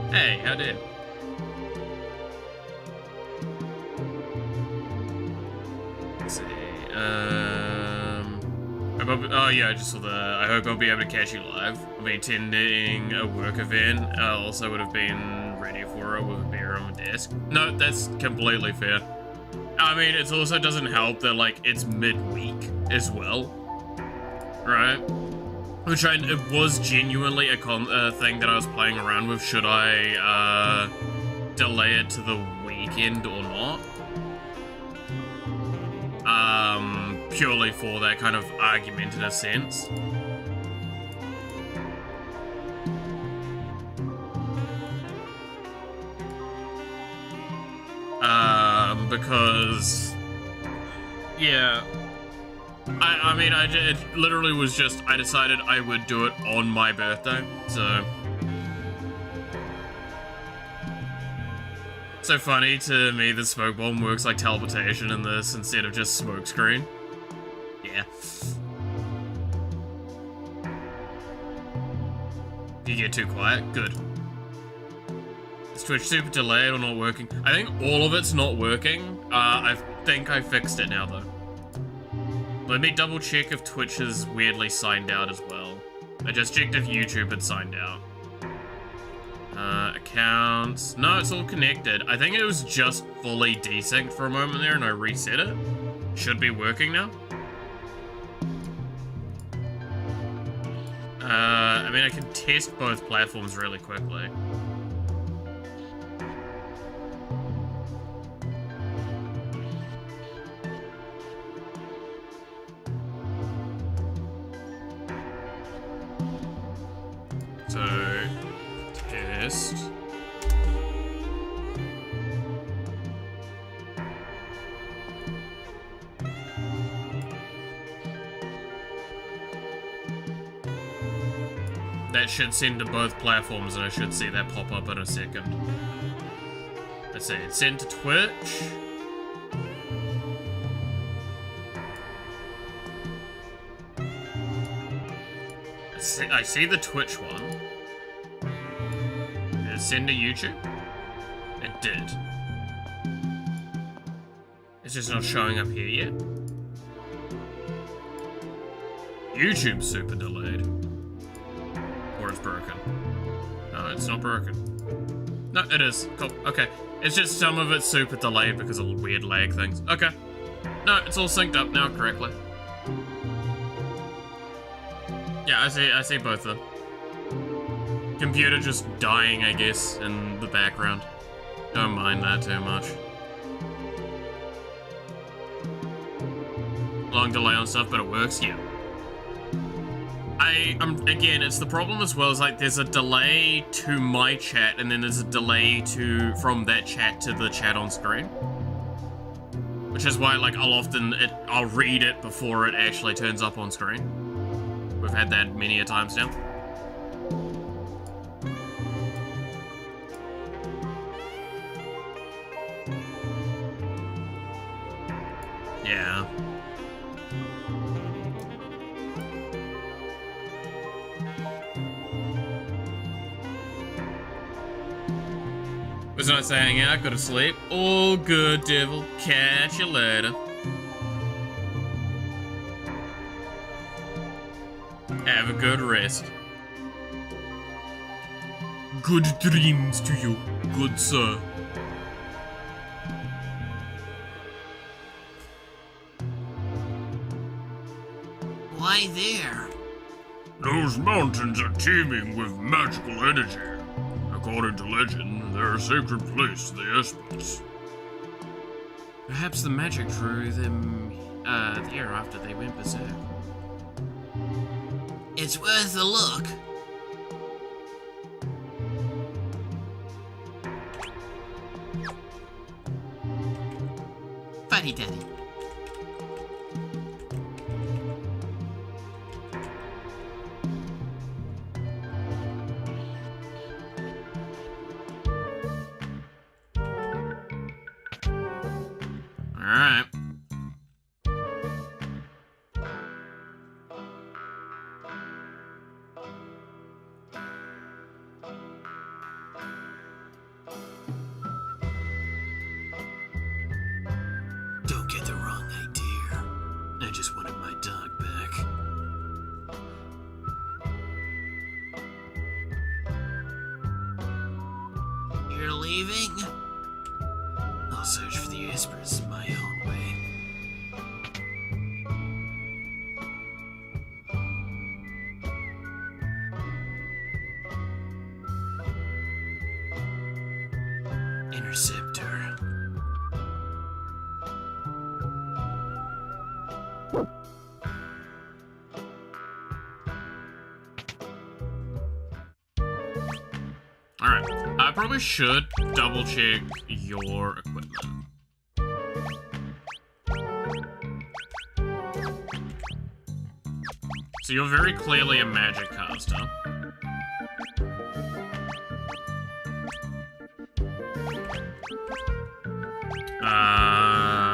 Hey, how did? Let's see. Oh yeah, I just saw the. I hope I'll be able to catch you live. I'll be attending a work event. I also would have been ready for it with a beer on my desk. No, that's completely fair. I mean, it also doesn't help that like it's midweek as well, right? Which it was genuinely a thing that I was playing around with. Should I delay it to the weekend or not? Purely for that kind of argumentative sense. Because, yeah, I mean, it literally was just, I decided I would do it on my birthday, so. So funny to me that smoke bomb works like teleportation in this instead of just smoke screen. Yeah. You get too quiet? Good. Is Twitch super delayed or not working? I think all of it's not working. I think I fixed it now though. Let me double check if Twitch is weirdly signed out as well. I just checked if YouTube had signed out. Accounts. No, it's all connected. I think it was just fully desynced for a moment there and I reset it. Should be working now. I mean, I can test both platforms really quickly. So, test. That should send to both platforms, and I should see that pop up in a second. Let's see, it's sent to Twitch. I see the Twitch one. Did it send to YouTube? It did. It's just not showing up here yet. YouTube's super delayed. Or it's broken. No, it's not broken. No, it is. Cool. Okay. It's just some of it's super delayed because of weird lag things. Okay. No, it's all synced up now correctly. Yeah, I see both of them. Computer just dying, I guess, in the background. Don't mind that too much. Long delay on stuff, but it works, yeah. Again, it's the problem as well, is like there's a delay to my chat and then there's a delay from that chat to the chat on screen. Which is why like I'll read it before it actually turns up on screen. We've had that many a times now. Yeah. Was nice to hang out, go to sleep. All good, devil. Catch you later. Have a good rest. Good dreams to you, good sir. Why there? Those mountains are teeming with magical energy. According to legend, they're a sacred place to the Espers. Perhaps the magic drew them there after they went berserk. It's worth a look. Fuddy Duddy. Alright. Don't get the wrong idea. I just wanted my dog back. You're leaving? I'll search for the whispers my own way. Interceptor. Alright. I probably should double check your equipment. So you're very clearly a magic caster.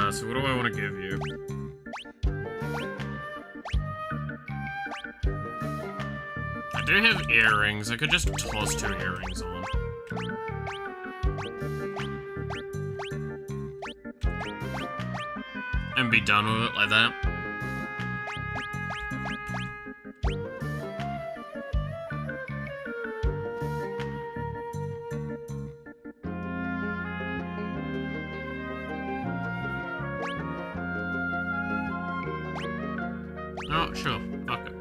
So what do I want to give you? I do have earrings. I could just toss 2 earrings on. And be done with it like that. Oh, sure. Fuck it.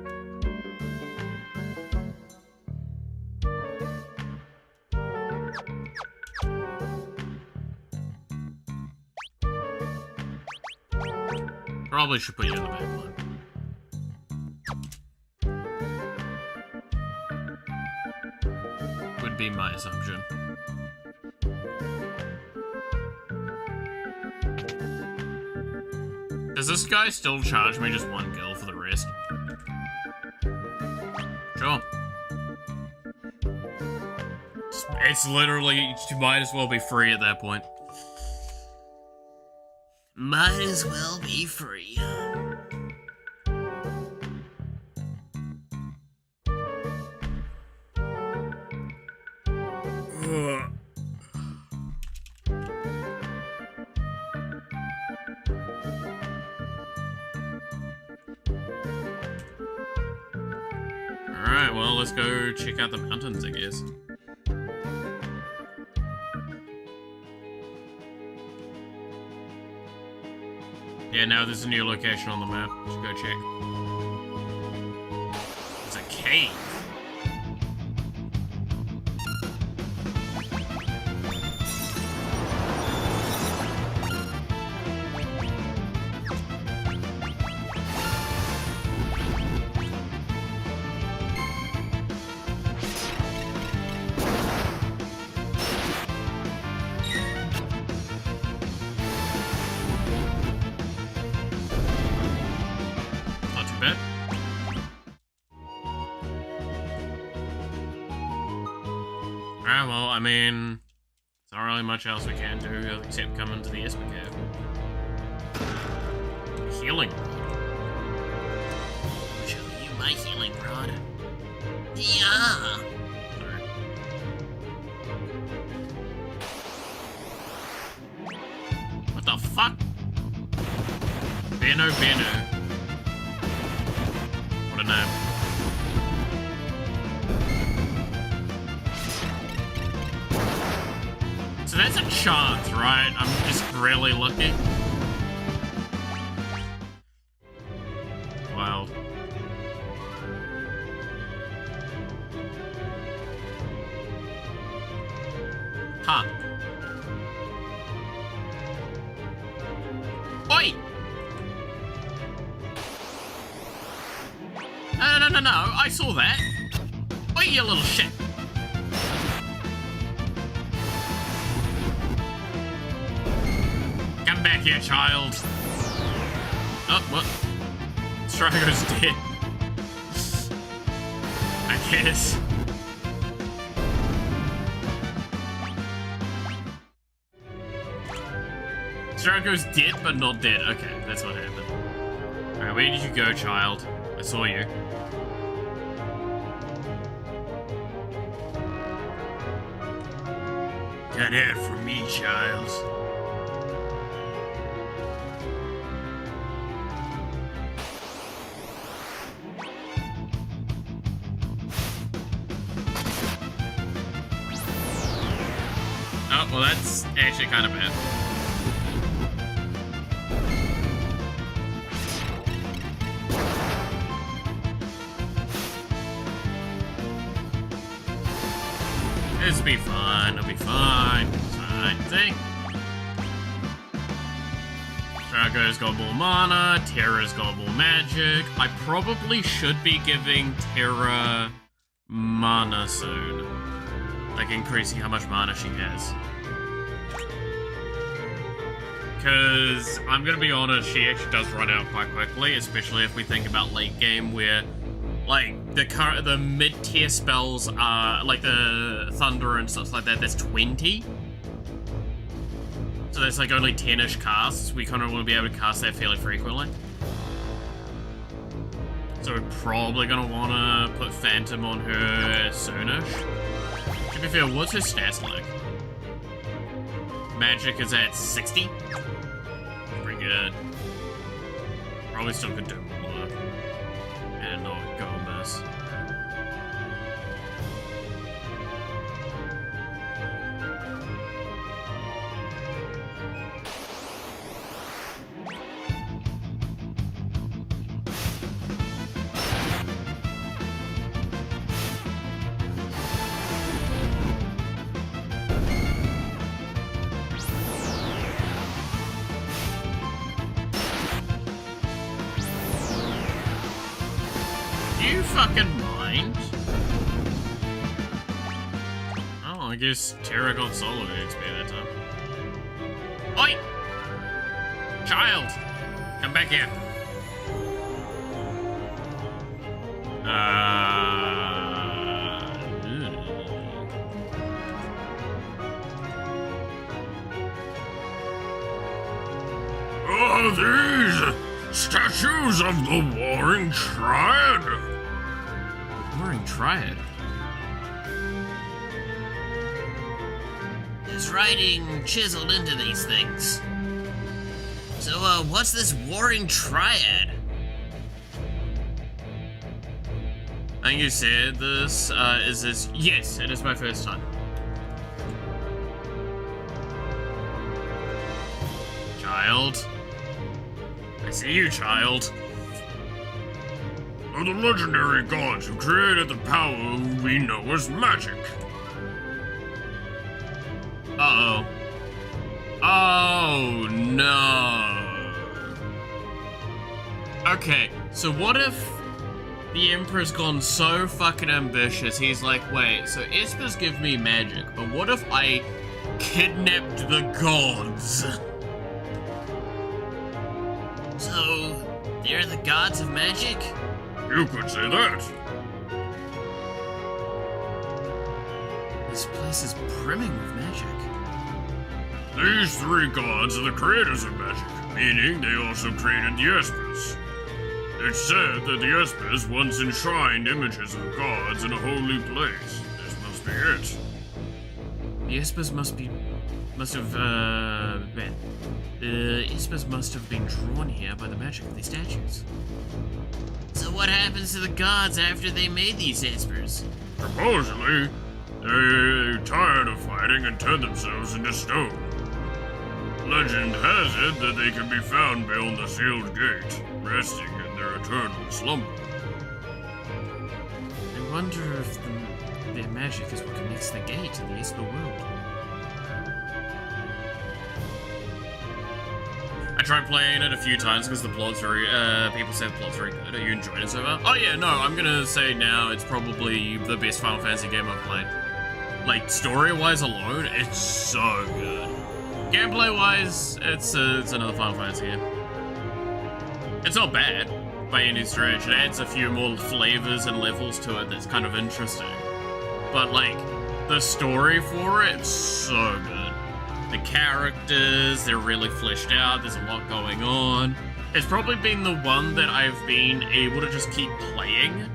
Probably should put you in the back line. Would be my assumption. Does this guy still charge me just 1 gil for the rest? Sure. It's literally, you might as well be free at that point. Might as well be free. Alright, well, let's go check out the mountains, I guess. Yeah, now there's a new location on the map. Let's go check. It's a cave. Alright, well, I mean, there's not really much else we can do except come into the Esper Cave. Healing rod. Show you my healing rod. Yeah. Sorry. What the fuck? Beno. What a name. So that's a chance, right? I'm just really lucky. Wow. Huh. Oi! No, I saw that. Oi, you little shit. Come back here, child. Oh, what? Strago's dead. I guess. Draco's dead, but not dead. Okay, that's what happened. Alright, where did you go, child? I saw you. Got it from me, child. Oh, well, that's actually kind of bad. This'll be fine, it'll be fine. It's fine. See? Draco's got more mana, Terra's got more magic. I probably should be giving Terra mana soon. Like increasing how much mana she has. Because I'm gonna be honest, she actually does run out quite quickly, especially if we think about late game where like the mid-tier spells are like the thunder and stuff like that, that's 20. So that's like only 10-ish casts. We kind of want to be able to cast that fairly frequently. So we're probably gonna wanna put Phantom on her soonish. To be fair, what's her stats like? Magic is at 60. Pretty good. Probably still could do more. And not go miss. You fucking mind? Oh, I guess Terra got solo XP that time. Oi! Child! Come back here. Are these statues of the Warring Triad? Warring Triad? There's writing chiseled into these things. So, what's this Warring Triad? I think you said this, is this? Yes, it is my first time. Child. I see you, child. Are the legendary gods who created the power we know as magic. Uh-oh. Oh, no. Okay, so what if the Emperor's gone so fucking ambitious, he's like, wait, so Espers give me magic, but what if I kidnapped the gods? So, they're the gods of magic? You could say that. This place is brimming with magic. These three gods are the creators of magic, meaning they also created the Espers. It's said that the Espers once enshrined images of gods in a holy place. This must be it. The Espers Espers must have been drawn here by the magic of these statues. So what happens to the gods after they made these Espers? Supposedly, they tired of fighting and turned themselves into stone. Legend has it that they can be found beyond the sealed gate, resting in their eternal slumber. I wonder if their magic is what connects the gate to the Esper world. I tried playing it a few times because the plot's very, people say the plot's very good. Are you enjoying it so far? Oh yeah, no, I'm gonna say now it's probably the best Final Fantasy game I've played. Like, story-wise alone, it's so good. Gameplay-wise, it's another Final Fantasy game. It's not bad by any stretch. It adds a few more flavors and levels to it that's kind of interesting. But, like, the story for it's so good. the characters, they're really fleshed out, there's a lot going on. It's probably been the one that I've been able to just keep playing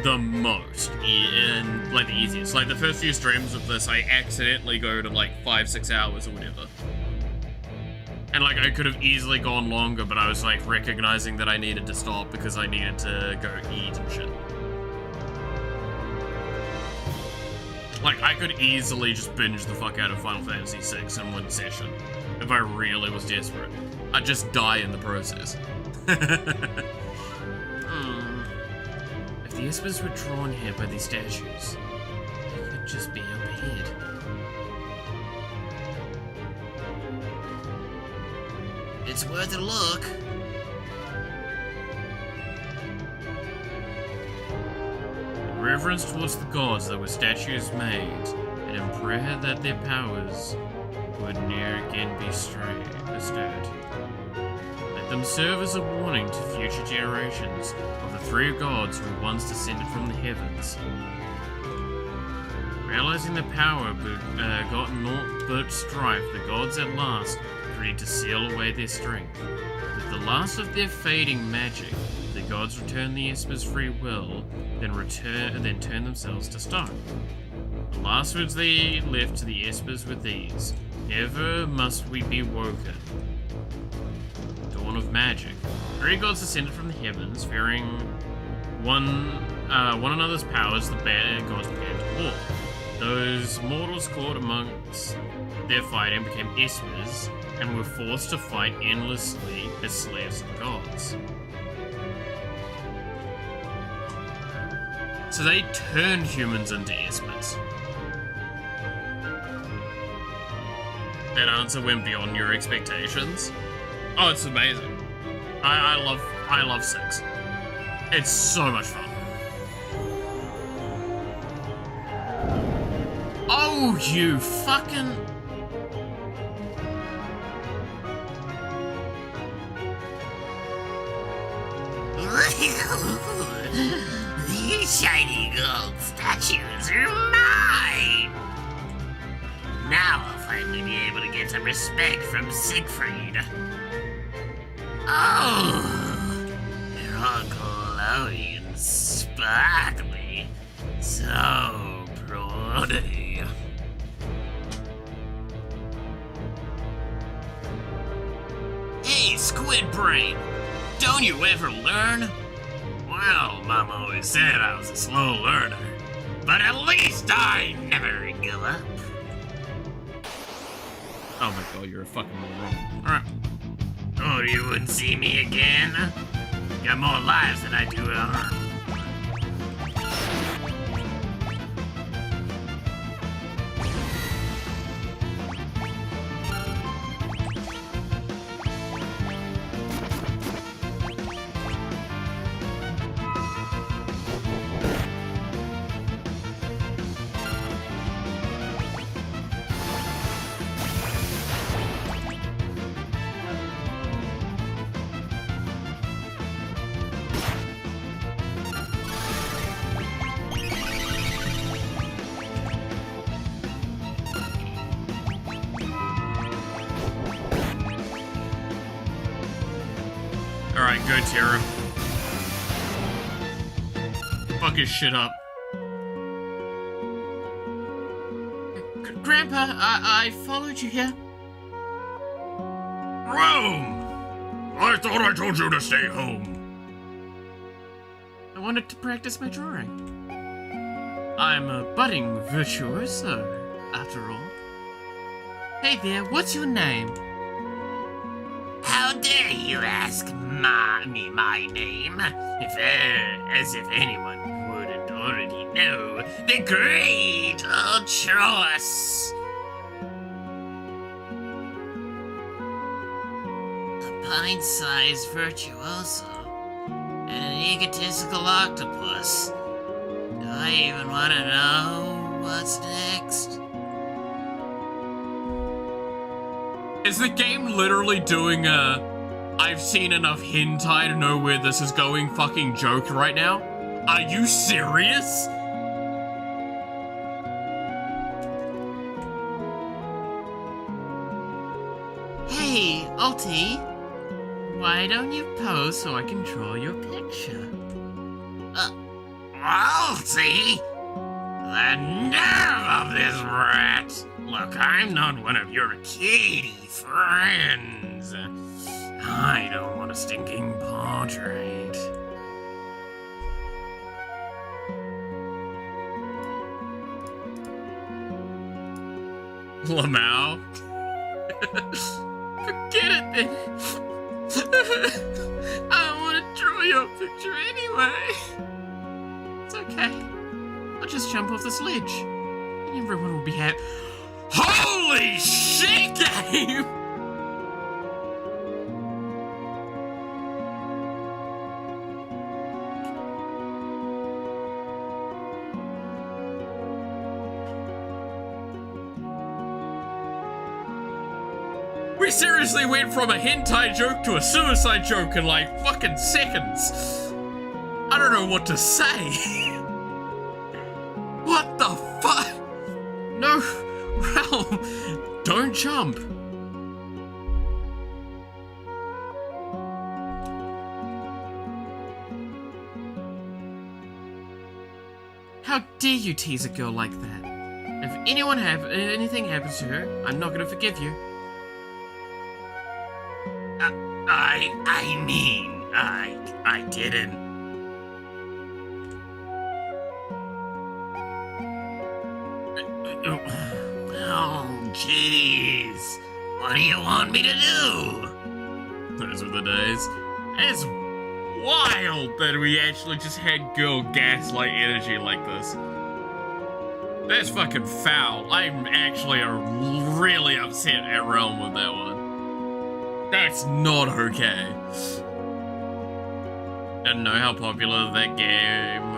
the most, and like the easiest. Like the first few streams of this, I accidentally go to like 5-6 hours or whatever. And like I could have easily gone longer, but I was like recognizing that I needed to stop because I needed to go eat and shit. Like I could easily just binge the fuck out of Final Fantasy VI in one session if I really was desperate. I'd just die in the process. If the Espers were drawn here by these statues, they could just be up ahead. It's worth a look. In reverence towards the gods that were statues made, and in prayer that their powers would ne'er again be stirred. Let them serve as a warning to future generations of the three gods who once descended from the heavens. Realizing the power got naught but strife, the gods at last agreed to seal away their strength. With the last of their fading magic, the gods returned the Espers' free will, then turned themselves to stone. The last words they left to the Espers were these: "Never must we be woken." Dawn of magic. Three gods descended from the heavens, fearing one another's powers. The bad gods began to war. Those mortals caught amongst their fighting became Espers and were forced to fight endlessly as slaves of the gods. So they turned humans into Espers. That answer went beyond your expectations. Oh, it's amazing. I love 6. It's so much fun. Oh, you fucking... These shiny gold statues are mine! Now I'll finally be able to get some respect from Siegfried. Oh, they're all glowy and sparkly. So pretty. Hey, Squid Brain! Don't you ever learn? Well, Mom always said I was a slow learner, but at least I never give up. Oh my god, you're a fucking moron. Alright. Oh, you wouldn't see me again? Got more lives than I do harm. Alright, go Tara. Fuck his shit up. Grandpa, I followed you here. Rome! I thought I told you to stay home. I wanted to practice my drawing. I'm a budding virtuoso, after all. Hey there, what's your name? How dare you ask me my name? As if anyone wouldn't already know. The great Ultros! A pint-sized virtuoso. And an egotistical octopus. Do I even want to know what's next? Is the game literally doing a I've seen enough hentai to know where this is going fucking joke right now? Are you serious? Alti, why don't you pose so I can draw your picture? Alti? The nerve of this rat! Look, I'm not one of your kitty friends. I don't want a stinking portrait. Lamau? Forget it then. I don't want to draw your picture anyway. It's okay. I'll just jump off this ledge. And everyone will be happy. Holy shit, game! We seriously went from a hentai joke to a suicide joke in like fucking seconds. I don't know what to say. What the fuck? No, Realm, don't jump. How dare you tease a girl like that? If anything happens to her, I'm not gonna forgive you. I didn't. Oh, jeez. What do you want me to do? Those were the days. It's wild that we actually just had girl gaslight energy like this. That's fucking foul. I'm actually really upset at Realm with that one. That's not okay. Didn't know how popular that game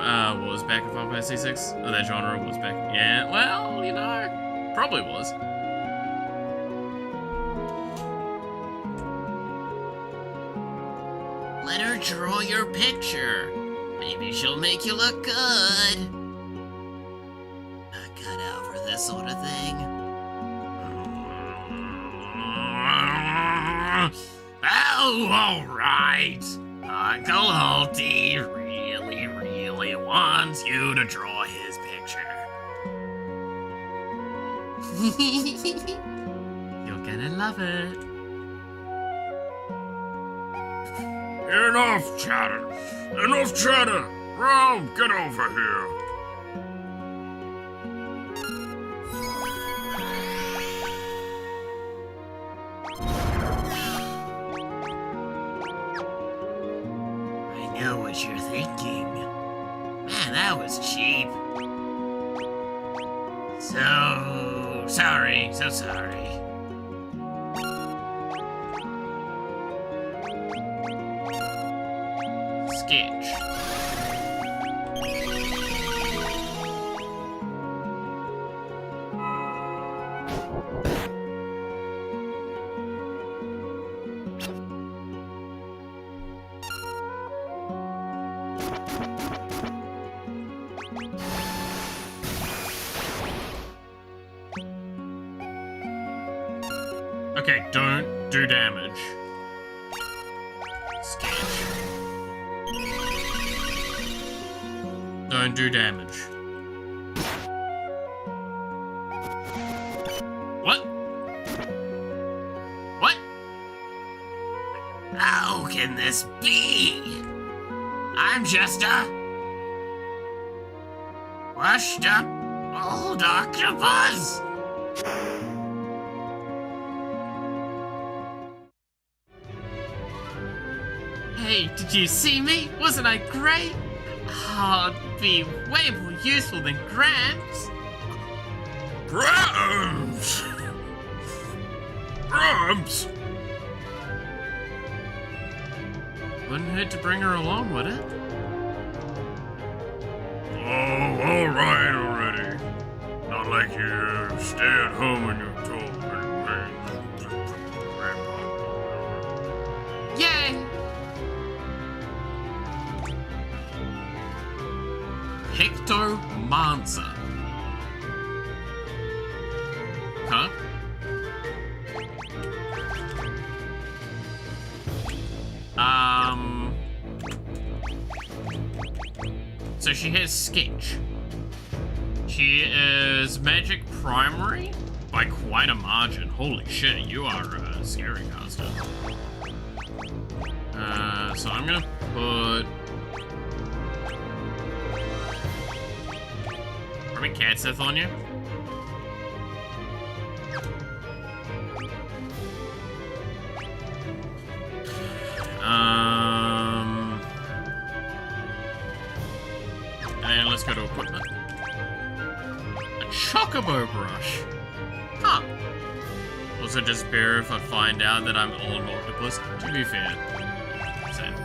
was back in Final Fantasy VI. Or that genre was back. Yeah, well, you know, probably was. Let her draw your picture. Maybe she'll make you look good. Not cut out for this sort of thing. Oh, all right. Uncle Alti really wants you to draw his picture. You're gonna love it. Enough chatter! Enough chatter! Realm, get over here! I know what you're thinking. Man, that was cheap. So sorry. Sketch. Okay, don't do damage. Sketch. Don't do damage. What? What? How can this be? I'm just a washed up old octopus. Hey, did you see me? Wasn't I great? Oh, I'd be way more useful than Gramps. Gramps! Gramps! Wouldn't hurt to bring her along, would it? Oh, alright already. Not like you stay at home and you're told. Yay! Hectomancer. Huh? so she has Sketch. She is Magic Primary by quite a margin. Holy shit, you are a scary caster. So I'm gonna put... probably Cat Sith on you. And let's go to equipment. A Chocobo brush. Huh. Also despair if I find out that I'm all an octopus. To be fair. Same.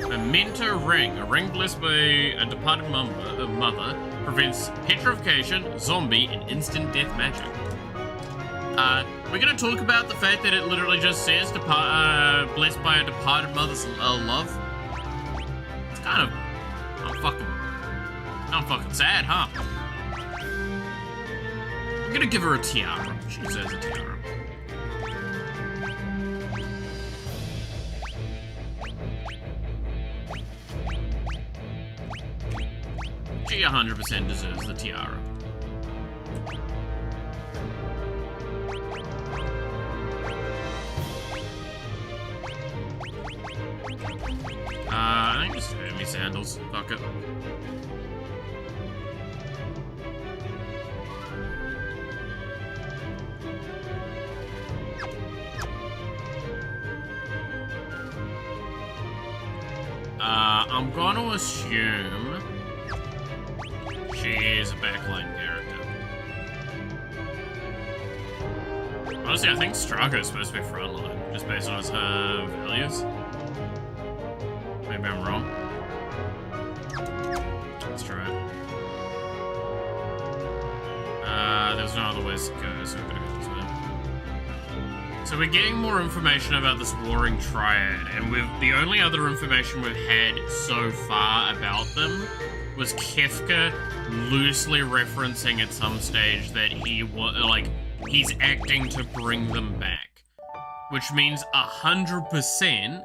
A Memento ring. A ring blessed by a departed mother prevents petrification, zombie, and instant death magic. We're gonna talk about the fact that it literally just says blessed by a departed mother's love. It's kind of... I'm fucking sad, huh? I'm gonna give her a tiara. She deserves a tiara. She 100% deserves the tiara. I think just Hermes sandals. Fuck it. I'm gonna assume she's a backline character. Honestly, I think Strago is supposed to be frontline, just based on her values. Maybe I'm wrong. Let's try it. There's no other ways to go, so we're gonna go this way. So we're getting more information about this warring triad, and the only other information we've had so far about them was Kefka loosely referencing at some stage that he's acting to bring them back, which means 100%.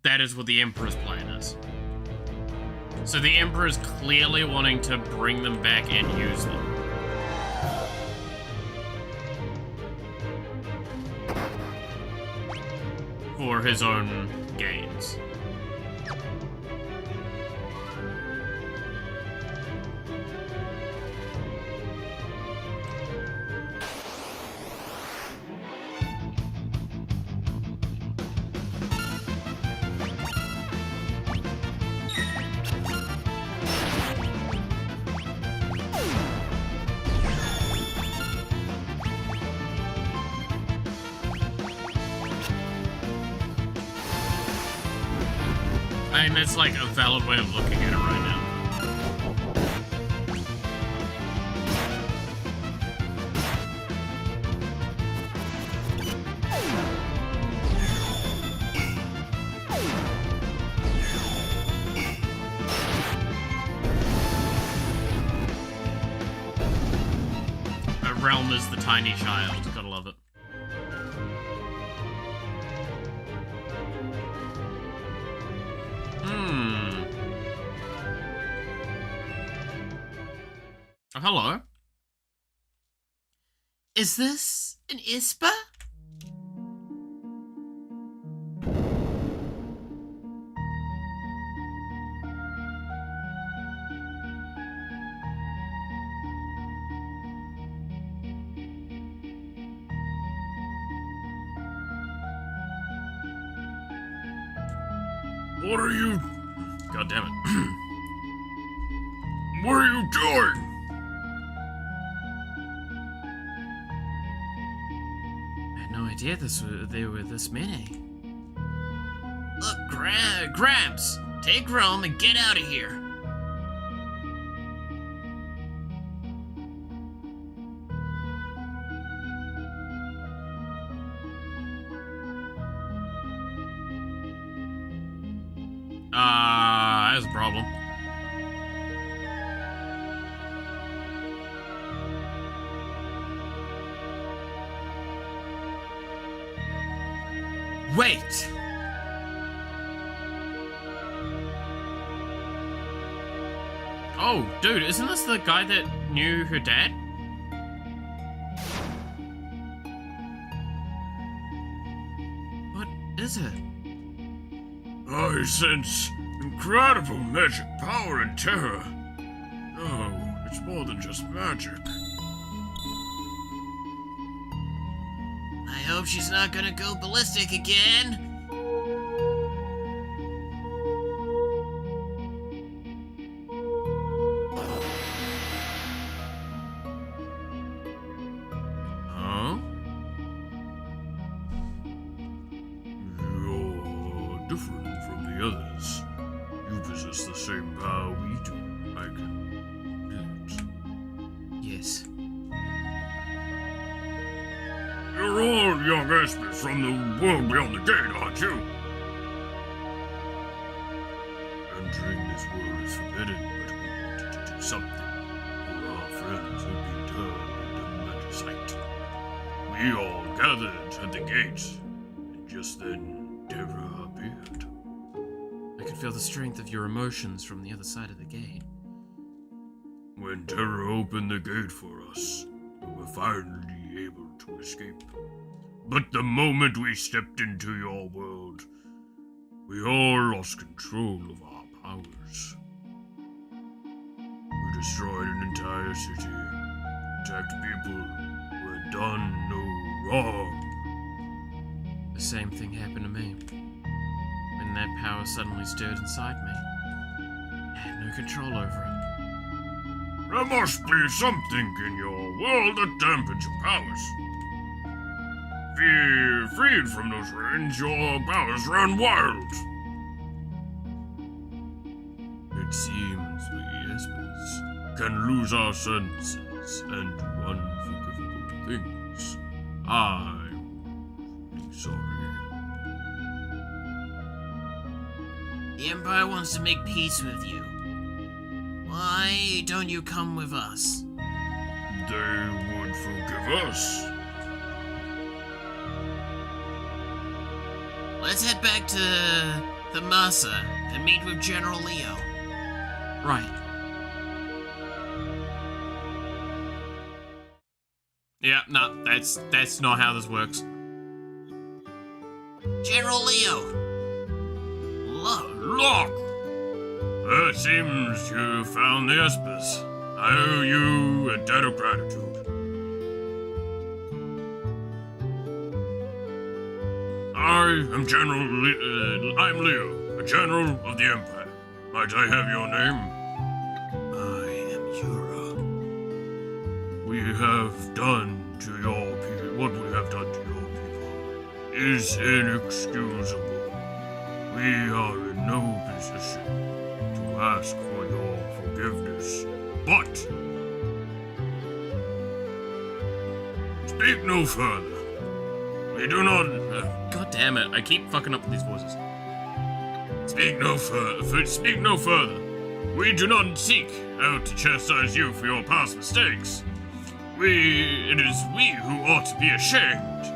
That is what the Emperor's plan is. So the Emperor's clearly wanting to bring them back and use them. For his own gains. I mean, that's like a valid way of looking at it right now. A realm is the tiny child. Gotta love it. Oh, hello. Is this an ISPA? What are you... God damn it. What are you doing? I had no idea there were this many. Look, Gramps, take Rome and get out of here. That's a problem. Wait! Oh, dude, isn't this the guy that knew her dad? What is it? I sense incredible magic power and terror. No, it's more than just magic. I hope she's not gonna go ballistic again. Huh? You're different from the others. You possess the same power we do. I can feel it. Yes. You're all young Espers from the world beyond the gate, aren't you? Entering this world is forbidden, but we wanted to do something for our friends who'd been turned into magicite. We all gathered at the gate, and just then terror appeared. I could feel the strength of your emotions from the other side of the gate. When terror opened the gate for us, we were finally able to escape. But the moment we stepped into your world, we all lost control of our powers. We destroyed an entire city, attacked people who had done no wrong. The same thing happened to me. When that power suddenly stirred inside me, I had no control over it. There must be something in your world that dampens your powers. If you're freed from those reins, your powers run wild. It seems we Espers can lose our senses and do unforgivable things. I'm really sorry. The Empire wants to make peace with you. Why don't you come with us? They would forgive us. Let's head back to the Masa and meet with General Leo. Right. Yeah, no, that's not how this works. General Leo! Look! It seems you found the Espers. I owe you a debt of gratitude. I am I'm Leo, a general of the Empire. Might I have your name? I am Yura. We have done to your people what we have done to your people is inexcusable. We are in no position to ask for your forgiveness, but speak no further. We do not. God damn it, I keep fucking up with these voices. Speak no further. Speak no further. We do not seek out to chastise you for your past mistakes. It is we who ought to be ashamed.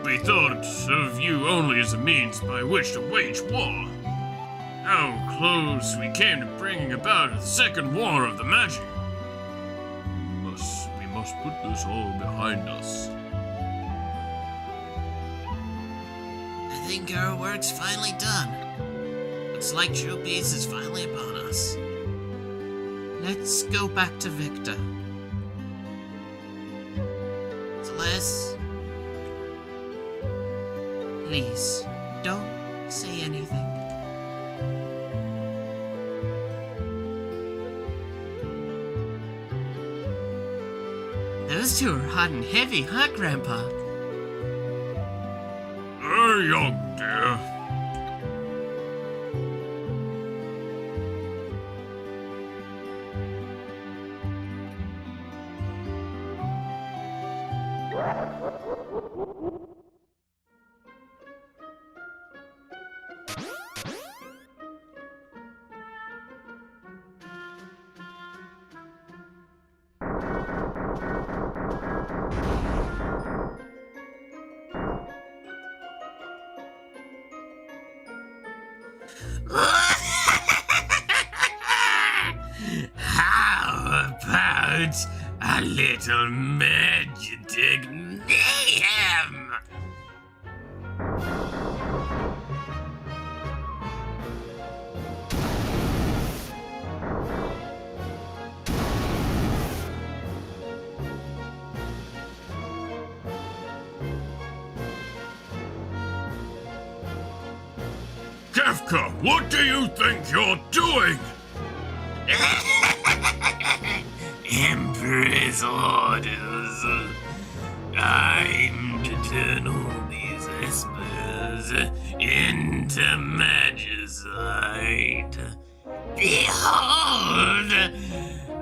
We thought of you only as a means by which to wage war. How close we came to bringing about the second war of the magic. We must put this all behind us. I think our work's finally done. Looks like true peace is finally upon us. Let's go back to Victor. Celeste, Please, don't say anything. Those two are hot and heavy, huh, Grandpa? Young dear. about a little magic mayhem? Kefka, what do you think you're doing? Emperor's orders. I'm to turn all these espers into magicite. Behold,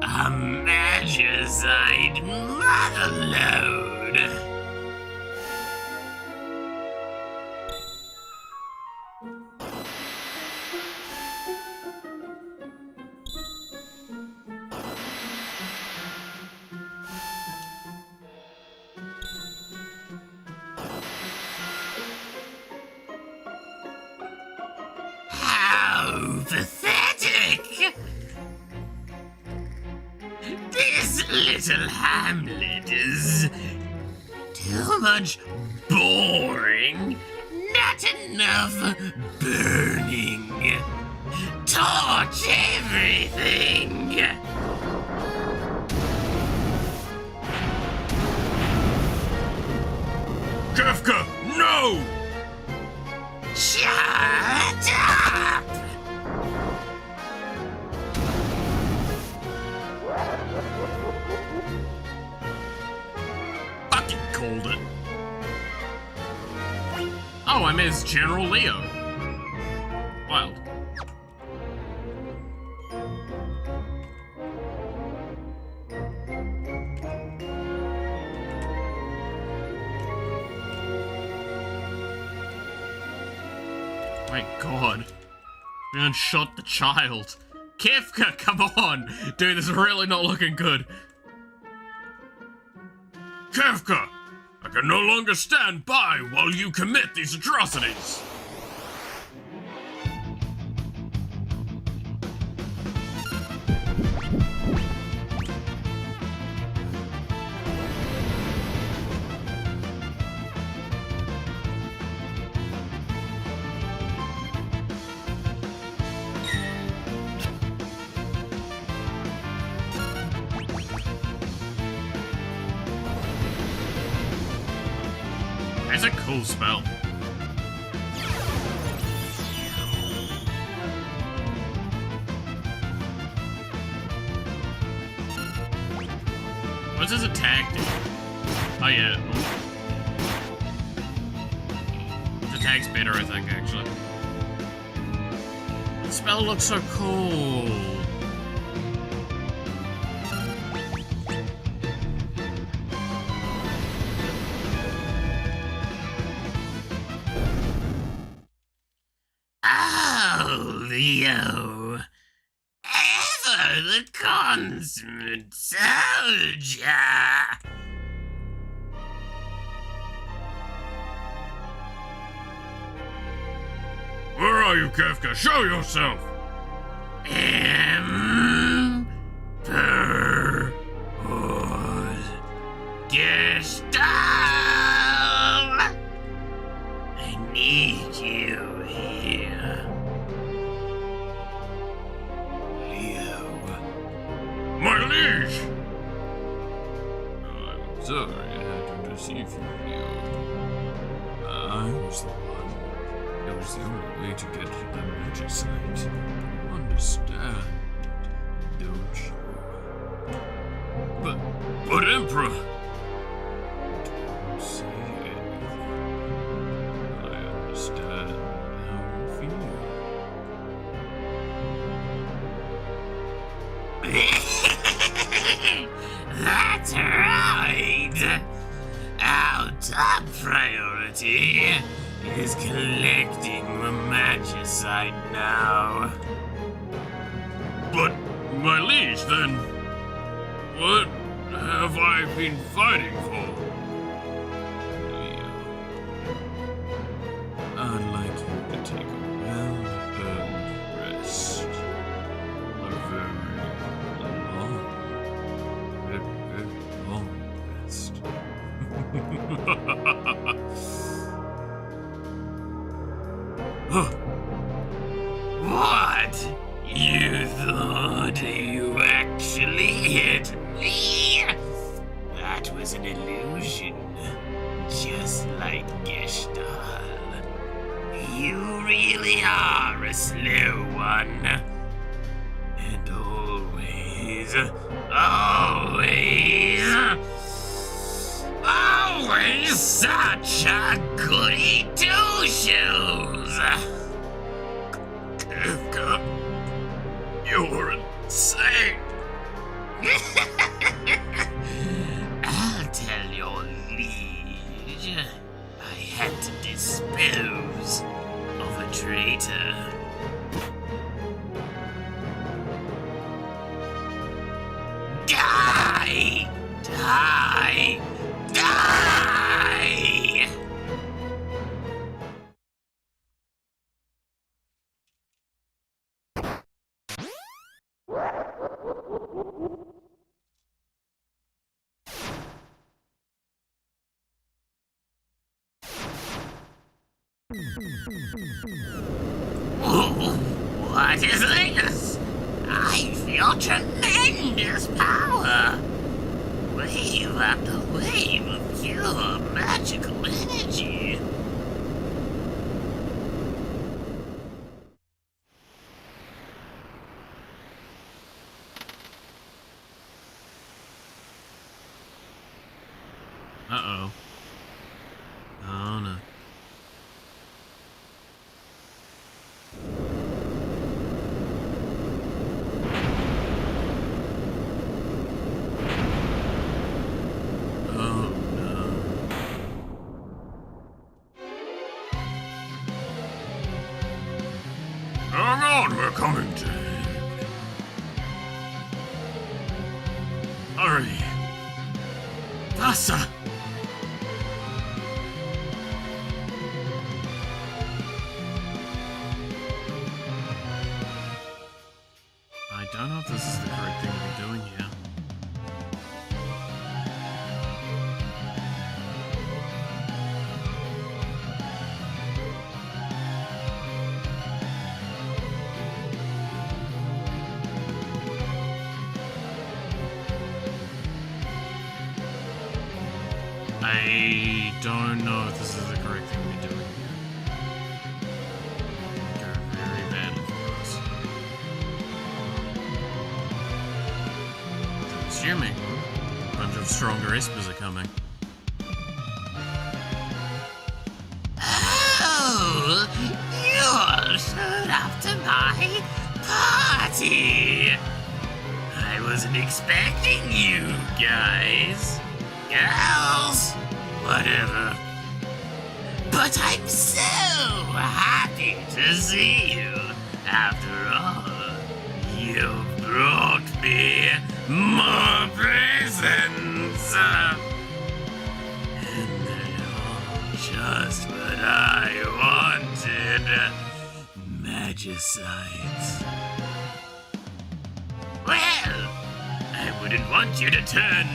a magicite motherlode. How pathetic! This little hamlet is too much boring, not enough burning. Torch everything! Kefka, no! Shut up! Fucking called it. Oh, I'm as General Leo. Wild. My god. Man shot the child. Kefka, come on! Dude, this is really not looking good. Kefka, I can no longer stand by while you commit these atrocities. That's a cool spell. What's his attack do? Oh yeah. His attack's better, I think, actually. The spell looks so cool. Oh, Leo. Ever the consummate soldier. Where are you, Kefka? Show yourself! Emperor Gestahl. I need you here. Leo. My liege! I'm sorry I had to deceive you, Leo. I was the one. It was the only way to get to the magicite. You understand, don't you? But Emperor! Don't say anything. I understand how you feel. That's right. Our top priority is collecting the magicite now. But, my liege, then, what have I been fighting for? Leo, I'd like you to take a well-earned rest. A very long What? You thought you actually hit me? That was an illusion. Just like Gestalt. You really are a slow one. And always, always such a goody two-shoes. Kefka, you're insane. I'll tell your liege. I had to dispose of a traitor. Die! Die! Die! What is this? I feel tremendous power. Wave after wave of pure magical energy. Uh-oh. Oh, no. Oh, no. Hang on, we're coming to. Hurry. Faster. I don't know if this is the correct thing to be doing here. I don't know if this is the correct thing to be doing here. Go very badly for us. I'm assuming a bunch of stronger espers are coming. Oh, you all showed up to my party. I wasn't expecting you guys. Girls, whatever. But I'm so happy to see you. After all, you brought me more presents. And they're all just what I wanted. Magicites. Well, I wouldn't want you to turn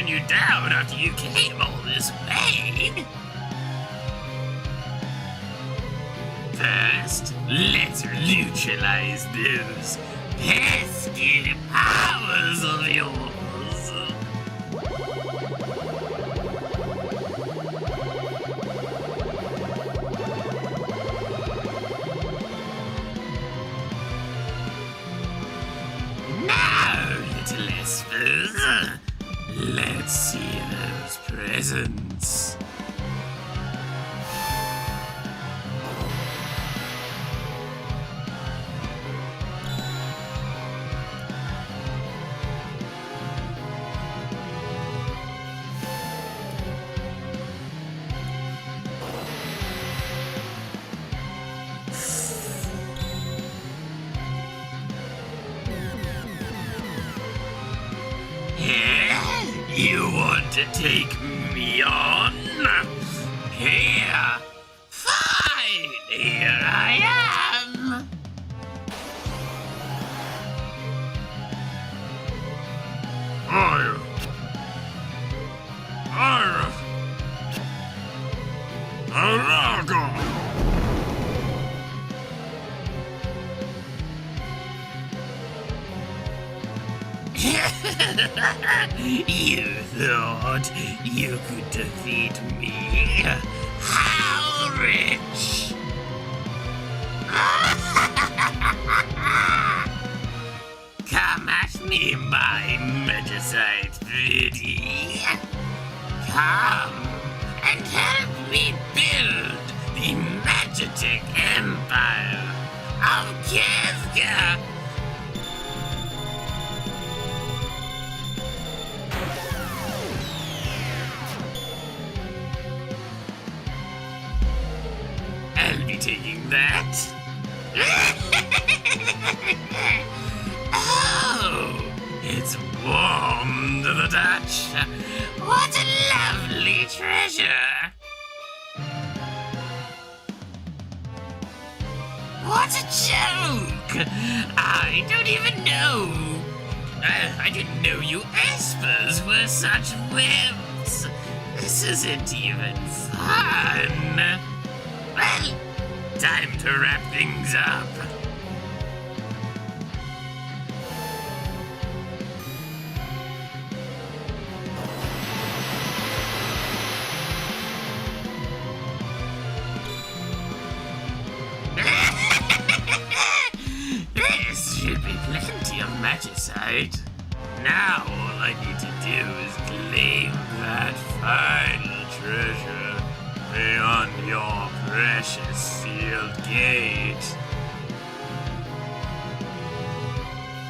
you down after you came all this way. First, let's neutralize those pesky powers of yours. Now, little espers, let's see those presents. You want to take me on? Here. Fine, here I am. You thought you could defeat me? How rich! Come at me, my Magicite pretty. Come and help me build the Magitek Empire of Kefka. I'll be taking that. Oh, it's warm to the touch. What a lovely treasure. What a joke! I don't even know. I didn't know you espers were such wimps. This isn't even fun. Well, time to wrap things up. This should be plenty of magicite. Now all I need to do is claim that final treasure beyond your precious sealed gate.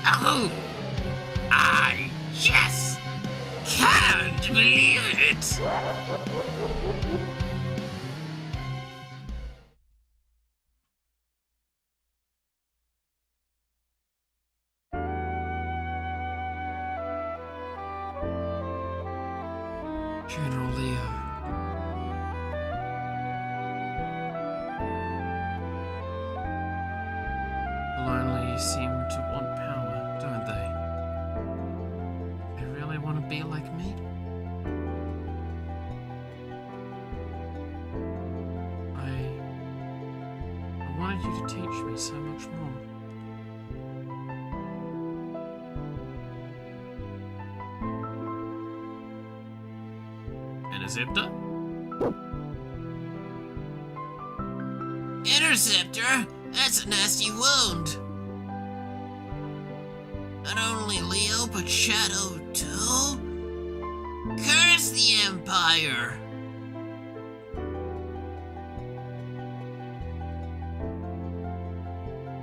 Oh, I just can't believe it. General Leo. Lonely seem to want power, don't they? They really want to be like me? I wanted you to teach me so much more. Interceptor? Interceptor? That's a nasty wound. Not only Leo, but Shadow too? Curse the Empire!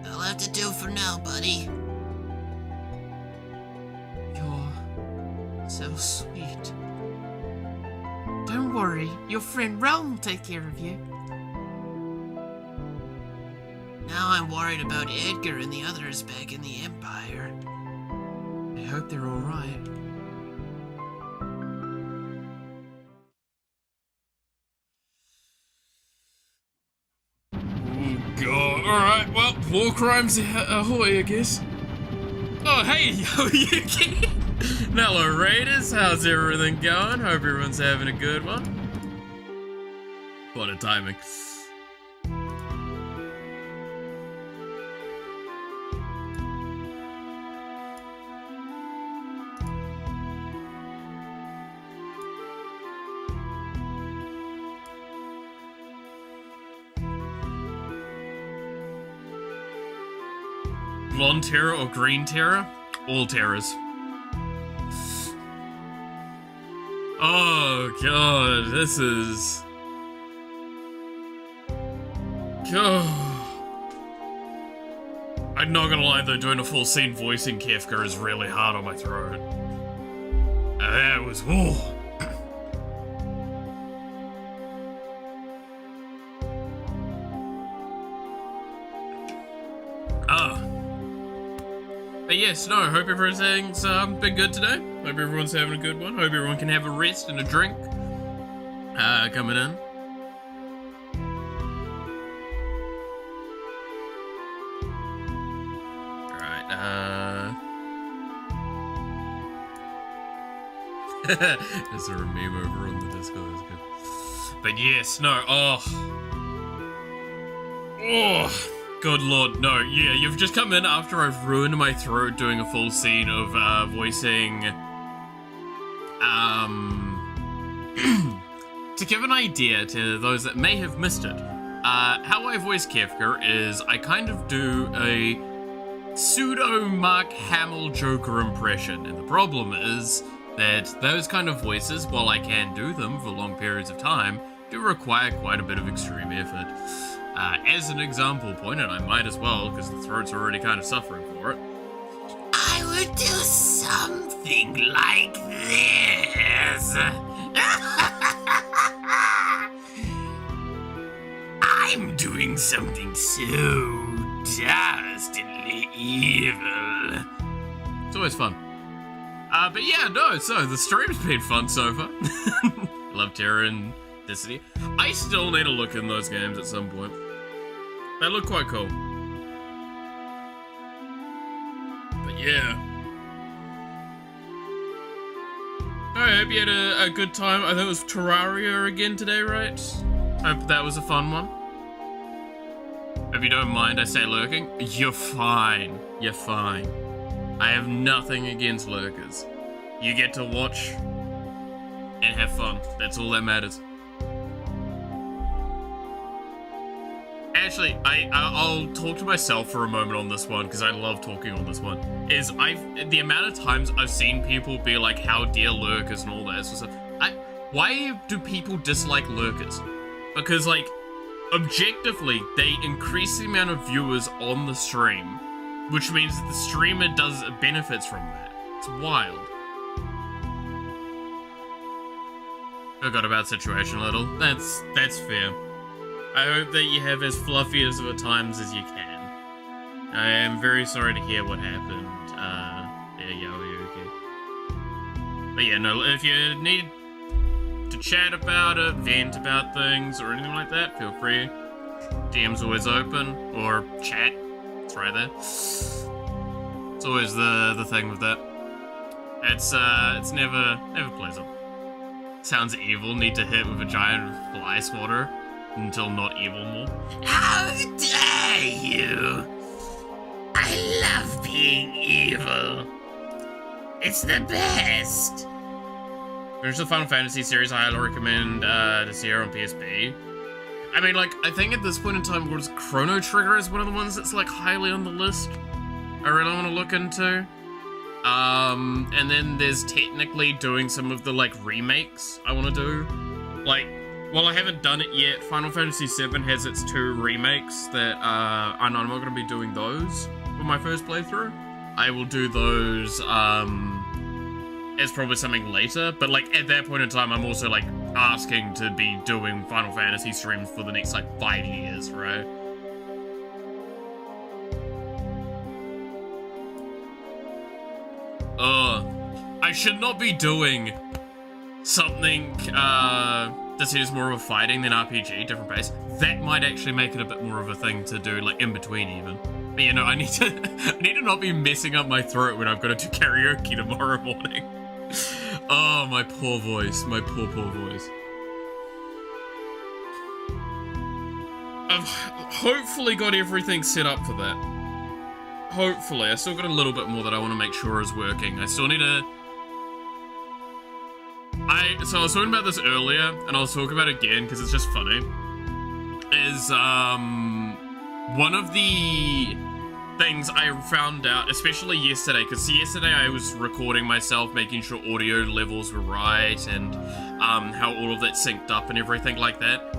That'll have to do for now, buddy. You're so sweet. Don't worry, your friend Rome will take care of you. Now I'm worried about Edgar and the others back in the Empire. I hope they're alright. Oh god, alright, well, war crimes ahoy, I guess. Oh hey, yo, Yuki! Hello Raiders, how's everything going? Hope everyone's having a good one. What a timing. Blonde Terror or Green Terror? All terrors. Oh god, this is... God. I'm not gonna lie though, doing a full scene voicing Kefka is really hard on my throat. That was... Oh. But yes, no, hope everything's been good today. Hope everyone's having a good one. Hope everyone can have a rest and a drink coming in. Alright, there's a meme over on the Discord, that's good. But yes, no, Good lord, no, yeah, you've just come in after I've ruined my throat doing a full scene of, voicing, to give an idea to those that may have missed it, how I voice Kefka is I kind of do a pseudo Mark Hamill Joker impression, and the problem is that those kind of voices, while I can do them for long periods of time, do require quite a bit of extreme effort. As an example point, and I might as well, because the throat's already kind of suffering for it. I would do something like this. I'm doing something so dastardly evil. It's always fun. But yeah, no, so the stream's been fun so far. Love Terror and Destiny. I still need to look in those games at some point. They look quite cool. But yeah. I hope you had a good time. I think it was Terraria again today, right? Hope that was a fun one. If you don't mind, I say lurking. You're fine. You're fine. I have nothing against lurkers. You get to watch and have fun. That's all that matters. Actually, I'll talk to myself for a moment on this one, because I love talking on this one. The amount of times I've seen people be like, how dare lurkers and all that sort of stuff. Why do people dislike lurkers? Because, like, objectively, they increase the amount of viewers on the stream, which means that the streamer benefits from that. It's wild. Forgot about situation a little. That's fair. I hope that you have as fluffy of a times as you can. I am very sorry to hear what happened. There you go, okay. But yeah, no, if you need to chat about it, vent about things, or anything like that, feel free. DM's always open, or chat. It's right there. It's always the thing with that. It's never pleasant. Sounds evil, need to hit with a giant fly swatter until not evil more. How dare you? I love being evil. It's the best. There's the Final Fantasy series I highly recommend to see her on PSP. I mean, like, I think at this point in time, what is Chrono Trigger is one of the ones that's, like, highly on the list I really want to look into. And then there's technically doing some of the, like, remakes I want to do. Like, while I haven't done it yet, Final Fantasy VII has its 2 remakes that, I'm not going to be doing those for my first playthrough. I will do those, as probably something later, but, like, at that point in time, I'm also, like, asking to be doing Final Fantasy streams for the next, like, 5 years, right? I should not be doing something, that seems more of a fighting than RPG, different pace. That might actually make it a bit more of a thing to do, like, in between even. But, you know, I need to not be messing up my throat when I've got to do karaoke tomorrow morning. Oh, my poor voice. My poor voice. I've hopefully got everything set up for that. Hopefully. I still got a little bit more that I want to make sure is working. I still need to... So I was talking about this earlier, and I'll talk about it again, because it's just funny. Is, one of the things I found out, especially yesterday, because yesterday I was recording myself, making sure audio levels were right, and, how all of that synced up and everything like that.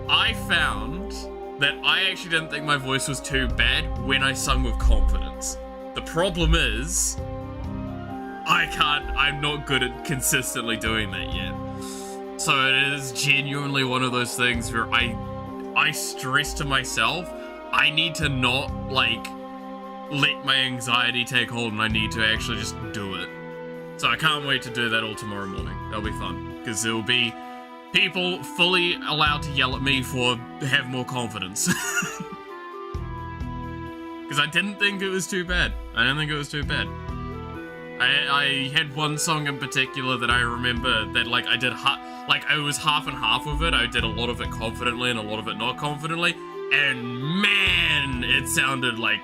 I found that I actually didn't think my voice was too bad when I sung with confidence. The problem is, I'm not good at consistently doing that yet. So it is genuinely one of those things where I stress to myself, I need to not, like, let my anxiety take hold, and I need to actually just do it. So I can't wait to do that all tomorrow morning. That'll be fun, because there will be people fully allowed to yell at me for have more confidence. Because I didn't think it was too bad. I didn't think it was too bad. I had one song in particular that I remember that, like, I did I was half and half of it. I did a lot of it confidently and a lot of it not confidently. And man, it sounded like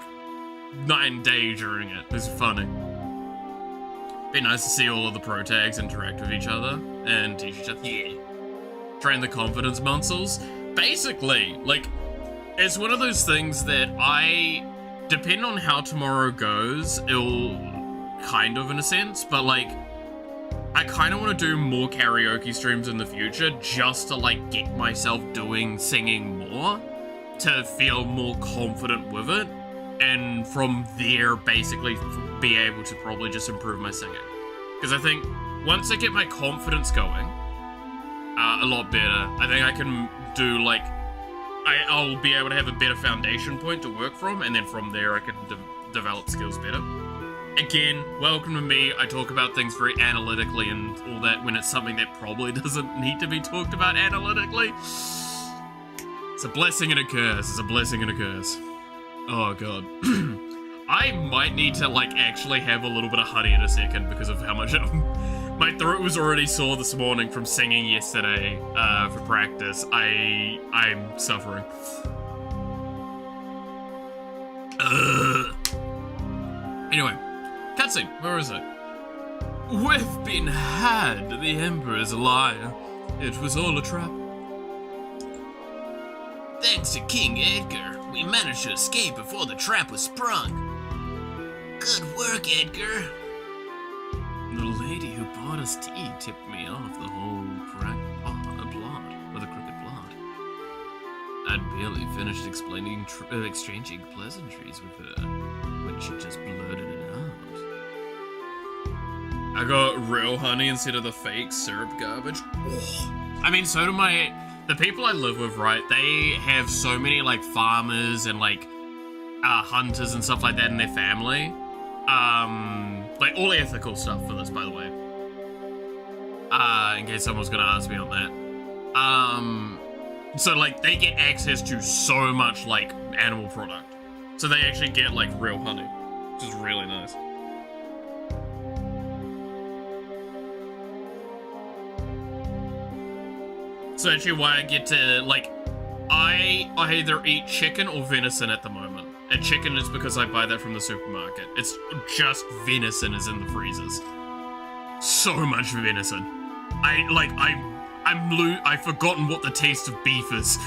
night and day during it. It was funny. Be nice to see all of the pro tags interact with each other and teach each other. Yeah. Train the confidence muscles. Basically, like, it's one of those things that depending on how tomorrow goes, it'll kind of, in a sense, but like, I kind of want to do more karaoke streams in the future just to, like, get myself singing more, to feel more confident with it, and from there, basically, be able to probably just improve my singing. Because I think, once I get my confidence going, a lot better, I think I can do, like, I'll be able to have a better foundation point to work from, and then from there I can develop skills better. Again, welcome to me. I talk about things very analytically and all that when it's something that probably doesn't need to be talked about analytically. It's a blessing and a curse. It's a blessing and a curse. Oh god. I might need to, like, actually have a little bit of honey in a second because of how much my throat was already sore this morning from singing yesterday for practice. I'm suffering. Anyway, cutscene. Where is it? We've been had. The Emperor's a liar. It was all a trap. Thanks to King Edgar, we managed to escape before the trap was sprung. Good work, Edgar. The lady who bought us tea tipped me off the whole plot, or the crooked plot. I'd barely finished exchanging pleasantries with her when she just blurted it out. I got real honey instead of the fake syrup garbage. Oh. I mean, so do the people I live with, right? They have so many, like, farmers and, like, hunters and stuff like that in their family. Like, all ethical stuff for this, by the way. In case someone's gonna ask me on that. So, like, they get access to so much, like, animal product. So they actually get, like, real honey, which is really nice. So actually why I get to, like, I either eat chicken or venison at the moment. And chicken is because I buy that from the supermarket. It's just venison is in the freezers. So much venison. I've forgotten what the taste of beef is.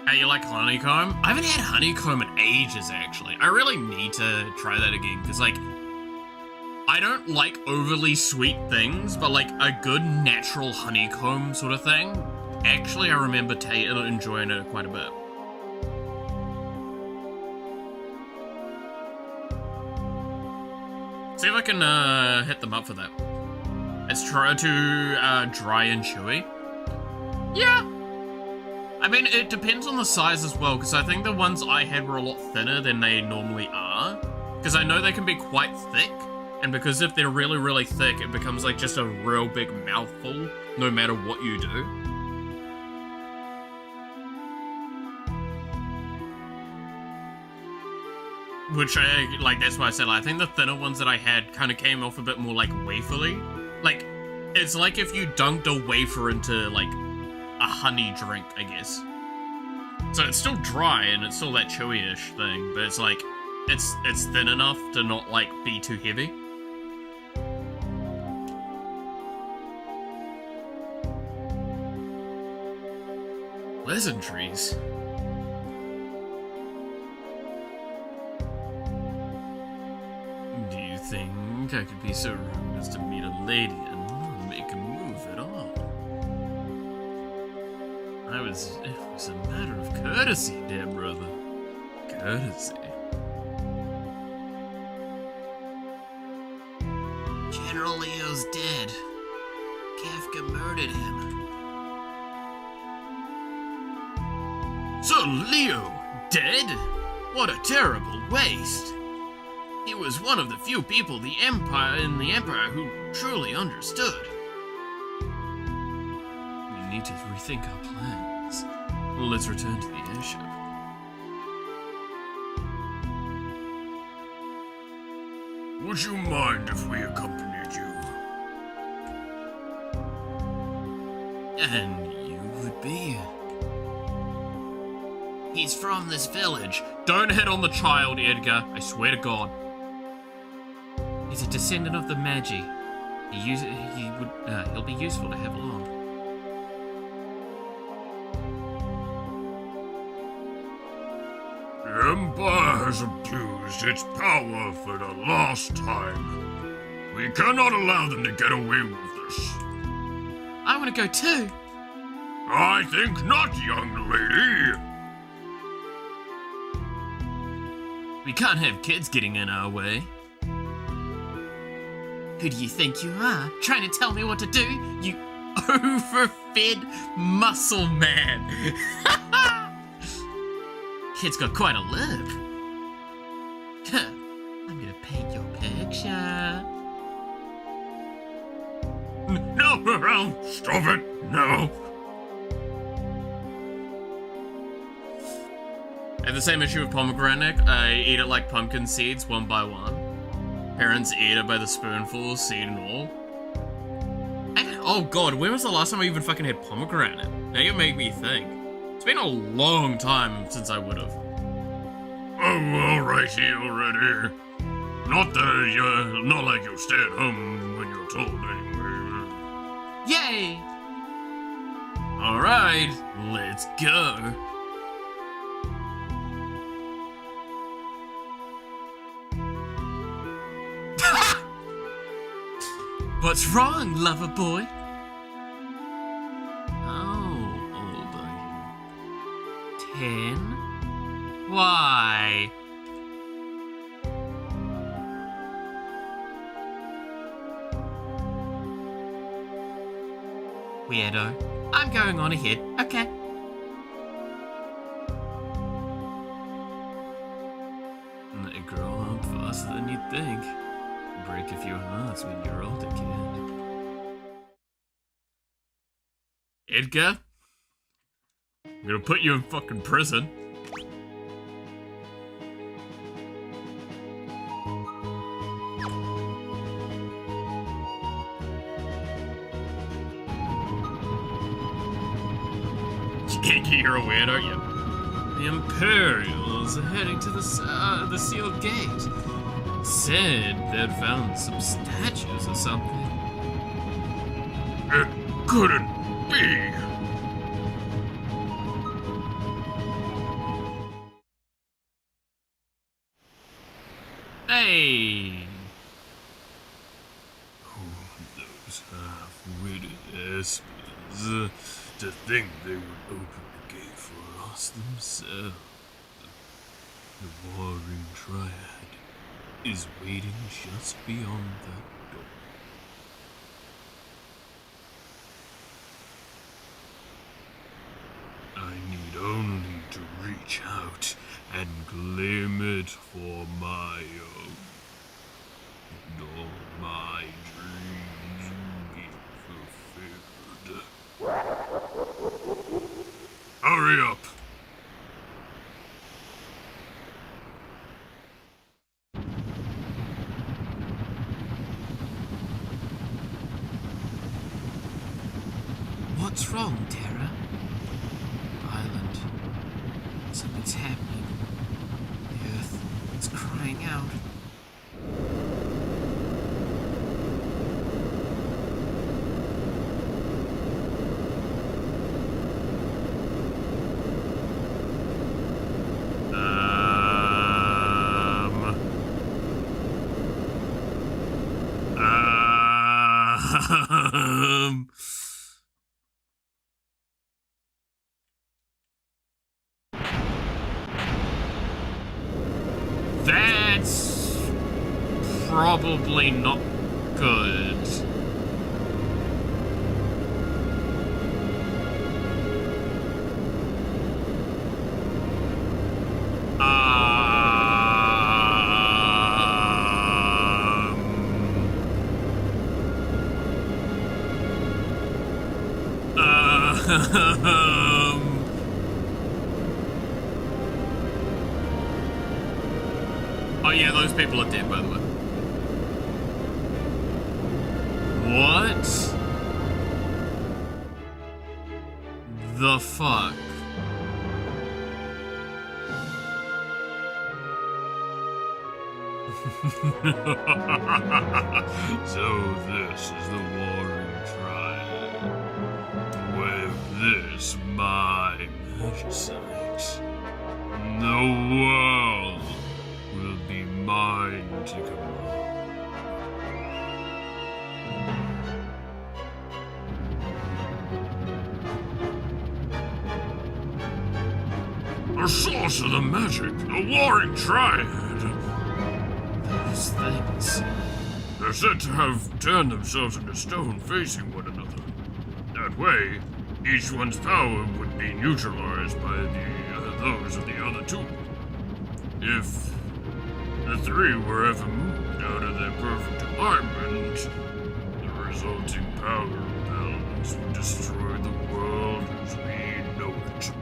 Hey, you like honeycomb? I haven't had honeycomb in ages, actually. I really need to try that again, because, like, I don't like overly sweet things, but, like, a good natural honeycomb sort of thing, actually, I remember enjoying it quite a bit. See if I can hit them up for that. Let's try to dry and chewy. Yeah. I mean, it depends on the size as well, because I think the ones I had were a lot thinner than they normally are. Because I know they can be quite thick, and because if they're really, really thick, it becomes like just a real big mouthful, no matter what you do. Which that's why I said, I think the thinner ones that I had kind of came off a bit more like waferly. Like, it's like if you dunked a wafer into, like, a honey drink, I guess. So it's still dry and it's still that chewy-ish thing, but it's like, it's thin enough to not, like, be too heavy. Pleasantries. Do you think I could be so rude as to meet a lady and not make a move at all? It was a matter of courtesy, dear brother. Courtesy. General Leo's dead. Kafka murdered him. So Leo, dead? What a terrible waste. He was one of the few people in the Empire who truly understood. We need to rethink our plans. Let's return to the airship. Would you mind if we accompanied you? And you would be. He's from this village. Don't hit on the child, Edgar. I swear to God. He's a descendant of the Magi. He'll be useful to have along. The Empire has abused its power for the last time. We cannot allow them to get away with this. I want to go too. I think not, young lady. We can't have kids getting in our way. Who do you think you are? Trying to tell me what to do? You overfed muscle man. Kid's got quite a lip. I'm gonna paint your picture. No, stop it, no. I have the same issue with pomegranate. I eat it like pumpkin seeds, one by one. Parents eat it by the spoonful, seed and all. Oh god, when was the last time I even fucking had pomegranate? Now you make me think. It's been a long time since I would've. Oh, alrighty already. Not like you stay at home when you're told anyway. Yay! Alright, let's go. What's wrong, lover boy? How old are you? 10? Why? Weirdo. I'm going on ahead, okay. They grow up faster than you'd think. Break a few hearts when you're older, kid. Edgar? I'm gonna put you in fucking prison. You're a weird, aren't you? The Imperials are heading to the sealed gate. Said they'd found some statues or something. It couldn't be. Hey! Those half-witted espers. To think they would open the gate for us themselves. The warring triad is waiting just beyond that door. I need only to reach out and claim it for my own. And all my dreams be fulfilled. Hurry up! What's wrong, Tara? Island. Something's happening. The Earth is crying out. That's probably not good. Oh yeah, those people are dead, by the way. What? The fuck? So this is the warring triad. With this, my magicite, the world will be mine to command. The source of the magic, the warring triad. Those things. They're said to have turned themselves into stone facing one another. That way, each one's power would be neutralized by those of the other two. If the three were ever moved out of their perfect alignment, the resulting power imbalance would destroy the world as we know it.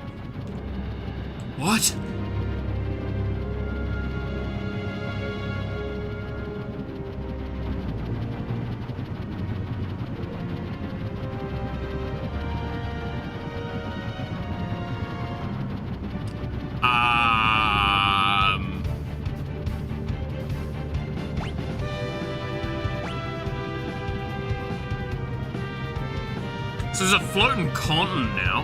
What? So there's a floating continent now.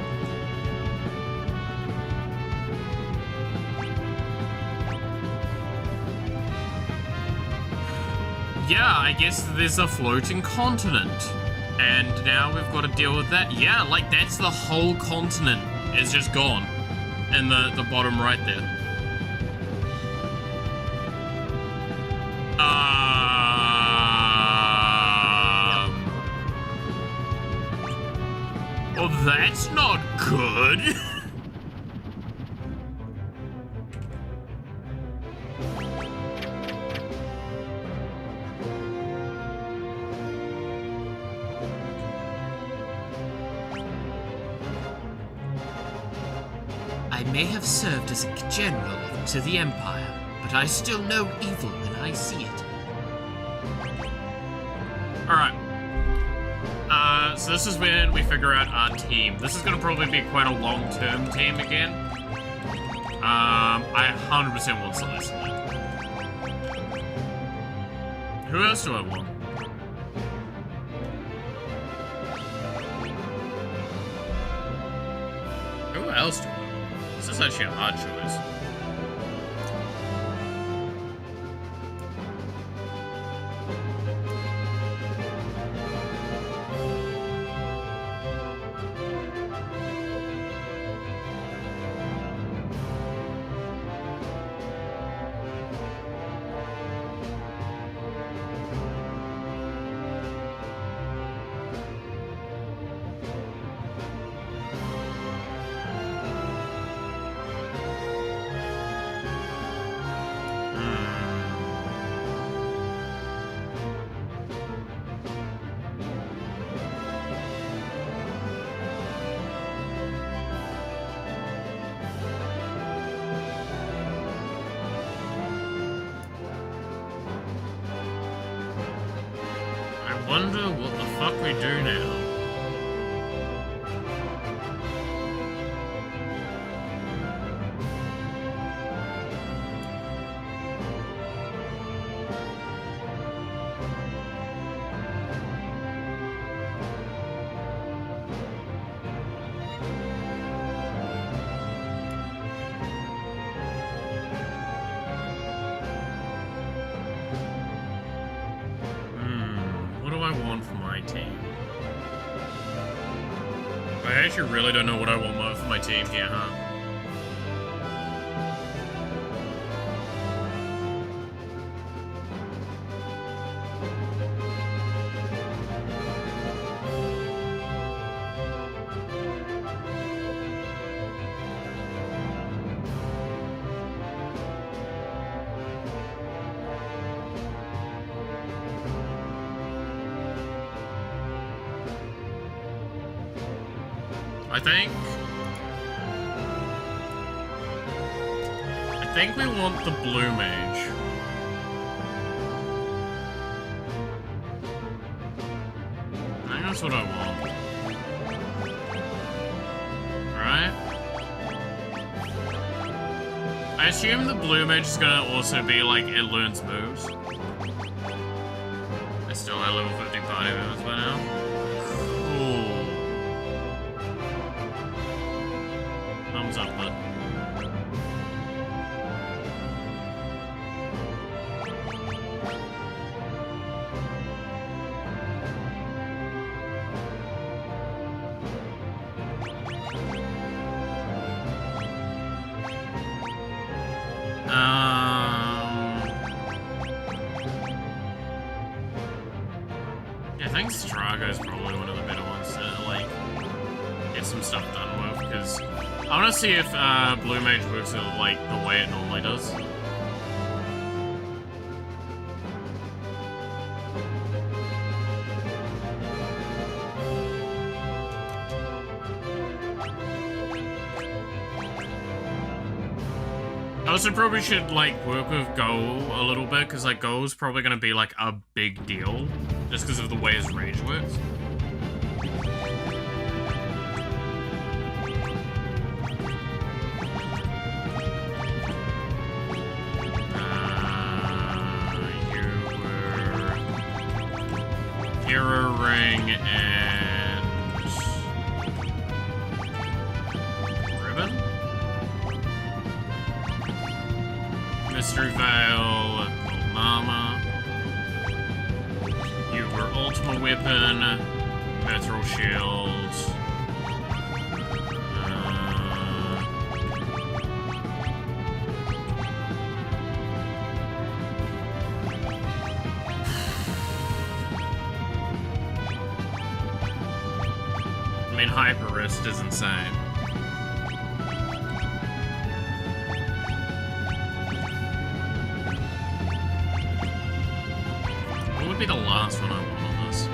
Yeah, I guess there's a floating continent. And now we've got to deal with that. Yeah, like that's the whole continent is just gone. In the bottom right there. Well, that's not good. I may have served as a general to the Empire, but I still know evil when I see it. Alright. So this is when we figure out our team. This is gonna probably be quite a long-term team again. I 100% want Celeste in it. Who else do I want? Who else do I want? This is actually a hard choice. I wonder what the fuck we do now. What do I want for my team? I actually really don't know what I want for my team here, huh? I think we want the blue mage. I think that's what I want. Right? I assume the blue mage is gonna also be like, it learns moves. I still have level 50 party members by now. Cool. Thumbs up, bud. Yeah, I think Strago is probably one of the better ones to, like, get some stuff done with, because I want to see if Blue Mage works like the way it normally does. I also probably should, like, work with Go a little bit, because, like, Go's probably going to be, like, a big deal, just because of the way his rage works. You were Hero Ring and Ribbon? Mystery Veil, Mama. You were Ultima Weapon, Metal Shield. I mean, Hyper Wrist is insane. What would be the last one I want on this?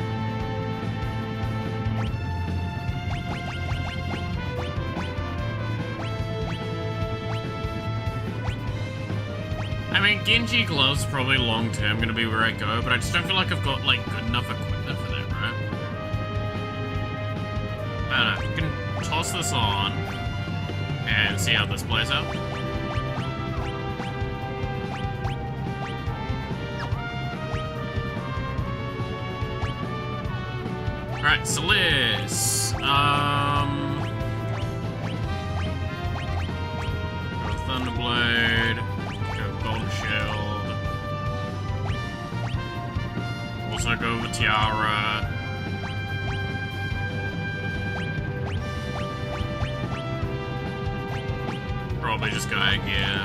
I mean, Genji Glove's probably long-term gonna be where I go, but I just don't feel like I've got, like, good enough equipment for that, right? I don't know, we can toss this on and see how this plays out. Alright, Solace. Go Thunderblade. Go Golden Shield. Also go with Tiara. Probably just go here.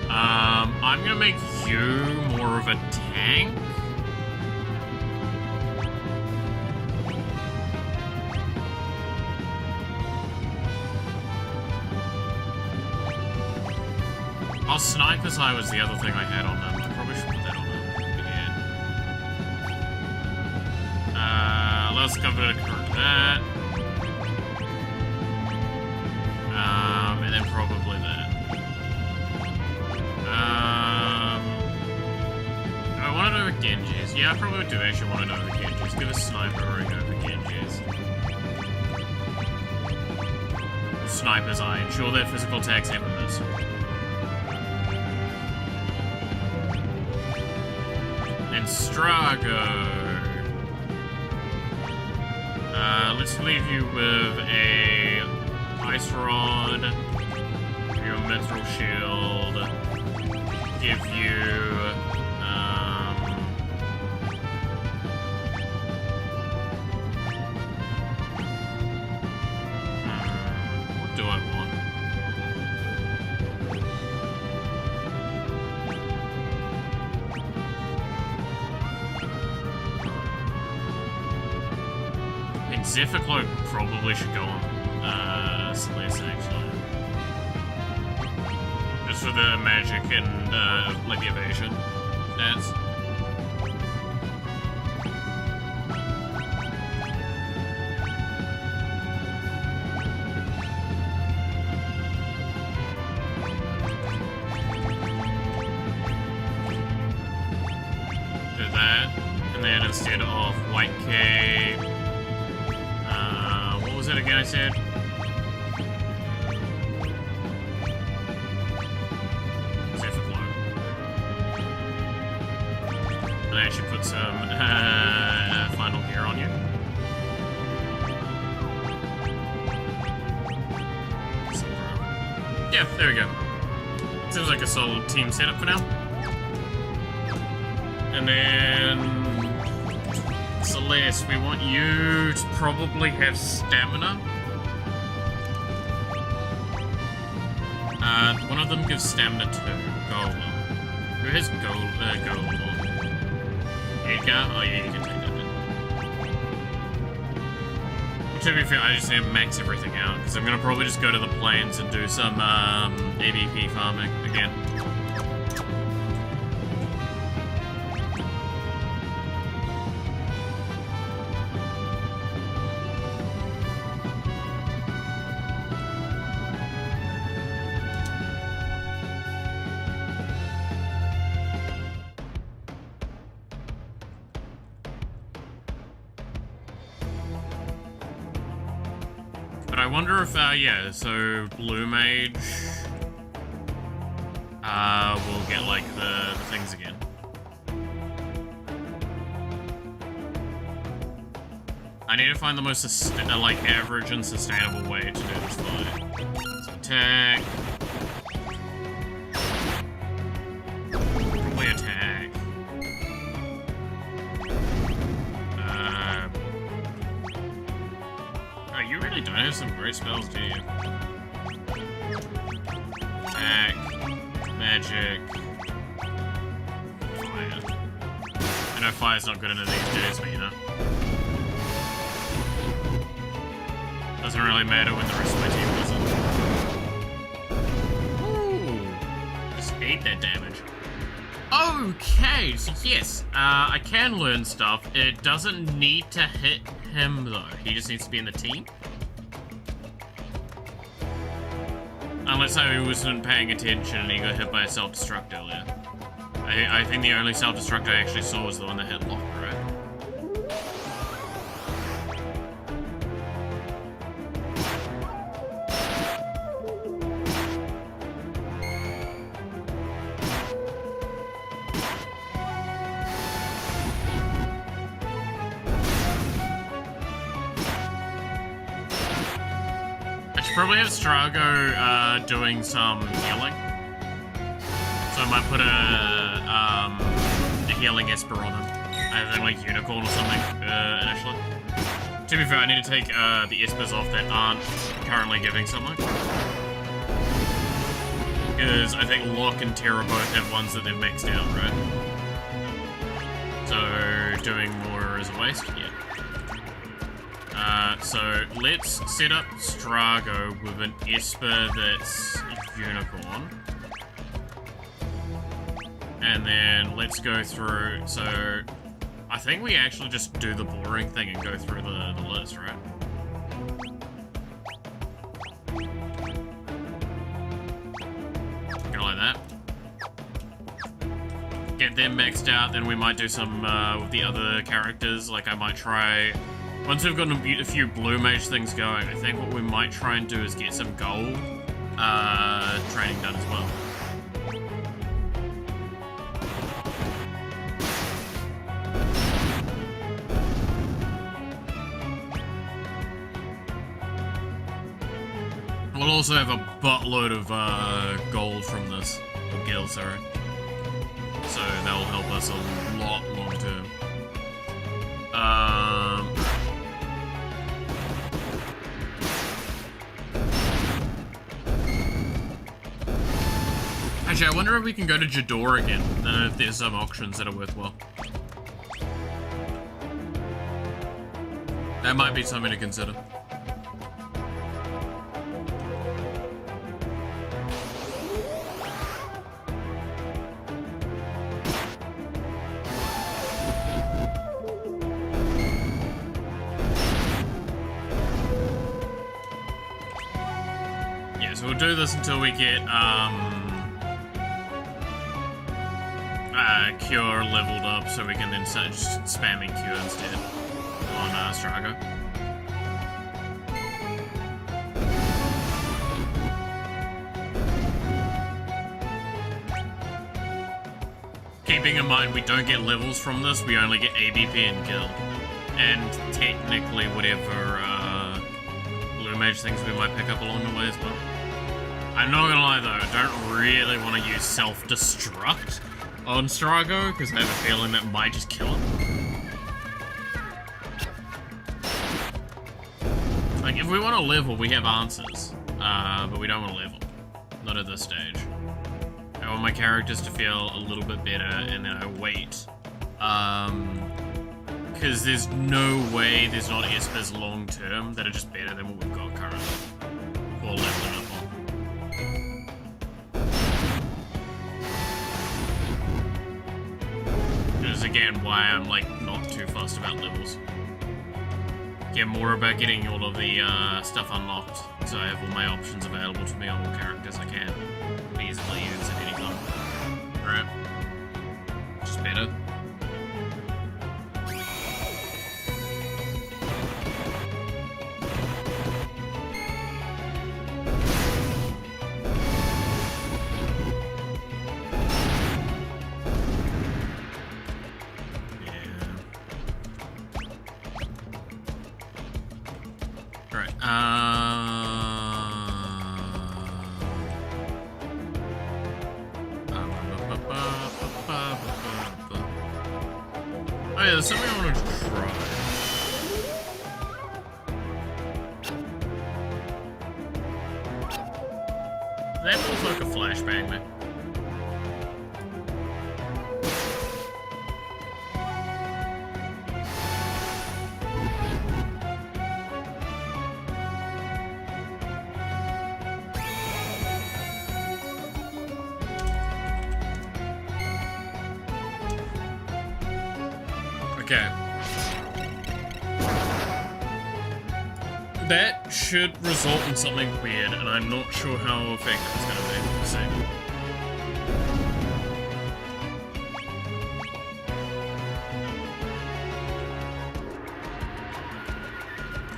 I'm gonna make you more of a tank. Oh, Sniper's Eye was the other thing I had on them. I probably should put that on them again. Let's go to that. And then probably that. I want to know the Genjis. Yeah, I probably do actually want to know the Genjis. Give a Sniper Ring over Genjis. Sniper's Eye. Ensure their physical attacks hammer this. Strago. Let's leave you with a Ice Rod, give you a Mental Shield, give you, what do I want? Zephyr probably should go on Celeste, actually. Just for the magic and, like, the evasion stats. instead of white cape. What was it again I said? Except for blue. And I actually put some final gear on you. Yeah, there we go. Seems like a solid team setup for now. And then Celeste, we want you to probably have stamina. One of them gives stamina to Golem. Who has Golem on? Edgar? Oh yeah, you can take that then. To be fair, I just need to max everything out, because I'm going to probably just go to the plains and do some ABP farming again. But I wonder if, yeah, so Blue Mage will get, like, the things again. I need to find the most, like, average and sustainable way to do this fight. So attack. Probably attack. Oh, you really don't have some great spells, do you? Attack. Magic. Fire. I know fire's not good into these days, but you know. Doesn't really matter when the rest of my team doesn't. Ooh. Just ate that damage. Okay, so yes, I can learn stuff. It doesn't need to hit him, though. He just needs to be in the team. Unless I wasn't paying attention and he got hit by a self-destruct earlier. I think the only self-destruct I actually saw was the one that hit Locke, right? Probably have Strago doing some healing. So I might put a healing Esper on him. I think like Unicorn or something initially. To be fair, I need to take the Espers off that aren't currently giving something. Because I think Locke and Terra both have ones that they've maxed out, right? So doing more is a waste, yeah. So let's set up Strago with an Esper that's Unicorn. And then let's go through, so I think we actually just do the boring thing and go through the list, right? Go like that. Get them maxed out, then we might do some with the other characters, like I might try... Once we've got a few Blue Mage things going, I think what we might try and do is get some gold training done as well. We'll also have a buttload of gold from this, or gil, sorry. So that will help us a lot long term. Actually, I wonder if we can go to Jador again, if there's some auctions that are worthwhile. That might be something to consider. Yeah, so we'll do this until we get, Cure leveled up so we can then start just spamming Cure instead on Strago. Keeping in mind we don't get levels from this, we only get ABP and guild. And technically whatever blue mage things we might pick up along the way as well. I'm not gonna lie though, I don't really want to use self-destruct on Strago, because I have a feeling that might just kill him. Like, if we want to level, we have answers. But we don't want to level. Not at this stage. I want my characters to feel a little bit better, and then I wait. Because there's no way there's not espers long term that are just better than what we've got currently. Or leveling up on. Which is again why I'm like not too fussed about levels. Care more about getting all of the stuff unlocked, so I have all my options available to me on all characters I can easily use at any time. Right? Just better. Oh yeah, there's something I want to try. That looks like a flashbang, man. Okay. That should result in something weird, and I'm not sure how effective it's going to be. We'll see.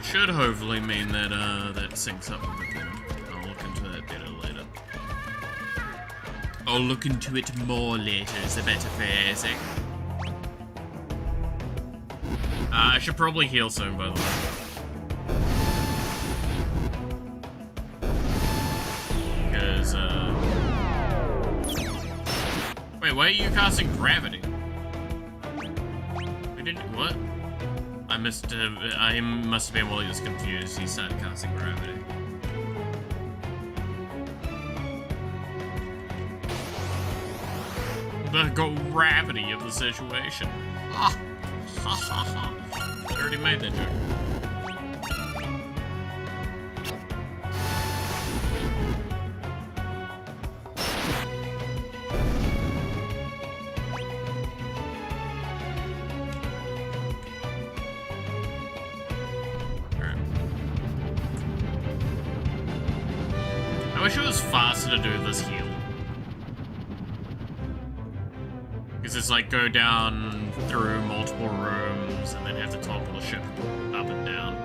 Should hopefully mean that that syncs up a bit better. I'll look into that better later. I'll look into it more later, is a better phrasing. I should probably heal soon, by the way. Because, wait, why are you casting gravity? We didn't... What? I must have been while he was confused. He started casting gravity. The gravity of the situation. Ah! Ha ha ha. I already made that joke. Alright. I wish it was faster to do this heal. Because it's like go down through multiple rooms and then have to topple the ship up and down.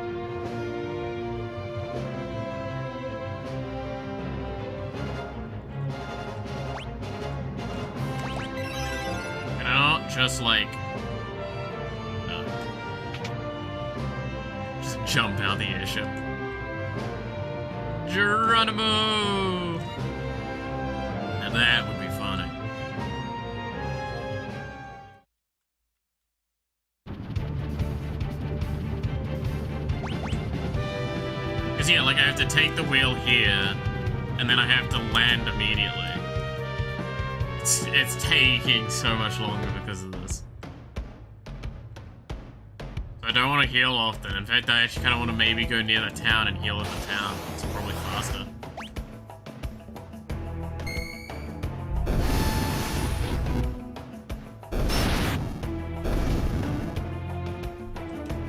Can I not just like... just jump out the airship? Geronimo! Now that would be funny. Because yeah, like I have to take the wheel here, and then I have to land immediately. It's taking so much longer because of this. So I don't want to heal often. In fact, I actually kind of want to maybe go near the town and heal in the town. It's probably faster.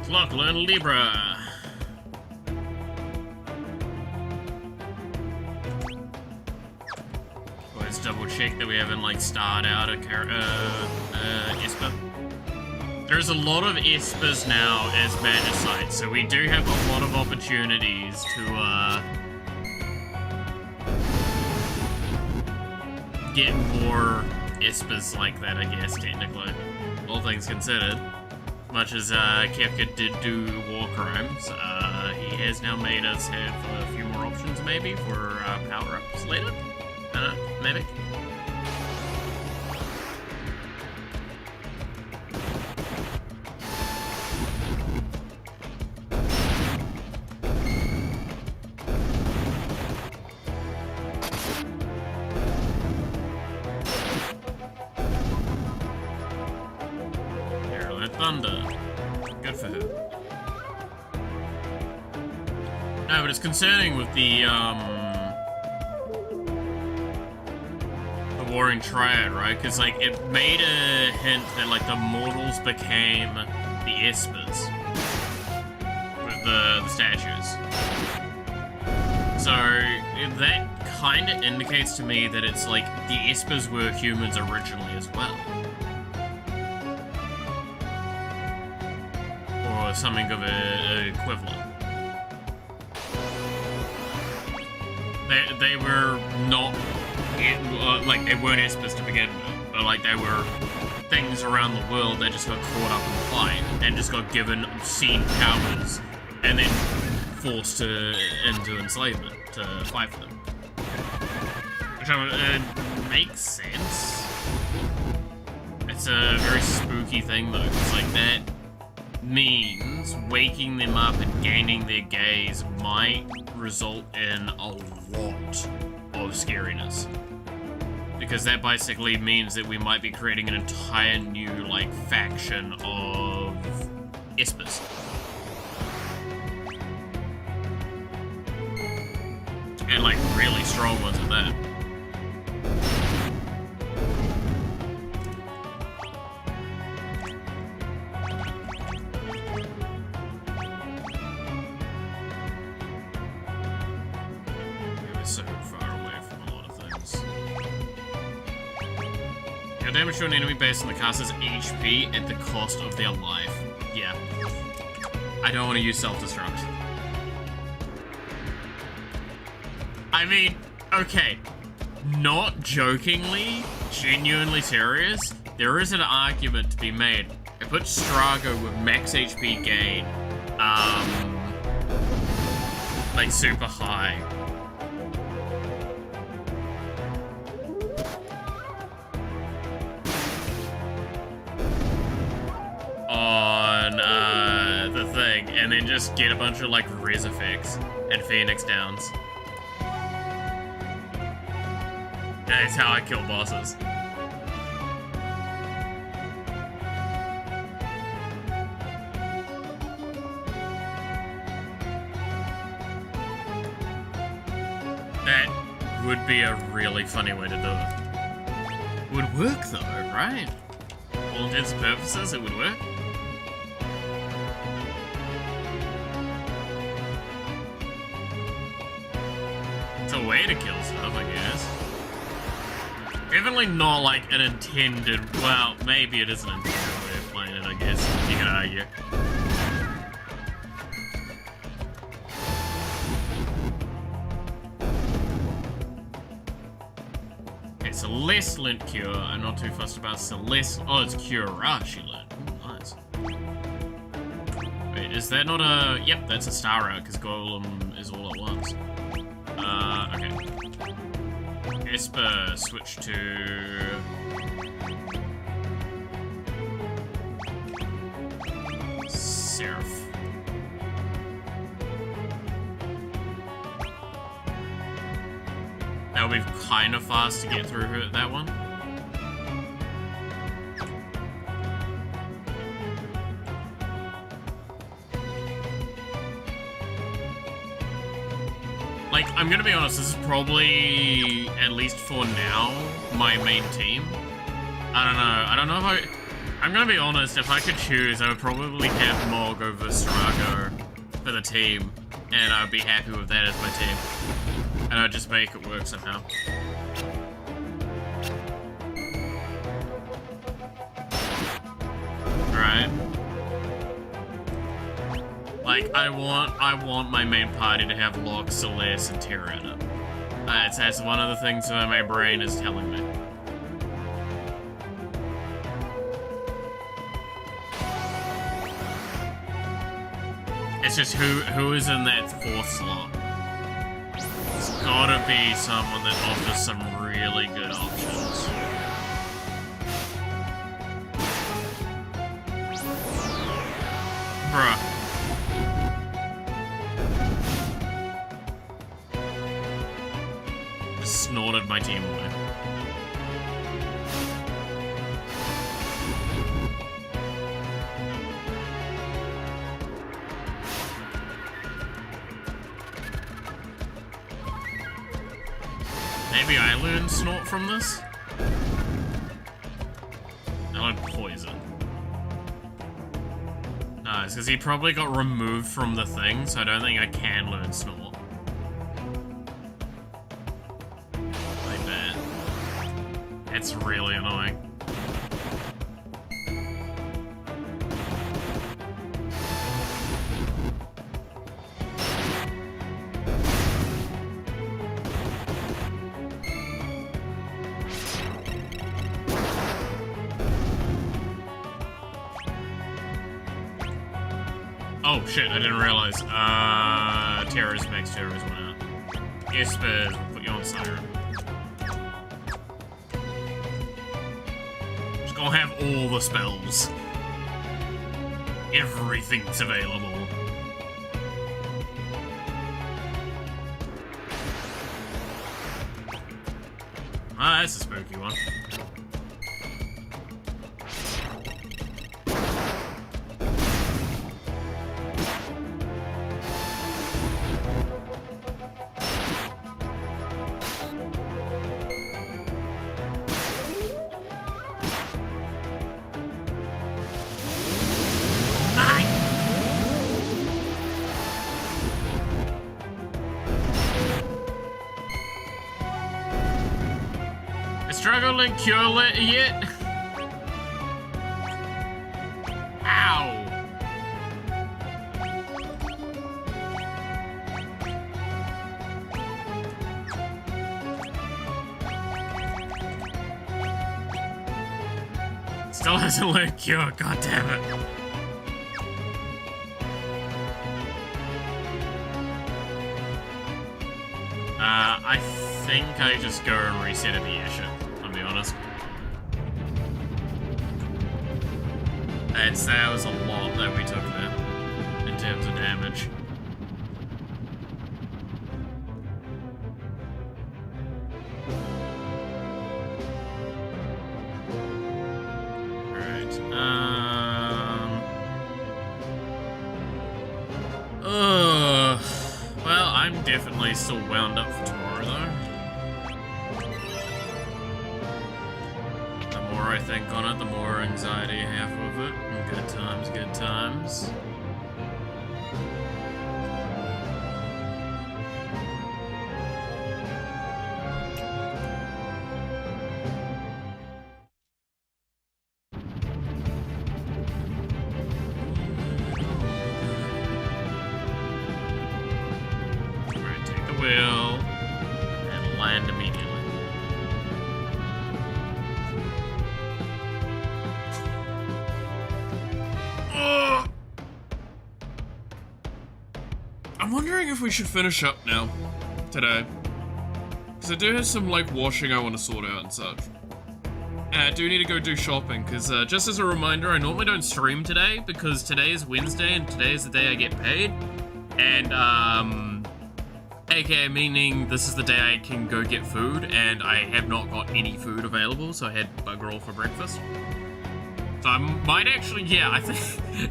Clock, learn Libra. Let's double check that we haven't like starred out a Esper. There's a lot of Espers now as Magicites, so we do have a lot of opportunities to get more Espers like that, I guess, technically. All things considered. Much as Kefka did do war crimes, he has now made us have a few more options, maybe, for power-ups later? I don't know, maybe? Thunder. Good for her. No, but it's concerning with the Warring Triad, right? Because, like, it made a hint that, like, the mortals became the Espers with the statues. So, that kind of indicates to me that it's, like, the Espers were humans originally as well. Or something of an equivalent. They were not, like, they weren't Espers to begin with, but, like, they were things around the world that just got caught up in the fight and just got given obscene powers and then forced into enslavement to fight for them. Which makes sense. It's a very spooky thing, though, because, like, that means waking them up and gaining their gaze might result in a lot of scariness. Because that basically means that we might be creating an entire new, like, faction of Espers. And, like, really strong ones at that. So far away from a lot of things. Your damage to an enemy based on the caster's HP at the cost of their life. Yeah. I don't want to use self-destruct. I mean, okay. Not jokingly, genuinely serious, there is an argument to be made. I put Strago with max HP gain, like super high. On the thing, and then just get a bunch of like res effects and Phoenix downs. That's how I kill bosses. That would be a really funny way to do it. Would work though, right? For all intents and purposes, it would work. It's a way to kill stuff, I guess. Definitely not like an intended, well, maybe it is an intended way of playing it, I guess. You can argue. Okay, Celeste Lint Cure. I'm not too fussed about Celeste. Oh, it's Cure Rush, you learn. Ooh, nice. Wait, is that not a... Yep, that's a star out, because Golem is all at once. Okay. Esper, switch to... Seraph. That'll be kind of fast to get through that one. Like, I'm gonna be honest, this is probably, at least for now, my main team. I don't know if I'm gonna be honest, if I could choose, I would probably have Mog over Strago for the team, and I'd be happy with that as my team. And I'd just make it work somehow. right? Like, I want my main party to have Locke, Celeste, and Terra in it. That's one of the things that my brain is telling me. It's just who is in that 4th slot? It's gotta be someone that offers some really good options. Bruh. Just snorted my team away. Maybe I learned snort from this? I learned poison. No, it's because he probably got removed from the thing, so I don't think I can learn snort. Like that. It's really annoying. Oh shit, I didn't realize. Terrorist makes terrorist went out. Yes, we'll put you on Siren. Just gonna have all the spells. Everything's available. Ah, that's a spooky one. Struggling cure yet? Ow! Still hasn't learned cure, god damn it. I think I just go and reset the airship. Be honest. That was a lot that we took there in terms of damage. Alright, well, I'm definitely still wound up for tomorrow though. I think on it, the more anxiety I have with it. And good times, good times. Alright, take the wheel and land immediately. I'm wondering if we should finish up now, today. Because I do have some, like, washing I want to sort out and such. And I do need to go do shopping, because, just as a reminder, I normally don't stream today, because today is Wednesday, and today is the day I get paid. And, aka meaning this is the day I can go get food, and I have not got any food available, so I had bugger all for breakfast. So I might actually, yeah, I think,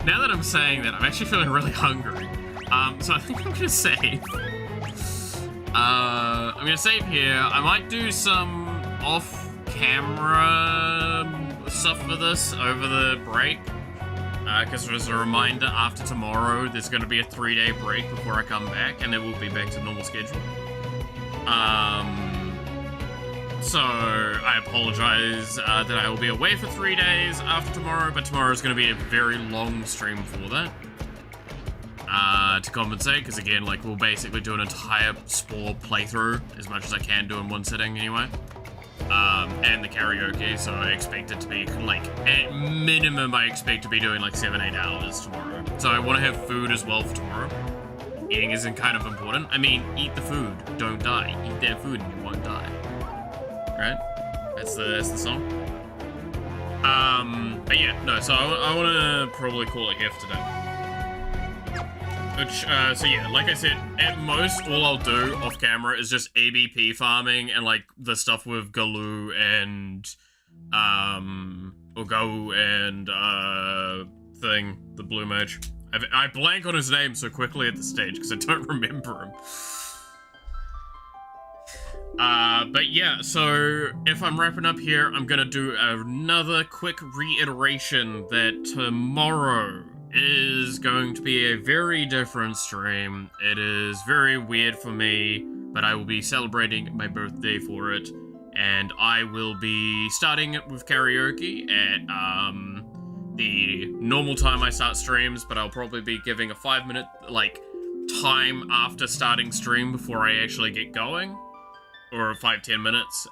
now that I'm saying that, I'm actually feeling really hungry. So I think I'm gonna save. I'm gonna save here. I might do some off-camera stuff for this over the break. Because as a reminder, after tomorrow, there's gonna be a 3-day break before I come back, and then we'll be back to normal schedule. So I apologize that I will be away for 3 days after tomorrow, but tomorrow is going to be a very long stream for that. To compensate, because again, like, we'll basically do an entire Spore playthrough, as much as I can do in one sitting anyway. And the karaoke, so I expect it to be, like, at minimum, I expect to be doing, like, 7-8 hours tomorrow. So I want to have food as well for tomorrow. Eating isn't kind of important. I mean, eat the food, don't die. Eat that food and you won't die. Right? That's the song. But yeah, no, so I want to probably call it here for today. Which, so yeah, like I said, at most, all I'll do off camera is just ABP farming and, like, the stuff with Galoo and, or Gau and, the Blue Mage. I blank on his name so quickly at the stage, because I don't remember him. But yeah, so if I'm wrapping up here, I'm gonna do another quick reiteration that tomorrow is going to be a very different stream. It is very weird for me, but I will be celebrating my birthday for it, and I will be starting with karaoke at the normal time I start streams, but I'll probably be giving a 5-minute like time after starting stream before I actually get going, or 5-10 minutes,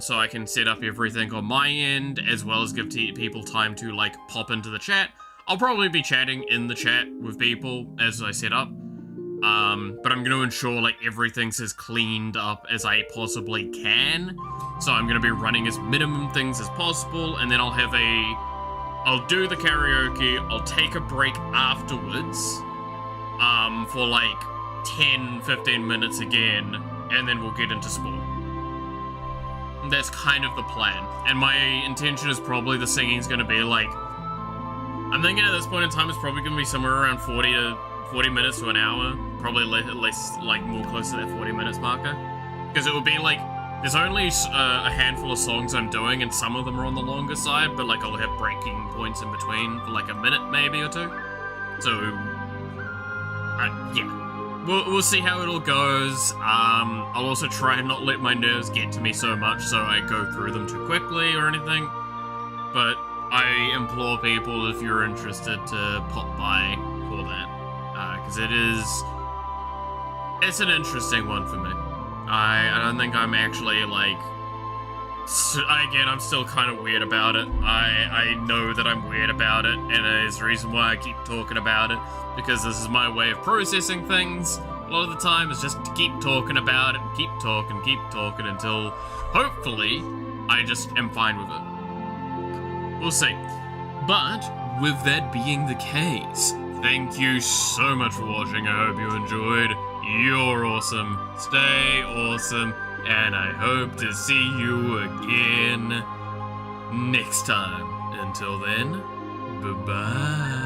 so I can set up everything on my end, as well as give people time to like pop into the chat. I'll probably be chatting in the chat with people as I set up, but I'm going to ensure like everything's as cleaned up as I possibly can. So I'm going to be running as minimum things as possible, and then I'll do the karaoke, I'll take a break afterwards, for like 10-15 minutes again, and then we'll get into sport. That's kind of the plan, and my intention is probably the singing's going to be like, I'm thinking at this point in time it's probably going to be somewhere around 40 minutes to an hour. Probably less, like, more close to that 40 minutes marker. Because it would be like, there's only a handful of songs I'm doing, and some of them are on the longer side, but like I'll have breaking points in between for like a minute maybe or two. So, yeah. We'll see how it all goes. I'll also try and not let my nerves get to me so much so I go through them too quickly or anything. But I implore people, if you're interested, to pop by for that, because it's an interesting one for me. I don't think I'm actually, like, again, I'm still kind of weird about it. I know that I'm weird about it, and there's a reason why I keep talking about it, because this is my way of processing things. A lot of the time is just to keep talking about it, and keep talking until, hopefully, I just am fine with it. We'll see. But, with that being the case, thank you so much for watching. I hope you enjoyed. You're awesome. Stay awesome. And I hope to see you again next time. Until then, bye-bye.